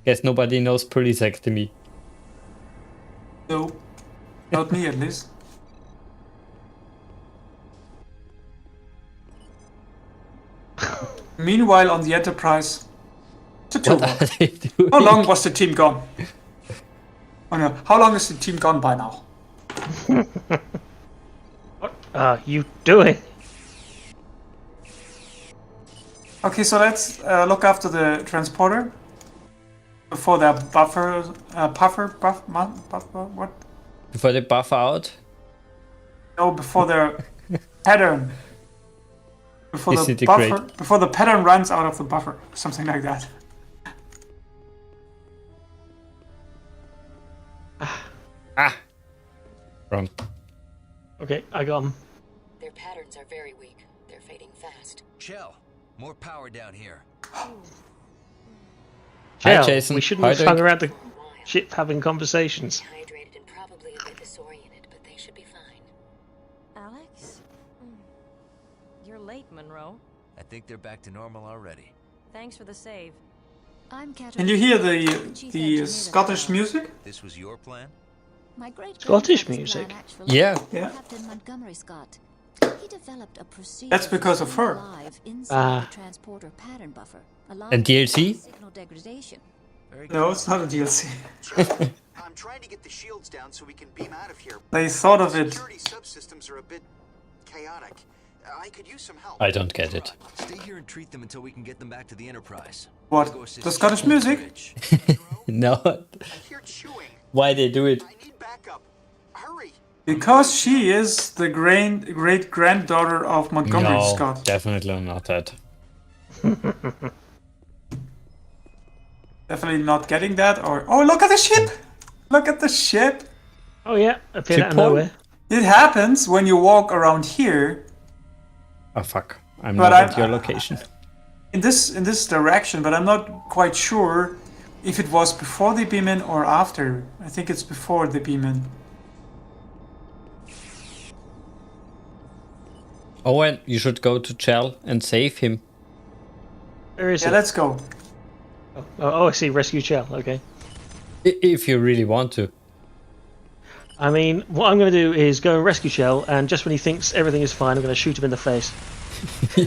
Guess nobody knows police academy. No, not me at least. Meanwhile, on the Enterprise, how long was the team gone? Oh no, how long is the team gone by now? What are you doing? Okay, so let's look after the transporter before the buffer, what? Before they buff out? No, before the pattern. Before the Disintegrate. buffer, before the pattern runs out of the buffer, something like that. Wrong. Okay, I got him. Their patterns are very weak. They're fading fast. Shell, more power down here. Hi, Shell, Jason. we shouldn't How have you hung doing? around the ship having conversations. Dehydrated and probably a bit disoriented, but they should be fine. Alex? You're late, Monroe. I think they're back to normal already. Thanks for the save. I'm Can you hear the Scottish music? This was your plan? My great Scottish music? Yeah. Yeah. Captain Montgomery Scott. He developed a procedure That's because of her. inside the transporter pattern buffer. And DLC? Signal degradation. No, it's not a DLC. I'm trying to get the shields down so we can beam out of here. They thought of it. Security subsystems are a bit chaotic. I could use some help. I don't get it. Stay here and treat them until we can get them back to the Enterprise. What? Go assist The Scottish Shell on the music? bridge. No. I hear chewing. Why they do it? I need backup. Hurry. Because she is the great granddaughter of Montgomery No, Scott. definitely not that. Definitely not getting that. Or oh, look at the ship! Look at the ship! Oh yeah, appeared Ship out of porn? nowhere. It happens when you walk around here Oh fuck. I'm But not I'm- at your location. in this direction, but I'm not quite sure if it was before they beam in or after. I think it's before they beam in. Owen, you should go to Chell and save him. Where is Yeah, it? let's go. Oh, I see. Rescue Shell. Okay. If you really want to. I mean, what I'm going to do is go and rescue Shell, and just when he thinks everything is fine, I'm going to shoot him in the face.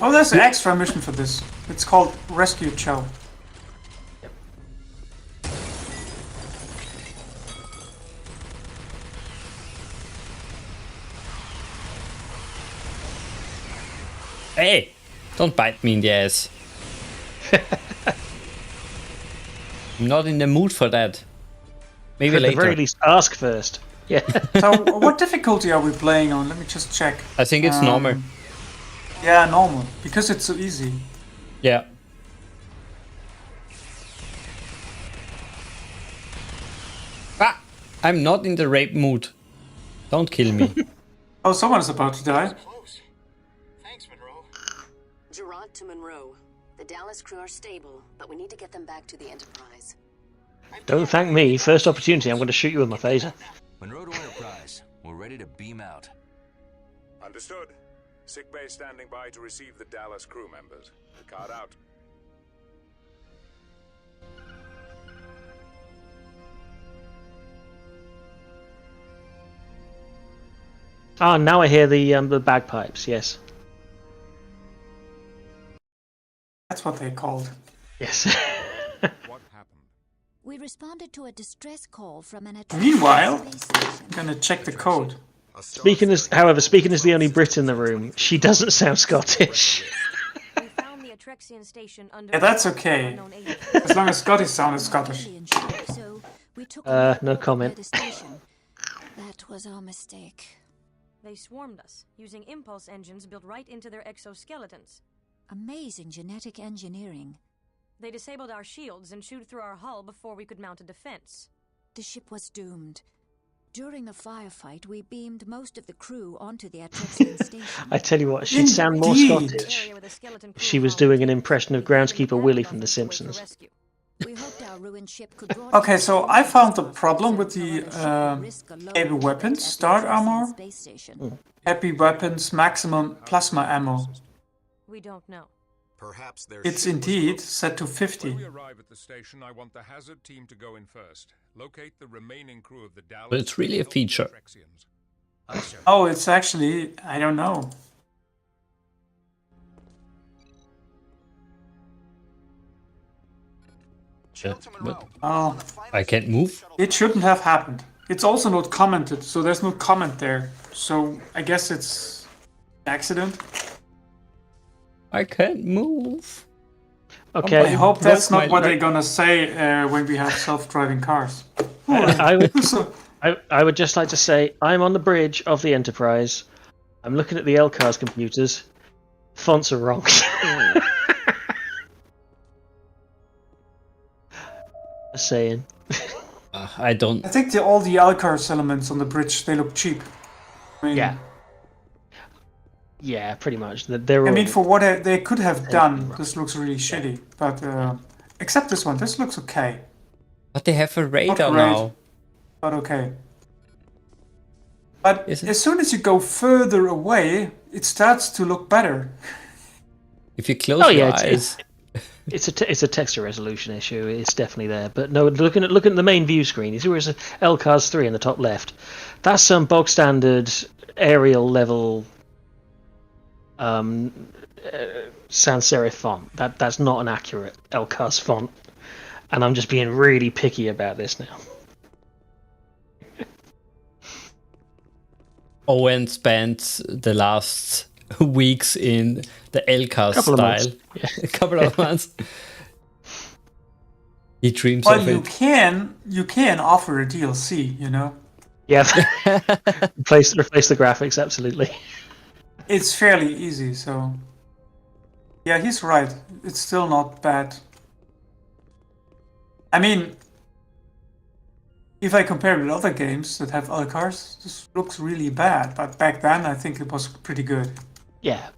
Oh, there's an extra mission for this. It's called Rescue Chow. Hey! Don't bite me in the ass. I'm not in the mood for that. Maybe At the very later. least, ask first. Yeah. So, what difficulty are we playing on? Let me just check. I think it's normal. Yeah, normal. Because it's so easy. Yeah. Ah! I'm not in the rape mood. Don't kill me. Oh, someone's about to die. Close. Thanks, Monroe. Gerard to Monroe. The Dallas crew are stable, but we need to get them back to the Enterprise. Don't thank me. First opportunity, I'm going to shoot you with my phaser. Monroe to Enterprise. We're ready to beam out. Understood. Sickbay standing by to receive the Dallas crew members. Picard out. Ah, now I hear the bagpipes. Yes. That's what they called. Yes. What happened? We responded to a distress call from an Meanwhile, space station. I'm gonna check the code. Speaking as the only Brit in the room, she doesn't sound Scottish. We found the Atrexian station under Yeah, that's okay. unknown agent. As long as Scottish sounded Scottish. Really in shock, so we took No comment. the station. That was our mistake. They swarmed us, using impulse engines built right into their exoskeletons. Amazing genetic engineering. They disabled our shields and chewed through our hull before we could mount a defense. The ship was doomed. During the firefight, we beamed most of the crew onto the Activision station. I tell you what, she'd sound more Scottish. She was doing an impression of groundskeeper Willie from The Simpsons. We hoped our ruined ship could draw Okay, so I found the problem with the heavy weapons, start armor, heavy weapons, maximum plasma ammo. We don't know. Perhaps It's indeed set to 50. When we arrive at the station, I want the hazard team to go in first. Locate the remaining crew of the Dallas. But it's really a feature. Oh, it's actually, I don't know. Oh, I can't move? It shouldn't have happened. It's also not commented, so there's no comment there. So I guess it's an accident. I can't move. Okay. I hope that's not what they're gonna say when we have self-driving cars. I would just like to say, I'm on the bridge of the Enterprise. I'm looking at the LCAR's computers. Fonts are wrong. Just saying. I don't... I think all the Alcars elements on the bridge, they look cheap. I mean, yeah. Yeah, pretty much. They're I all... mean, for what they could have done, this looks really shitty. But except this one, this looks okay. But they have a radar Not great, now. but okay. But as soon as you go further away, it starts to look better. If you close your eyes... It's a texture resolution issue. It's definitely there. But no, looking at the main view screen, you see where it's LCARS 3 in the top left. That's some bog standard aerial level sans serif font. That's not an accurate LCARS font, and I'm just being really picky about this now. Owen spent the last weeks in the LCARS style. Yeah. A couple of months. He dreams Well, of you it. can offer a DLC, you know. Yeah, replace the graphics, absolutely. It's fairly easy, so yeah, he's right. It's still not bad. I mean, if I compare with other games that have other cars, this looks really bad. But back then, I think it was pretty good. Yeah.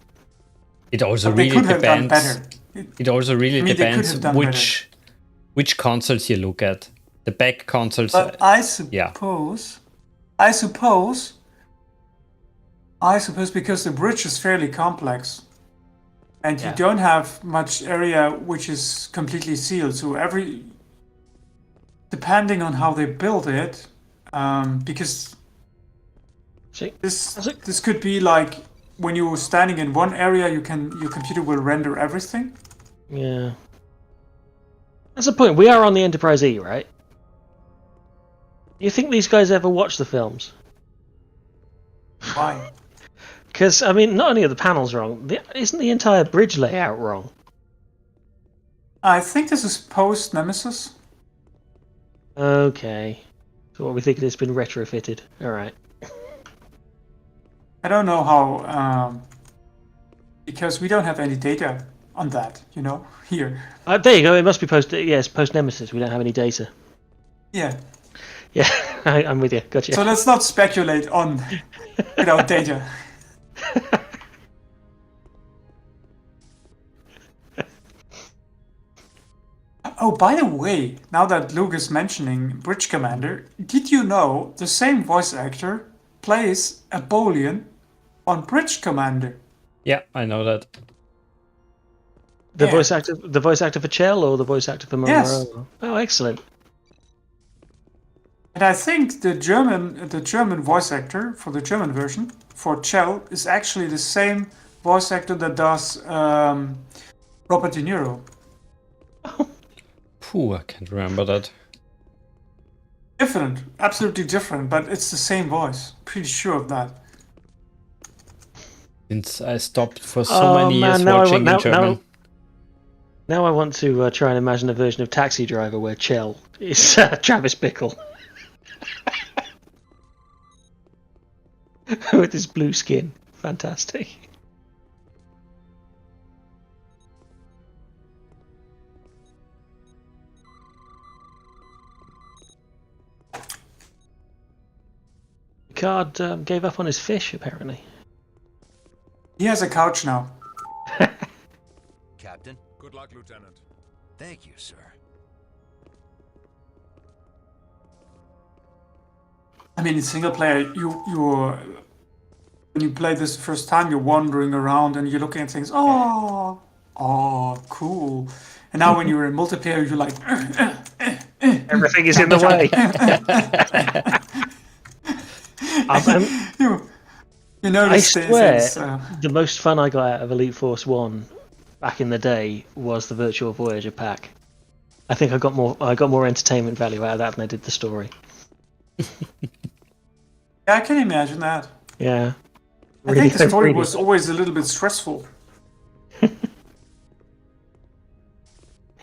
It also But they really could have done depends. better. It also really they could depends have done which consoles you look at. The back consoles. But I suppose because the bridge is fairly complex, and you don't have much area which is completely sealed. So depending on how they build it, because this could be like when you're standing in one area, your computer will render everything. Yeah. That's the point. We are on the Enterprise E, right? Do you think these guys ever watch the films? Why? Because, I mean, not only are the panels wrong, isn't the entire bridge layout wrong? I think this is post Nemesis. Okay. So what we think it's been retrofitted. Alright. I don't know how, because we don't have any data on that, you know, here. There you go, it must be post Nemesis, we don't have any data. Yeah. Yeah, I'm with you, gotcha. So let's not speculate on without data. Oh, by the way, now that Luke is mentioning Bridge Commander, did you know the same voice actor plays a Bolian on Bridge Commander? Yeah, I know that. The voice actor for Chell or the voice actor for Monroe? Yes. Oh, excellent. And I think the German voice actor for the German version for Chell is actually the same voice actor that does Robert De Niro. Phew, I can't remember that. Different, absolutely different, but it's the same voice. Pretty sure of that. Since I stopped for so many years watching in German. Now I want to try and imagine a version of Taxi Driver where Chell is Travis Bickle. with his blue skin. Fantastic. Picard gave up on his fish, apparently. He has a couch now. Captain? Good luck, Lieutenant. Thank you, sir. I mean, in single player, you're when you play this the first time, you're wandering around and you're looking at things. Oh, cool. And now when you're in multiplayer, you're like, everything is in the way. You notice I swear, the most fun I got out of Elite Force 1 back in the day was the Virtual Voyager pack. I think I got more entertainment value out of that than I did the story. Yeah, I can imagine that. Yeah. I think the story was always a little bit stressful.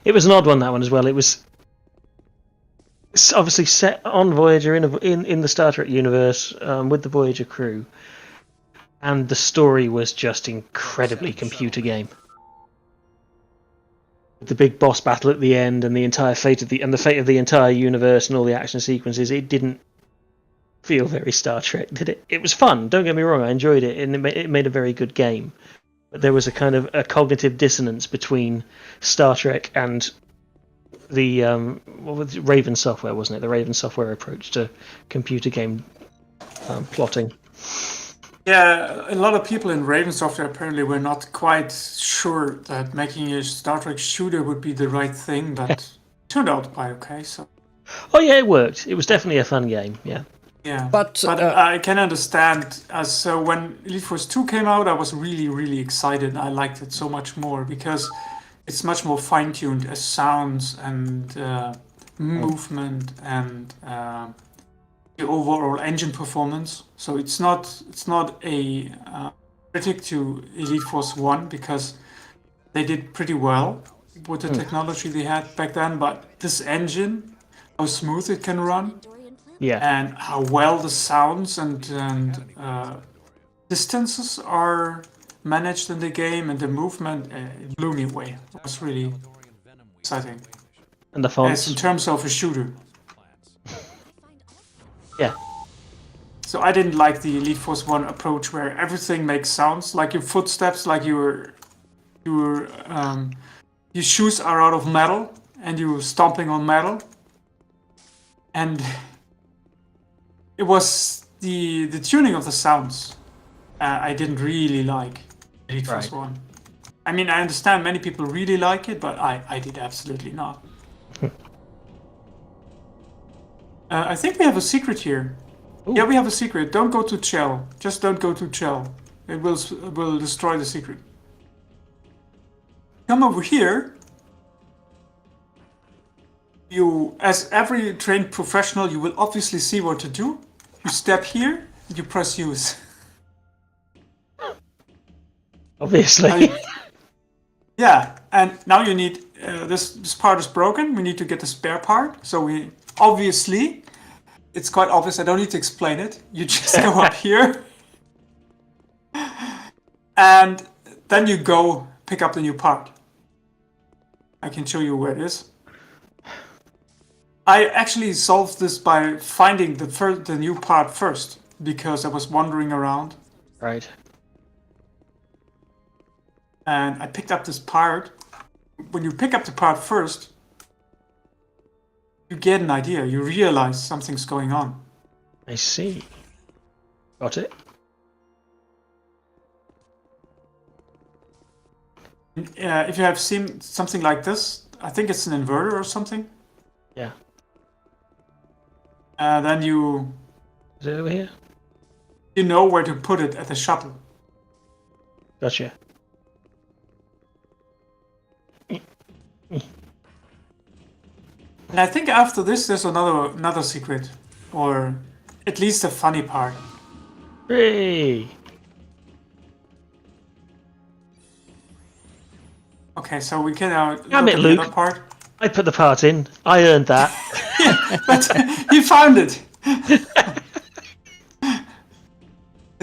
It was an odd one, that one as well. It was obviously set on Voyager in the Star Trek universe with the Voyager crew, and the story was just incredibly computer game. The big boss battle at the end, and the entire fate of the entire universe, and all the action sequences. It didn't feel very Star Trek, did it? It was fun. Don't get me wrong. I enjoyed it, and it made a very good game. But there was a kind of a cognitive dissonance between Star Trek and the Raven Software, wasn't it? The Raven Software approach to computer game plotting. Yeah, a lot of people in Raven Software apparently were not quite sure that making a Star Trek shooter would be the right thing, but it turned out quite okay. So. Oh yeah, it worked. It was definitely a fun game. Yeah. Yeah, but I can understand. So when Elite Force 2 came out, I was really, really excited. I liked it so much more because it's much more fine-tuned as sounds and movement and the overall engine performance. So it's not a critic to Elite Force 1 because they did pretty well with the technology they had back then. But this engine, how smooth it can run. Yeah. And how well the sounds and distances are managed in the game and the movement, it blew me away. It was really exciting. And the fonts. As in terms of a shooter. Yeah. So I didn't like the Elite Force 1 approach where everything makes sounds, like your footsteps, like your shoes are out of metal and you're stomping on metal. And it was the tuning of the sounds I didn't really like Elite Force 1. I mean, I understand many people really like it, but I did absolutely not. I think we have a secret here. Ooh. Yeah, we have a secret. Don't go to Chell. Just don't go to Chell. It will destroy the secret. Come over here. You, as every trained professional, you will obviously see what to do. You step here, and you press use. Obviously. Yeah, and now you need, this part is broken. We need to get the spare part. So we, obviously, it's quite obvious. I don't need to explain it. You just go up here. And then you go pick up the new part. I can show you where it is. I actually solved this by finding the new part first, because I was wandering around. Right. And I picked up this part. When you pick up the part first, you get an idea. You realize something's going on. I see. Got it. If you have seen something like this, I think it's an inverter or something. Yeah. Then you... Is it over here? You know where to put it at the shuttle. Gotcha. And I think after this there's another secret. Or at least a funny part. Hooray! Okay, so we can now Damn it, Luke. The other part. I put the part in. I earned that. Yeah, but you found it.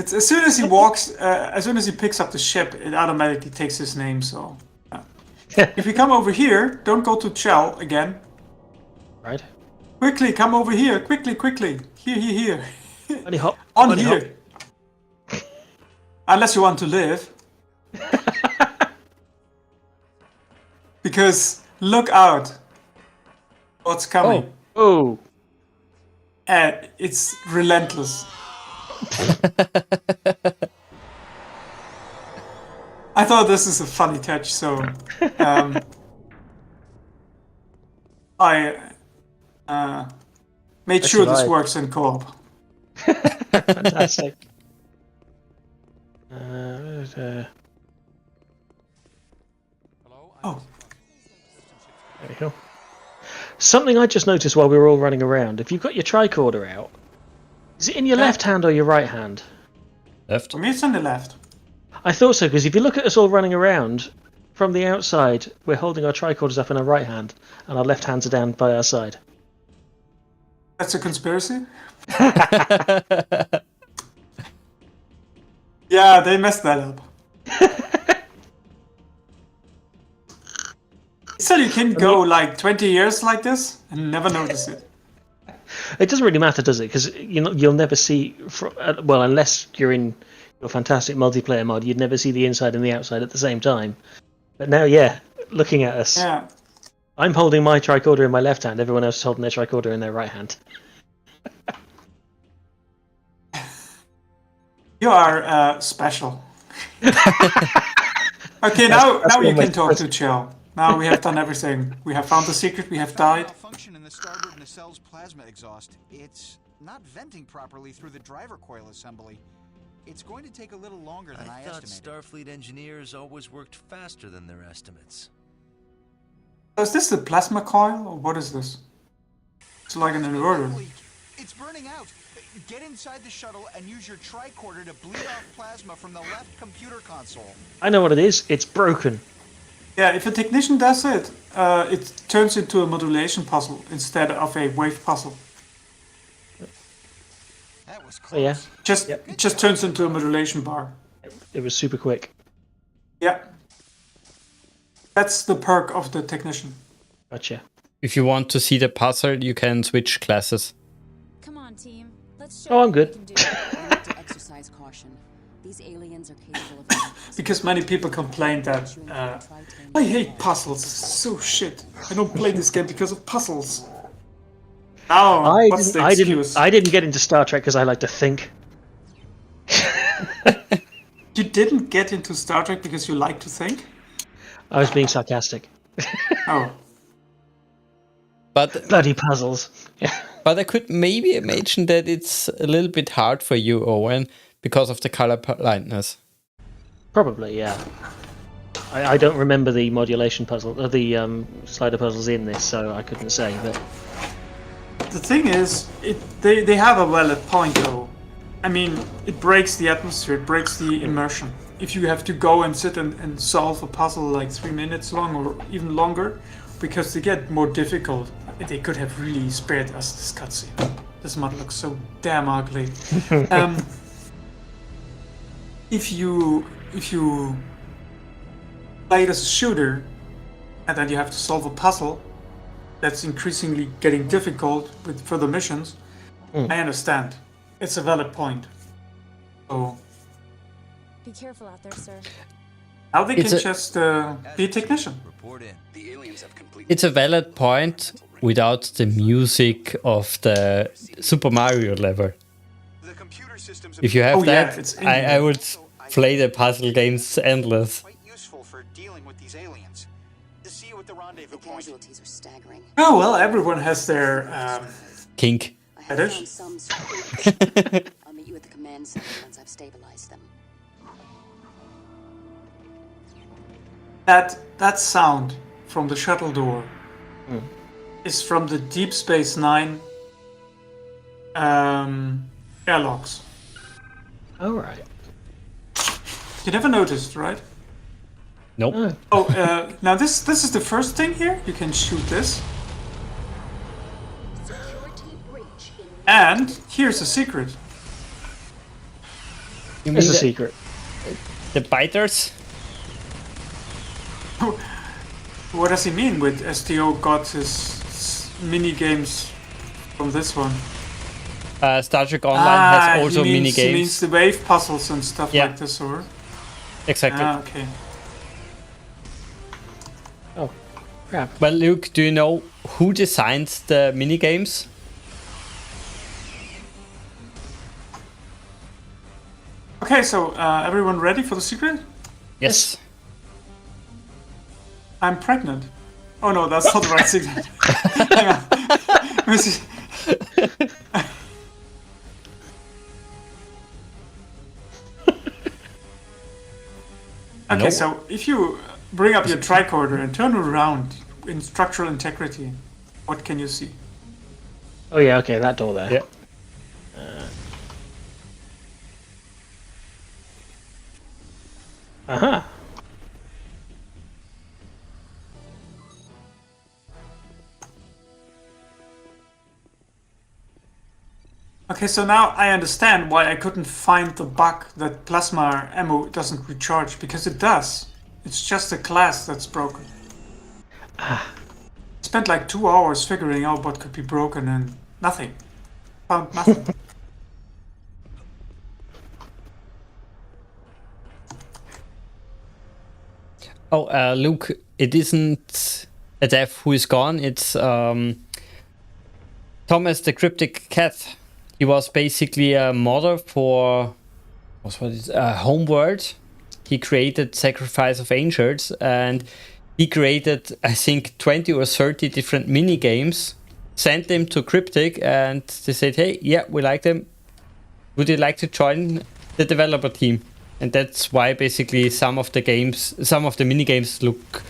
It's as soon as he walks, as soon as he picks up the ship, it automatically takes his name. So, if you come over here, don't go to Chell again. Right. Quickly, come over here. Quickly. Here. Bunny hop. On bunny here. Hop. Unless you want to live. Because look out. What's coming? Oh. It's relentless. I thought this is a funny touch, so I made sure this works in co-op. Fantastic. Oh. There we go. Something I just noticed while we were all running around. If you've got your tricorder out, is it in your left hand or your right hand? Left. For me, it's on the left. I thought so, because if you look at us all running around, from the outside, we're holding our tricorders up in our right hand, and our left hands are down by our side. That's a conspiracy? Yeah, they messed that up. So you can go like 20 years like this and never notice it. It doesn't really matter, does it? Because you'll never see, well, unless you're in your fantastic multiplayer mod, you'd never see the inside and the outside at the same time. But now, yeah, looking at us, I'm holding my tricorder in my left hand, everyone else is holding their tricorder in their right hand. You are special. Okay, now you can talk to Chell. Now we have done everything. We have found the secret, we have died. Function in the starboard nacelle's plasma exhaust. It's not venting properly through the driver coil assembly. It's going to take a little longer than I thought estimated. Starfleet engineers always worked faster than their estimates. Is this the plasma coil, or what is this? It's like an inverter. It's burning out. Get inside the shuttle and use your tricorder to bleed off plasma from the left computer console. I know what it is. It's broken. Yeah, if a technician does it, it turns into a modulation puzzle instead of a wave puzzle. That was close. Oh, yeah. It just turns into a modulation bar. It was super quick. Yeah. That's the perk of the technician. Gotcha. If you want to see the puzzle, you can switch classes. Come on, team. Let's show I'm good. To exercise caution. These aliens are capable of Because many people complain that I hate puzzles. It's so shit. I don't play this game because of puzzles. Now, what's the excuse? I didn't get into Star Trek because I like to think. You didn't get into Star Trek because you like to think? I was being sarcastic. Oh. But bloody puzzles. But I could maybe imagine that it's a little bit hard for you, Owen, because of the color blindness. Probably, yeah. I don't remember the modulation puzzle, or the slider puzzles in this, so I couldn't say. But the thing is, they have a valid point though. I mean, it breaks the atmosphere, it breaks the immersion. If you have to go and sit and solve a puzzle like 3 minutes long or even longer, because they get more difficult. They could have really spared us this cutscene. This mod looks so damn ugly. If you play it as a shooter, and then you have to solve a puzzle that's increasingly getting difficult with further missions, I understand. It's a valid point. So be careful out there, sir. now they can just be a technician. It's a valid point without the music of the Super Mario level. If you have that, I would play the puzzle games endless. Useful for dealing with these aliens. See you at the rendezvous point. Casualties are staggering. Oh well, everyone has their kink. fetish. I'll meet you at the command center once I've stabilized them. That sound from the shuttle door is from the Deep Space Nine airlocks. All right. You never noticed, right? Nope. Oh, now this is the first thing here. You can shoot this. And here's a secret. You It's mean a secret. The biters? What does he mean with STO got his mini games from this one? Star Trek Online has also mini He means games. the wave puzzles and stuff like this, or? Exactly. Okay. Oh, crap. Well, Luke, do you know who designs the mini games? Okay, so everyone ready for the secret? Yes. I'm pregnant. Oh no, that's not the right secret. Hang on. Okay, No. so if you bring up your tricorder and turn it around in structural integrity, what can you see? Oh yeah, okay, that door there. Yeah. Aha. Okay, so now I understand why I couldn't find the bug that plasma ammo doesn't recharge, because it does. It's just a class that's broken. Spent like 2 hours figuring out what could be broken and nothing. Found nothing. Oh, Luke, it isn't a dev who is gone. It's Thomas the Cryptic Cat. He was basically a modder for Homeworld. He created Sacrifice of Angels, and he created, I think, 20 or 30 different mini games. Sent them to Cryptic, and they said, "Hey, yeah, we like them. Would you like to join the developer team?" And that's why basically some of the mini games look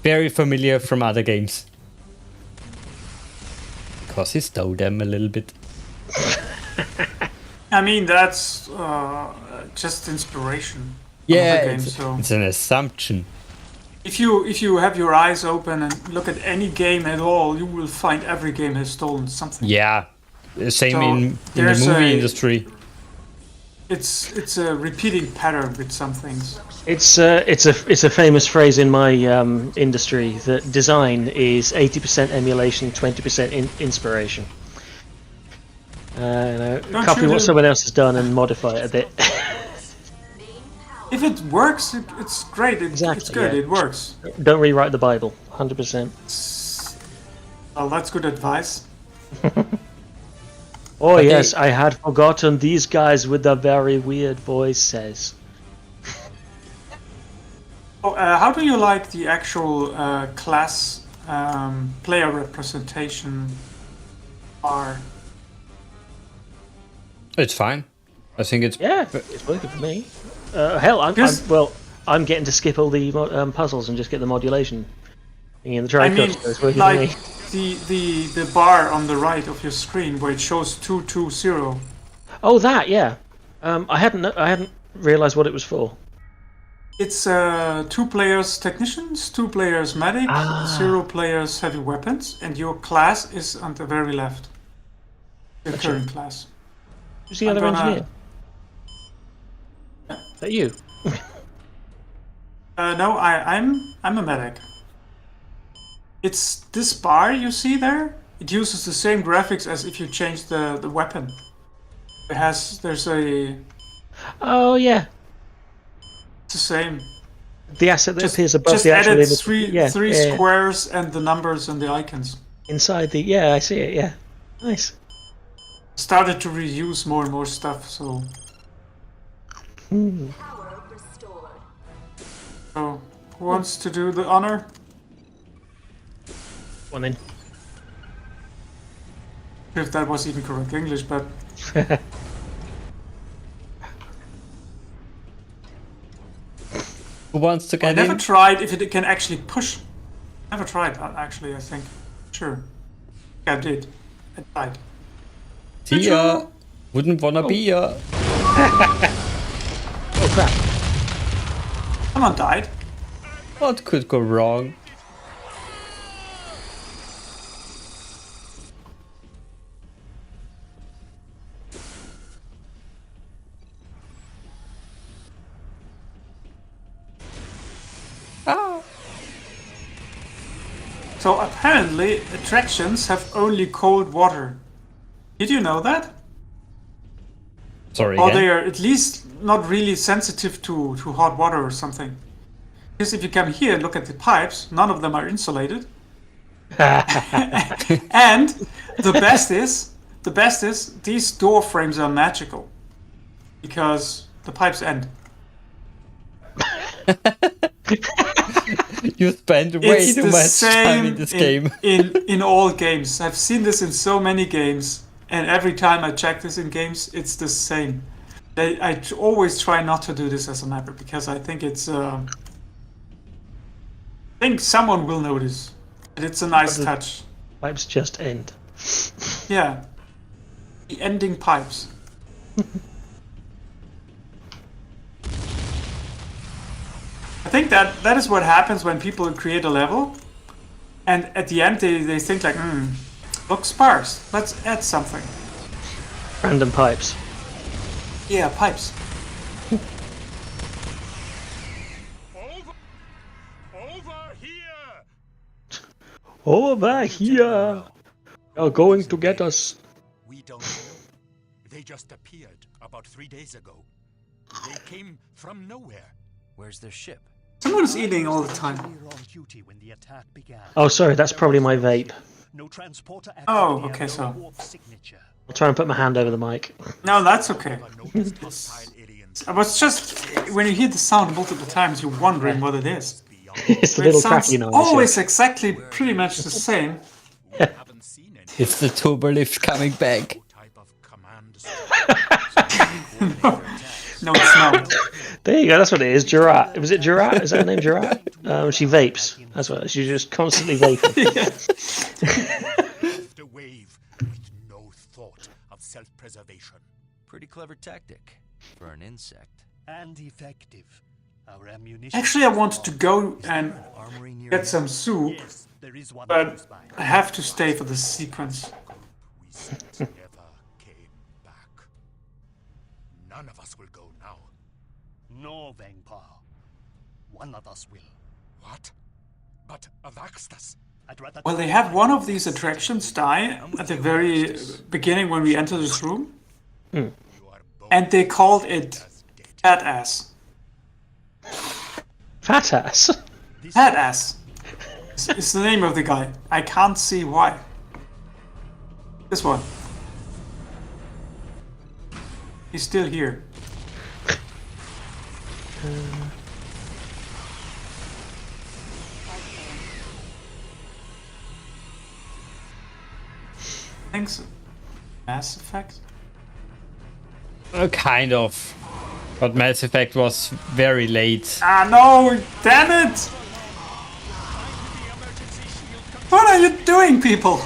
very familiar from other games. Because he stole them a little bit. I mean, that's just inspiration. Yeah, Game, so. it's an assumption. If you have your eyes open and look at any game at all, you will find every game has stolen something. Yeah, same So in the movie industry. It's a repeating pattern with some things. It's a famous phrase in my industry that design is 80% emulation, 20% inspiration. Copy what someone else has done and modify it a bit. If it works, it's great. Exactly, It's good. yeah. It works. Don't rewrite the Bible. 100%. Well, that's good advice. Oh Okay. yes, I had forgotten these guys with the very weird voices. Oh, how do you like the actual class player representation bar? It's fine. I think it's It's working for me. Hell, I'm getting to skip all the puzzles and just get the modulation. In the Tricodes, so it's working for me. The bar on the right of your screen where it shows 220. Oh, that yeah. I hadn't realized what it was for. It's 2 players technicians, 2 players medic, 0 players heavy weapons, and your class is on the very left. Your current class. Who's the other engineer? Is that you? No, I'm a medic. It's this bar you see there. It uses the same graphics as if you change the weapon. There's a. Oh yeah. It's the same. The asset that appears above just the actual added image. three squares and the numbers and the icons. Inside the I see it. Yeah, nice. Started to reuse more and more stuff, so. So, who wants to do the honor? One in. If that was even correct English, but. Who wants to I get never in? tried if it can actually push. Never tried that actually. I think. Sure. Yeah, I did. I tried. See ya. Wouldn't wanna be ya. Oh crap. Someone died. What could go wrong? So apparently attractions have only cold water. Did you know that? Sorry. Or again? they are at least not really sensitive to hot water or something. Because if you come here and look at the pipes, none of them are insulated. And the best is these door frames are magical because the pipes end. You spend way too much time in this game. in all games. I've seen this in so many games, and every time I check this in games, it's the same. I always try not to do this as a mapper because I think it's. I think someone will notice. And it's a nice touch. Pipes just end. Yeah. The ending pipes. I think that is what happens when people create a level, and at the end they think like, looks sparse. Let's add something. Random pipes. Yeah, pipes. Over here! You're going to get us. We don't know. They just appeared about 3 days ago. They came from nowhere. Where's their ship? Someone's eating all the time. Oh, sorry, that's probably my vape. Oh, okay, so. I'll try and put my hand over the mic. No, that's okay. I was just, when you hear the sound multiple times, you're wondering what it is. It's a little cracky noise. Always exactly pretty much the same. It's the turbo lift coming back. No, it's not. There you go, that's what it is. Jurat. Was it Jurat? Is that her name, Jurat? She vapes. That's what. She's just constantly vaping. The wave with no thought of self-preservation. Pretty clever tactic for an insect. And effective. Our ammunition. Actually, I wanted to go and get some soup, but I have to stay for the sequence. We never came back. None of us will go now. No, Vengpa. One of us will. What? But Avaxtas. Well, they have one of these attractions die at the very beginning when we enter this room. And they called it Fat Ass. Fat Ass? Fat Ass. It's the name of the guy. I can't see why. This one. He's still here. Thanks. Mass Effect? Kind of. But Mass Effect was very late. Ah, no! Damn it! What are you doing, people?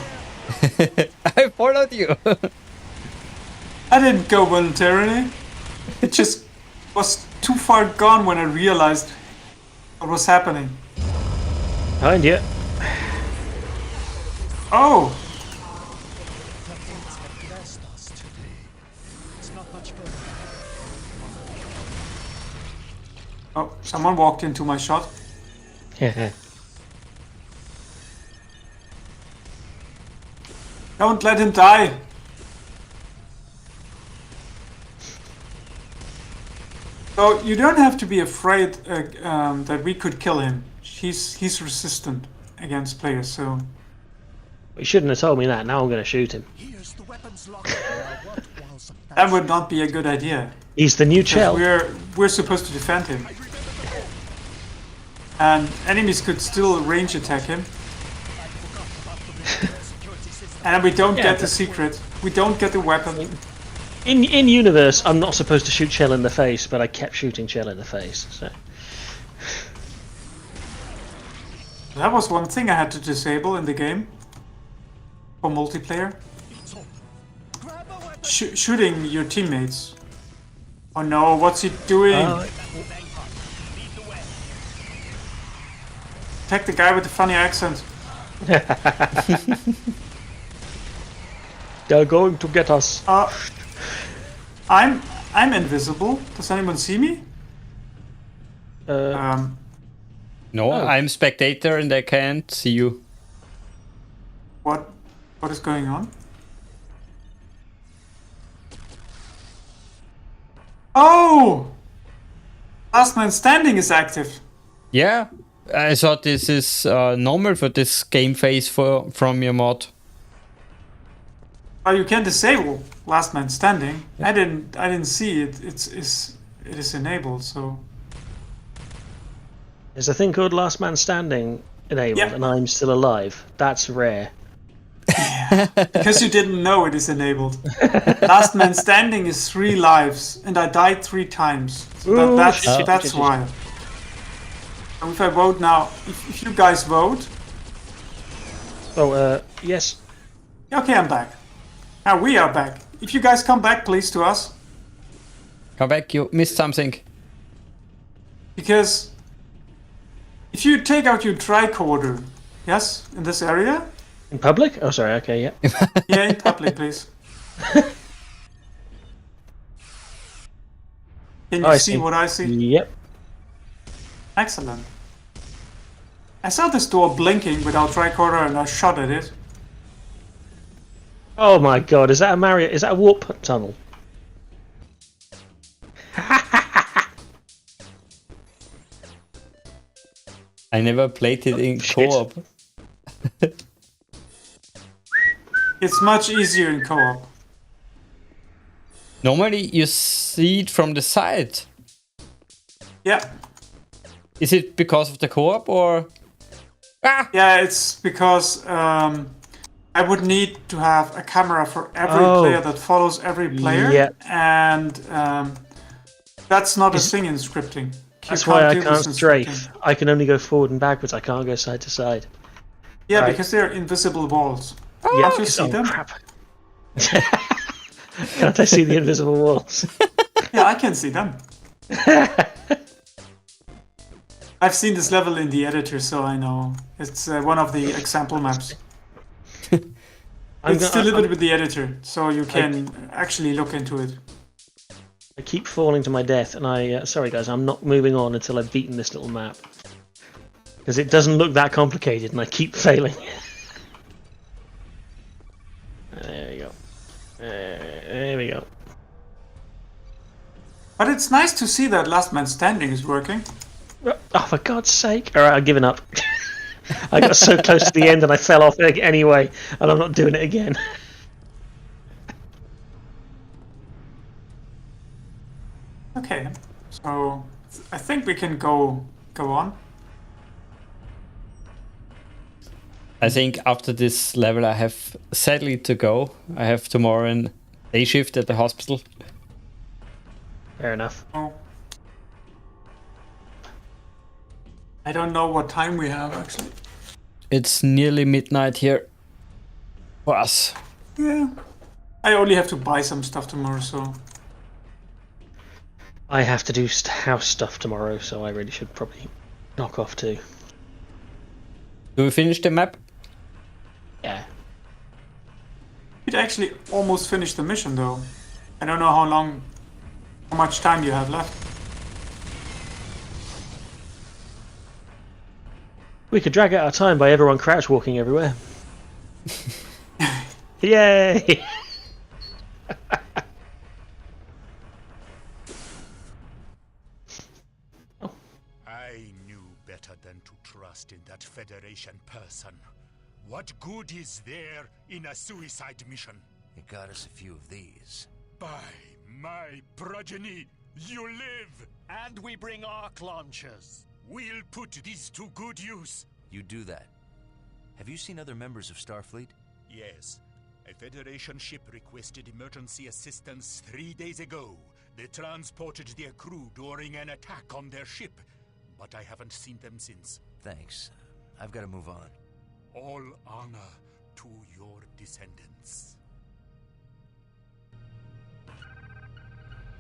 I followed you. I didn't go voluntarily. It just was too far gone when I realized what was happening. Behind you. Oh! Oh, someone walked into my shot. Don't let him die! So you don't have to be afraid that we could kill him. He's resistant against players, so... You shouldn't have told me that. Now I'm going to shoot him. That would not be a good idea. He's the new Chell. We're supposed to defend him. And enemies could still range attack him. And we don't get the secret. We don't get the weapon. In universe, I'm not supposed to shoot Chell in the face, but I kept shooting Chell in the face. So. That was one thing I had to disable in the game. For multiplayer. Shooting your teammates. Oh no, what's he doing? Attack the guy with the funny accent. They're going to get us. I'm invisible. Does anyone see me? No, I'm spectator and I can't see you. What is going on? Oh! Last Man Standing is active. Yeah, I thought this is normal for this game phase from your mod. Oh, you can disable Last Man Standing. I didn't see it. It is enabled. So There's a thing called Last Man Standing enabled, and I'm still alive. That's rare. Yeah, because you didn't know it is enabled. Last Man Standing is 3 lives, and I died 3 times. So that's why. So if I vote now, if you guys vote. Oh, yes. Okay, I'm back. Now we are back. If you guys come back, please, to us. Come back, you missed something. Because if you take out your tricorder, yes, in this area. In public? Oh, sorry, okay, yeah. Yeah, in public, please. Can you see what I see? Yep. Excellent. I saw this door blinking without tricorder and I shot at it. Oh my god, is that a Mario? Is that a warp tunnel? I never played it in co-op. It's much easier in co-op. Normally you see it from the side. Yeah. Is it because of the co-op or? Ah! Yeah, it's because I would need to have a camera for every player that follows every player. Yeah. And that's not a thing in scripting. That's why I can't strafe. I can only go forward and backwards. I can't go side to side. Yeah, right. Because they're invisible walls. Yeah, Can't you see them? Crap. Can't I see the invisible walls? Yeah, I can see them. I've seen this level in the editor, so I know. It's one of the example maps. It's delivered with the editor, so you can actually look into it. I keep falling to my death, and sorry guys, I'm not moving on until I've beaten this little map. Because it doesn't look that complicated, and I keep failing. There we go. There we go. But it's nice to see that Last Man Standing is working. Oh, for God's sake. Alright, I've given up. I got so close to the end and I fell off anyway, and I'm not doing it again. Okay, so I think we can go on. I think after this level I have sadly to go. I have tomorrow a day shift at the hospital. Fair enough. Oh. I don't know what time we have actually. It's nearly midnight here for us. Yeah. I only have to buy some stuff tomorrow, so... I have to do house stuff tomorrow, so I really should probably knock off too. Do we finish the map? Yeah. You'd actually almost finished the mission though. I don't know how much time you have left. We could drag out our time by everyone crouch walking everywhere. Yay! I knew better than to trust in that Federation person. What good is there in a suicide mission? It got us a few of these. By my progeny, you live! And we bring arc launchers. We'll put these to good use. You do that. Have you seen other members of Starfleet? Yes. A Federation ship requested emergency assistance 3 days ago. They transported their crew during an attack on their ship, but I haven't seen them since. Thanks. I've got to move on. All honor to your descendants.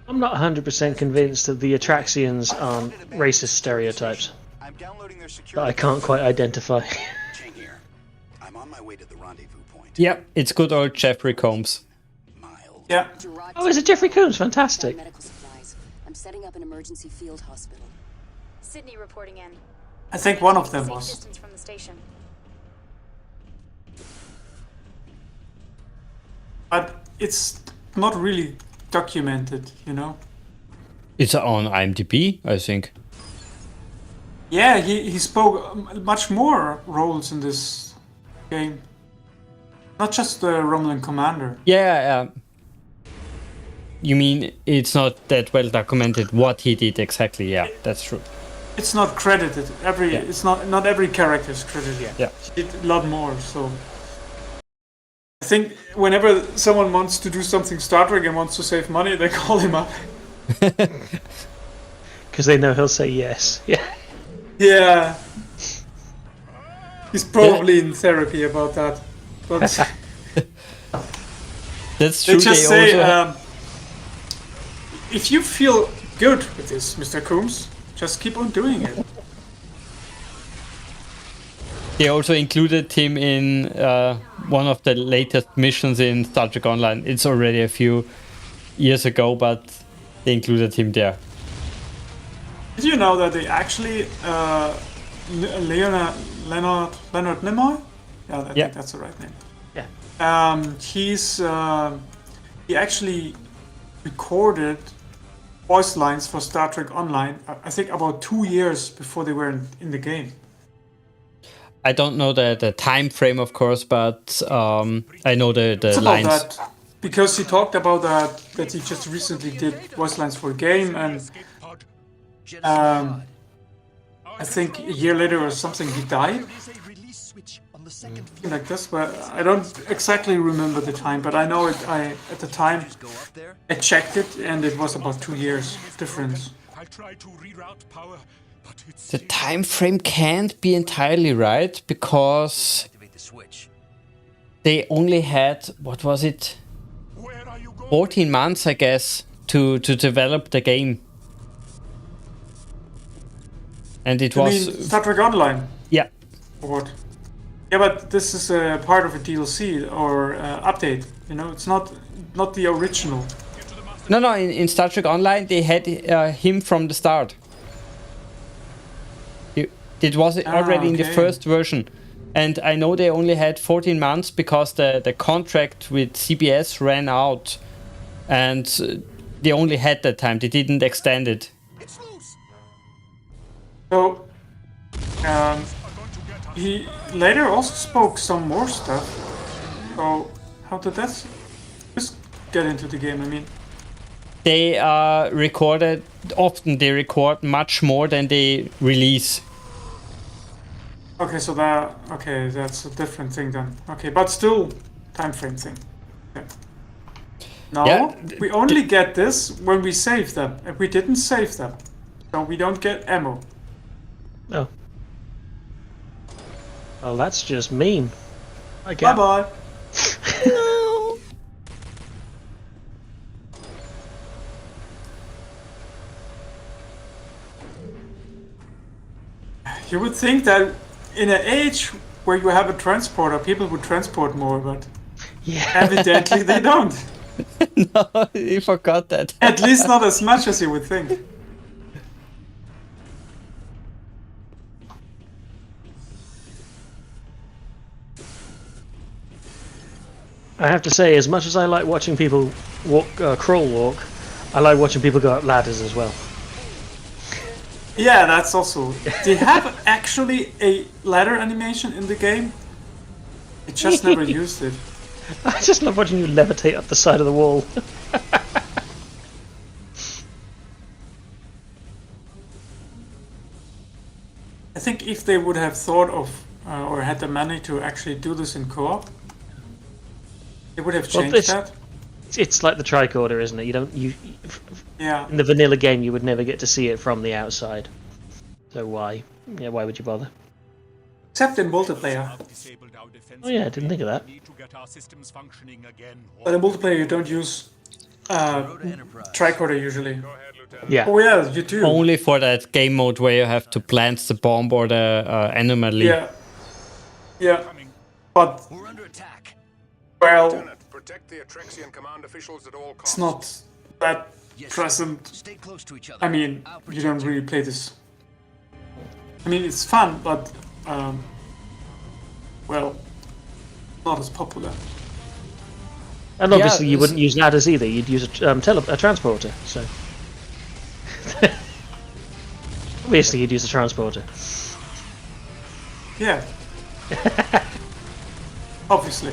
I'm not 100% convinced that the Atraxians aren't racist stereotypes that I can't quite identify. Jane here. I'm on my way to the rendezvous point. Yep, it's good old Jeffrey Combs. Yeah. Oh, is it Jeffrey Combs? Fantastic. Medical supplies. I'm setting up an emergency field hospital. Sydney reporting in. I think one of them Safe was. distance from the station. it's not really documented, you know. It's on IMDb, I think. Yeah, he spoke much more roles in this game. Not just the Romulan commander. Yeah, you mean it's not that well documented what he did exactly? Yeah, that's true. It's not credited. It's not every character is credited. Yeah. He did a lot more. So I think whenever someone wants to do something Star Trek and wants to save money, they call him up. Because they know he'll say yes. Yeah. Yeah. He's probably in therapy about that. But that's true. They just say, if you feel good with this, Mr. Coombs, just keep on doing it. They also included him in one of the latest missions in Star Trek Online. It's already a few years ago, but they included him there. Did you know that they actually Leonard Nimoy? Yeah, I think that's the right name. Yeah. He actually recorded voice lines for Star Trek Online, I think about 2 years before they were in the game. I don't know the time frame, of course, but I know the It's lines. about that, because he talked about that he just recently did voice lines for a game, and I think a year later or something he died. Something like this, but I don't exactly remember the time, but I know at the time I checked it and it was about 2 years difference. The time frame can't be entirely right because they only had, what was it, 14 months, I guess, to develop the game. And it was... You mean Star Trek Online? Yeah. Or what? Yeah, but this is a part of a DLC or update. You know, it's not the original. No. In Star Trek Online, they had him from the start. It was already in the first version, and I know they only had 14 months because the contract with CBS ran out, and they only had that time. They didn't extend it. So, he later also spoke some more stuff. So, how did that just get into the game? I mean, they recorded. Often they record much more than they release. Okay, so that's a different thing then. Okay, but still, time frame thing. Okay. No, we only get this when we save them, and we didn't save them, so we don't get ammo. Oh. Well, that's just mean. Bye bye. No. You would think that in an age where you have a transporter, people would transport more, but evidently they don't. No, you forgot that. At least not as much as you would think. I have to say, as much as I like watching people crawl walk, I like watching people go up ladders as well. Yeah, that's also... They have actually a ladder animation in the game. I just never used it. I just love watching you levitate up the side of the wall. I think if they would have thought of or had the money to actually do this in co-op, they would have changed that. It's like the tricorder, isn't it? Yeah. In the vanilla game, you would never get to see it from the outside. So why? Yeah, why would you bother? Except in multiplayer. Oh yeah, I didn't think of that. But in multiplayer, you don't use tricorder usually. Yeah. Oh yeah, you do. Only for that game mode where you have to plant the bomb or the anomaly. Yeah. Yeah. But well, protect the Atrexian command officials at all costs. it's not that present. I mean, you don't really play this. I mean, it's fun, but well, not as popular. And obviously you wouldn't use ladders either, you'd use a transporter, so... obviously you'd use a transporter. Yeah. Obviously.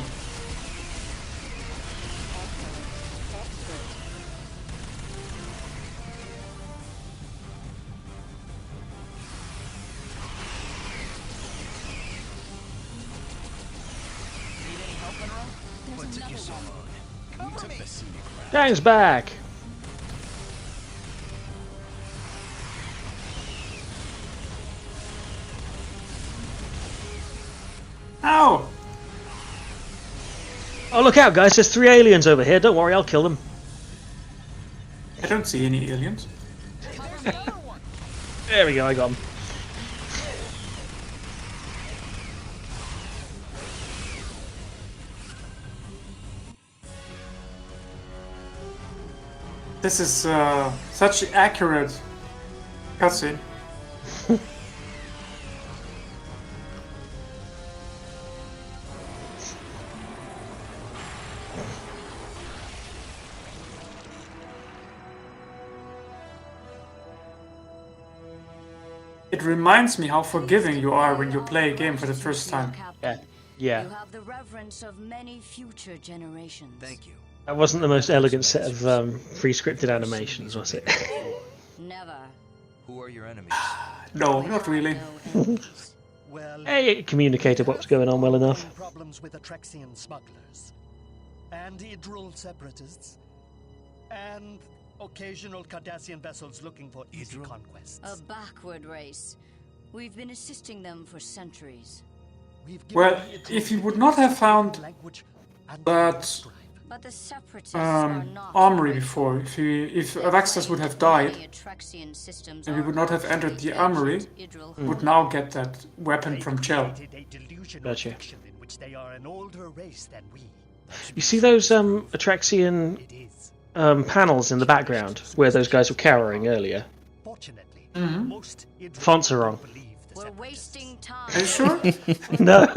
Gang's back! Ow! Oh, look out, guys, there's 3 aliens over here. Don't worry, I'll kill them. I don't see any aliens. There we go, I got them. This is such an accurate cutscene. It reminds me how forgiving you are when you play a game for the first time. Yeah. You have the reverence of many future generations. Thank you. That wasn't the most elegant set of pre-scripted animations, was it? Never. Who are your enemies? No, not really. Hey, it communicated what was going on well enough. Problems with Atraxian smugglers, and Idril separatists, and occasional Cardassian vessels looking for easy conquests. A backward race. We've been assisting them for centuries. Well, if you would not have found that But the separatists are not armory before, if Avaxas would have died, Atraxian systems and we would not have entered the armory, we would now get that weapon from Chell. Gotcha. In which they are an older race than we. You see those Atraxian panels in the background where those guys were cowering earlier? Fortunately, most fonts are wrong. We're wasting time. Are you sure? No.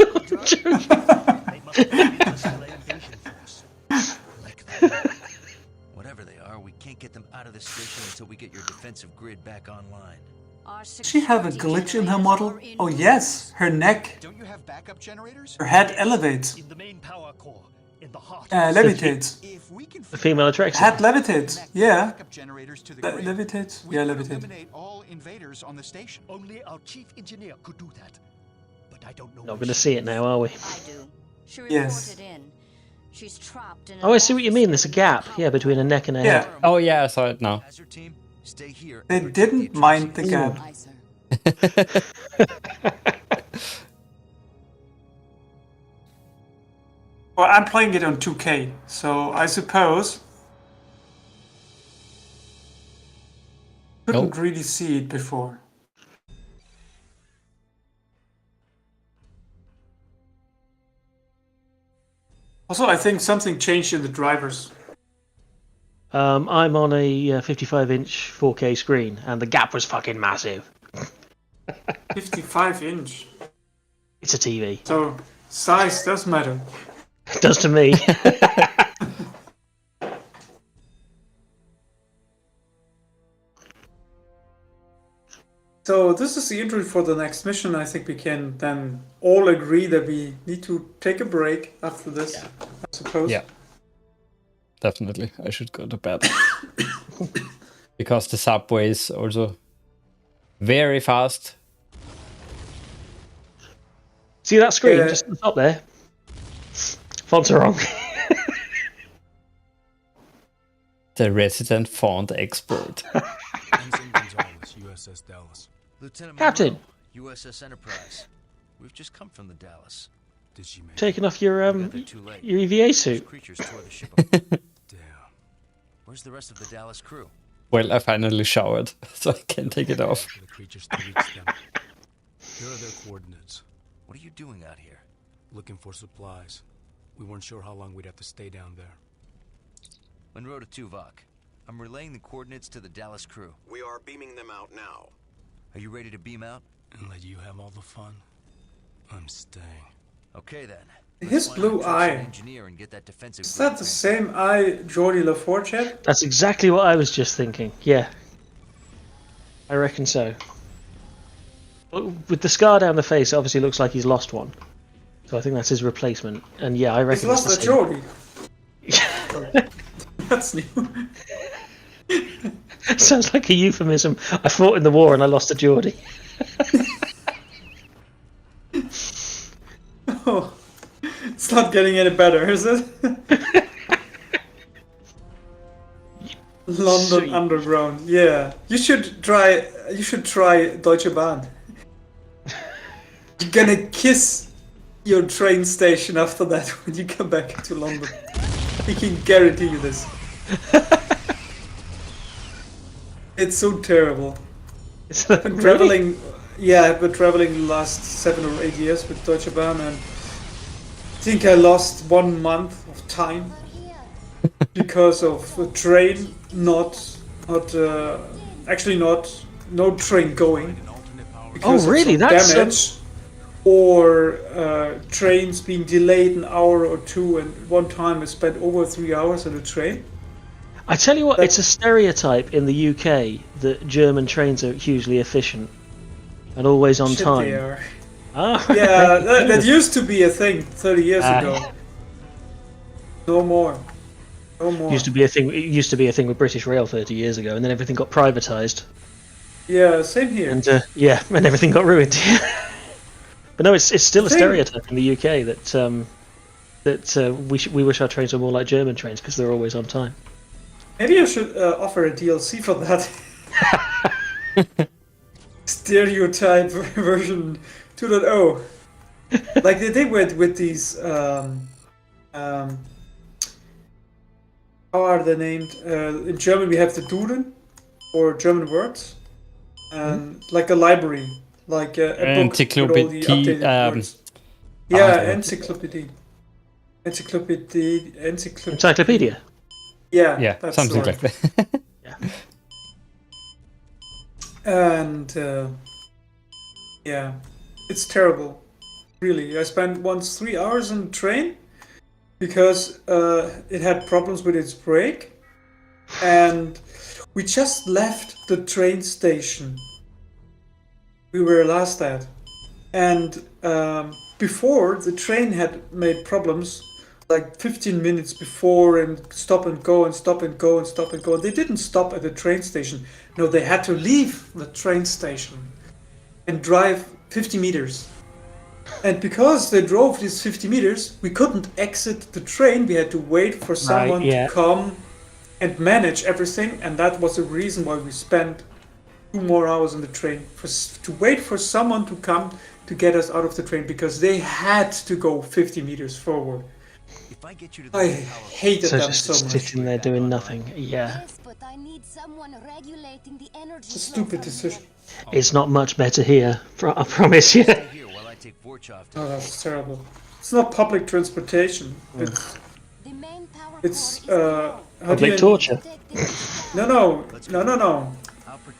Whatever they are, we can't get them out of the station until we get your defensive grid back online. Does she have a glitch in her model? Oh yes, her neck. Don't you have backup generators? Her head elevates. In the main power core, in the heart. Levitates. The female Atraxian. Head levitates. Yeah. Backup generators to the grid. Levitates. We Yeah, could levitates. eliminate all invaders on the station. Only our chief engineer could do that. But I don't know. Not going to see it now, are we? I do. She Yes. reported in. She's trapped in Oh, I see what you mean. There's a gap, yeah, between a neck and a head. Yeah. Oh yeah, I saw it now. As your team, stay here. They didn't mind the gap. Well, I'm playing it on 2K, so I suppose couldn't really see it before. Also, I think something changed in the drivers. I'm on a 55-inch 4K screen, and the gap was fucking massive. 55-inch. It's a TV. So size does matter. It does to me. So this is the intro for the next mission. I think we can then all agree that we need to take a break after this, I suppose. Yeah. Definitely. I should go to bed. Because the subway is also very fast. See that screen just at the top there? Fonts are wrong. The resident font expert. Ensign Gonzalez, USS Dallas. Lieutenant Captain. Monroe, USS Enterprise. We've just come from the Dallas. Did she make Taking off your Too late. your EVA suit. Creatures tore the ship apart. Damn. Where's the rest of the Dallas crew? Well, I finally showered, so I can take it off. The creatures to reach them. Here are their coordinates. What are you doing out here? Looking for supplies. We weren't sure how long we'd have to stay down there. Monroe to Tuvok. I'm relaying the coordinates to the Dallas crew. We are beaming them out now. Are you ready to beam out? And let you have all the fun? I'm staying. Okay then. His blue eye. Is that the same eye Geordie LaForge had? That's exactly what I was just thinking. Yeah. I reckon so. With the scar down the face, it obviously looks like he's lost one. So I think that's his replacement. And yeah, I reckon he's lost a Geordie. That's new. Sounds like a euphemism. I fought in the war and I lost a Geordie. Oh, it's not getting any better, is it? London Sweet. Underground. Yeah, you should try. You should try Deutsche Bahn. You're gonna kiss your train station after that when you come back to London. I can guarantee you this. It's so terrible. I've been traveling. Yeah, I've been traveling the last 7 or 8 years with Deutsche Bahn, and I think I lost 1 month of time because of a train no train going. Oh, really? Of That's damage, or trains being delayed an hour or two, and one time I spent over 3 hours on a train. I tell you what, it's a stereotype in the UK that German trains are hugely efficient and always on time. They are. Oh, yeah, that used to be a thing 30 years ago. No more. No more. Used to be a thing. It used to be a thing with British Rail 30 years ago, and then everything got privatised. Yeah, same here. And and everything got ruined. But no, it's still a stereotype in the UK that we wish our trains were more like German trains because they're always on time. Maybe I should offer a DLC for that. Stereotype version 2.0. Like they did with these how are they named? In German we have the Duden, or German words, and like a library, like a book with all the updated words. Yeah, encyclopedia. Encyclopedia. Yeah, that's something like that. Yeah. And yeah, it's terrible. Really, I spent once 3 hours on the train because it had problems with its brake, and we just left the train station we were last at, and before the train had made problems like 15 minutes before, and stop and go and stop and go and stop and go. They didn't stop at the train station. No, they had to leave the train station and drive 50 meters. And because they drove these 50 meters, we couldn't exit the train. We had to wait for someone to come and manage everything. And that was the reason why we spent 2 more hours on the train, to wait for someone to come to get us out of the train, because they had to go 50 meters forward. I hated them just so much. sitting there doing nothing. Yeah. It's a stupid decision. It's not much better here, I promise you. Oh, that's terrible. It's not public transportation. It's public torture. No.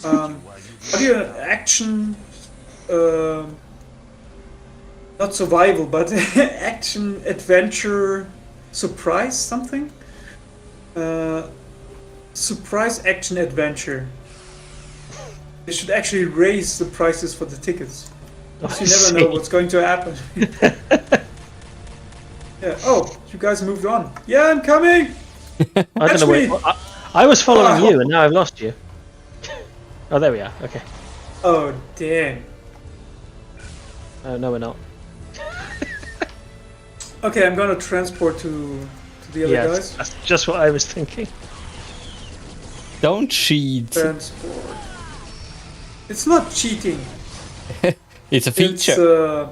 How do you action? Not survival, but action adventure. Surprise something? Surprise action adventure. They should actually raise the prices for the tickets. You never know what's going to happen. Yeah. Oh, you guys moved on. Yeah, I'm coming. I don't know where. I was following you, and now I've lost you. Oh, there we are. Okay. Oh, damn. Oh, no, we're not. Okay, I'm gonna transport to the other guys. That's just what I was thinking. Don't cheat. Transport. It's not cheating. It's a feature.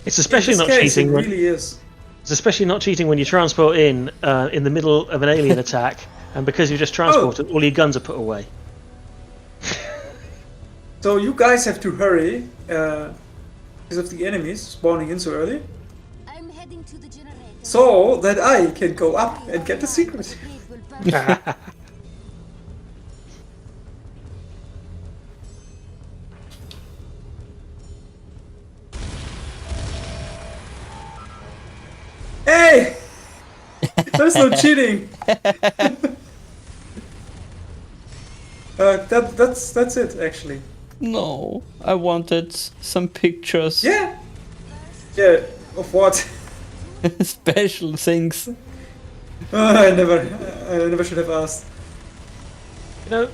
It's especially not cheating. It really is. It's especially not cheating when you transport in the middle of an alien attack, and because you just transported, all your guns are put away. So you guys have to hurry because of the enemies spawning in so early. I'm heading to the generator. So that I can go up and get the secret. There's no cheating. That's it actually. No, I wanted some pictures. Yeah. Yeah. Of what? Special things. I never should have asked. You know,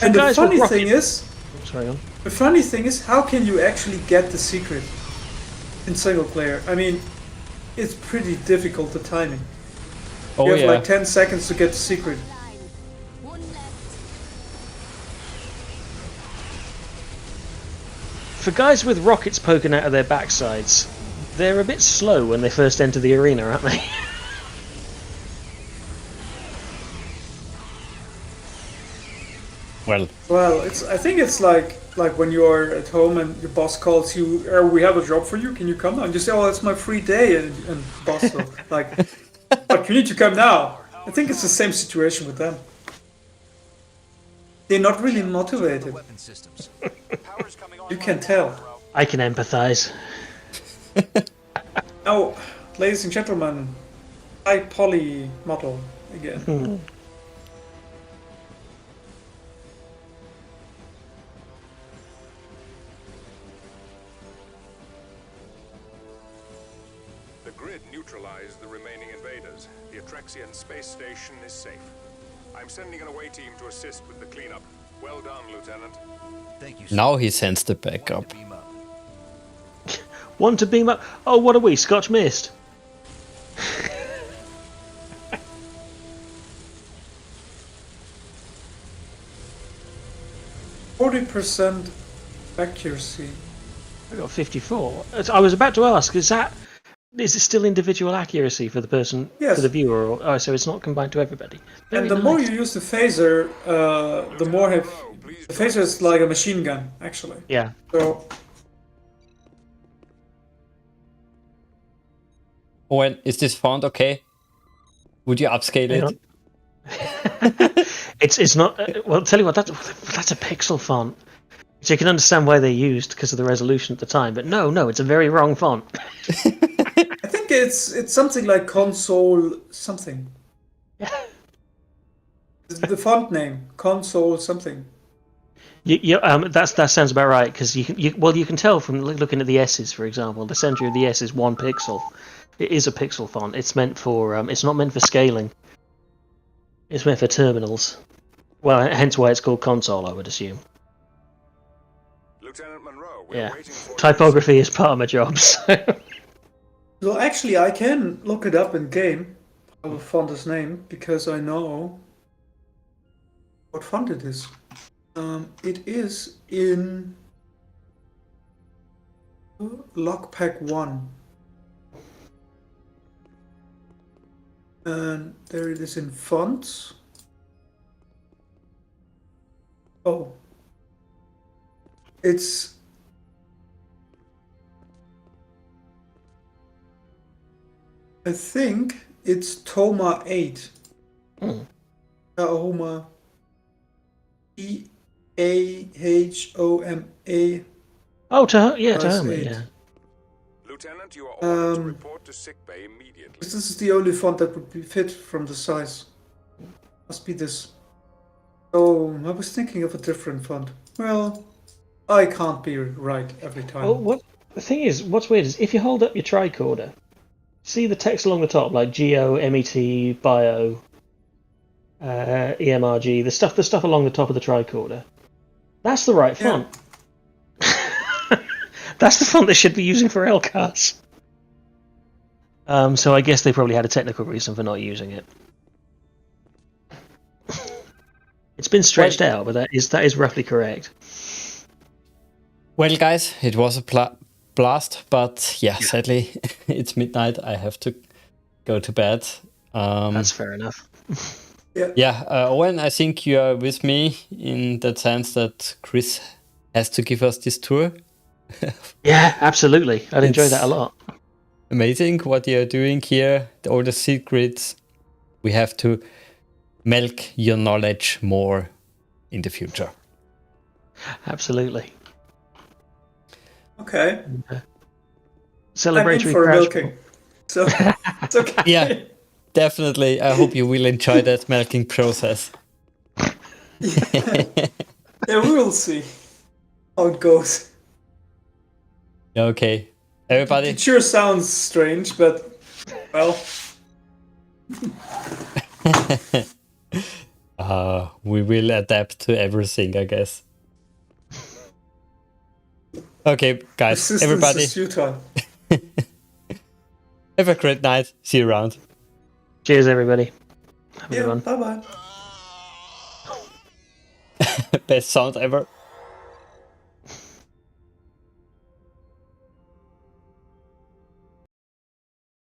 and the guys funny with thing is, sorry, on. the funny thing is, how can you actually get the secret in single player? I mean, it's pretty difficult, the timing. Oh, you have yeah. like 10 seconds to get the secret. For guys with rockets poking out of their backsides, they're a bit slow when they first enter the arena, aren't they? Well, I think it's like when you are at home and your boss calls you, we have a job for you, can you come now? And you say, oh, it's my free day, and boss, so, like, but you need to come now. I think it's the same situation with them. They're not really motivated. You can tell. I can empathize. Now, ladies and gentlemen, high poly model again. The grid neutralized the remaining invaders. The Atrexian space station is safe. I'm sending an away team to assist with the cleanup. Well done, Lieutenant. Thank you. Now he sends the backup. Want to beam up? Oh, what are we? Scotch mist. 40% accuracy. I got 54. I was about to ask, is it still individual accuracy for the person, Yes. for the viewer? Or, oh, so it's not combined to everybody. Very And the nice. more you use the phaser, the more the phaser is like a machine gun, actually. Yeah. So Owen, is this font okay? Would you upscale it? It's not. Well, tell you what, that's a pixel font. So you can understand why they used because of the resolution at the time. But no, it's a very wrong font. I think it's something like console something. The font name, console something. That sounds about right because you can tell from looking at the S's, for example. The center of the S is 1 pixel. It is a pixel font. It's meant for. It's not meant for scaling. It's meant for terminals. Well, hence why it's called console, I would assume. Lieutenant Monroe, Yeah, typography is part of my job. So. Well, actually, I can look it up in game. How the font is named because I know what font it is. It is in Logpack 1. And there it is in fonts. Oh. It's I think it's Toma 8. Tahoma. Tahoma. Oh, Tahoma, yeah. Lieutenant, you are ordered to report to sickbay immediately. This is the only font that would be fit from the size. Must be this. Oh, I was thinking of a different font. Well, I can't be right every time. Well, the thing is, what's weird is if you hold up your tricorder, see the text along the top, like Geo, MET, Bio, EMRG, the stuff along the top of the tricorder. That's the right font. That's the font they should be using for LCAS. So I guess they probably had a technical reason for not using it. It's been stretched out, but that is roughly correct. Well, guys, it was a blast, but yeah, sadly, it's midnight. I have to go to bed. That's fair enough. Yeah, Owen, I think you are with me in that sense that Chris has to give us this tour. Yeah, absolutely. I'd enjoy that a lot. Amazing what you're doing here, all the secrets. We have to milk your knowledge more in the future. Absolutely. Okay. Celebratory I'm in for crash. milking. So it's okay. Yeah. definitely. I hope you will enjoy that melting process. Yeah, we will see how it goes. Okay, everybody. It sure sounds strange, but well. We will adapt to everything, I guess. Okay, guys, Resistance everybody. is futile. Have a great night. See you around. Cheers, everybody. Have a good one. Bye bye. Best sound ever.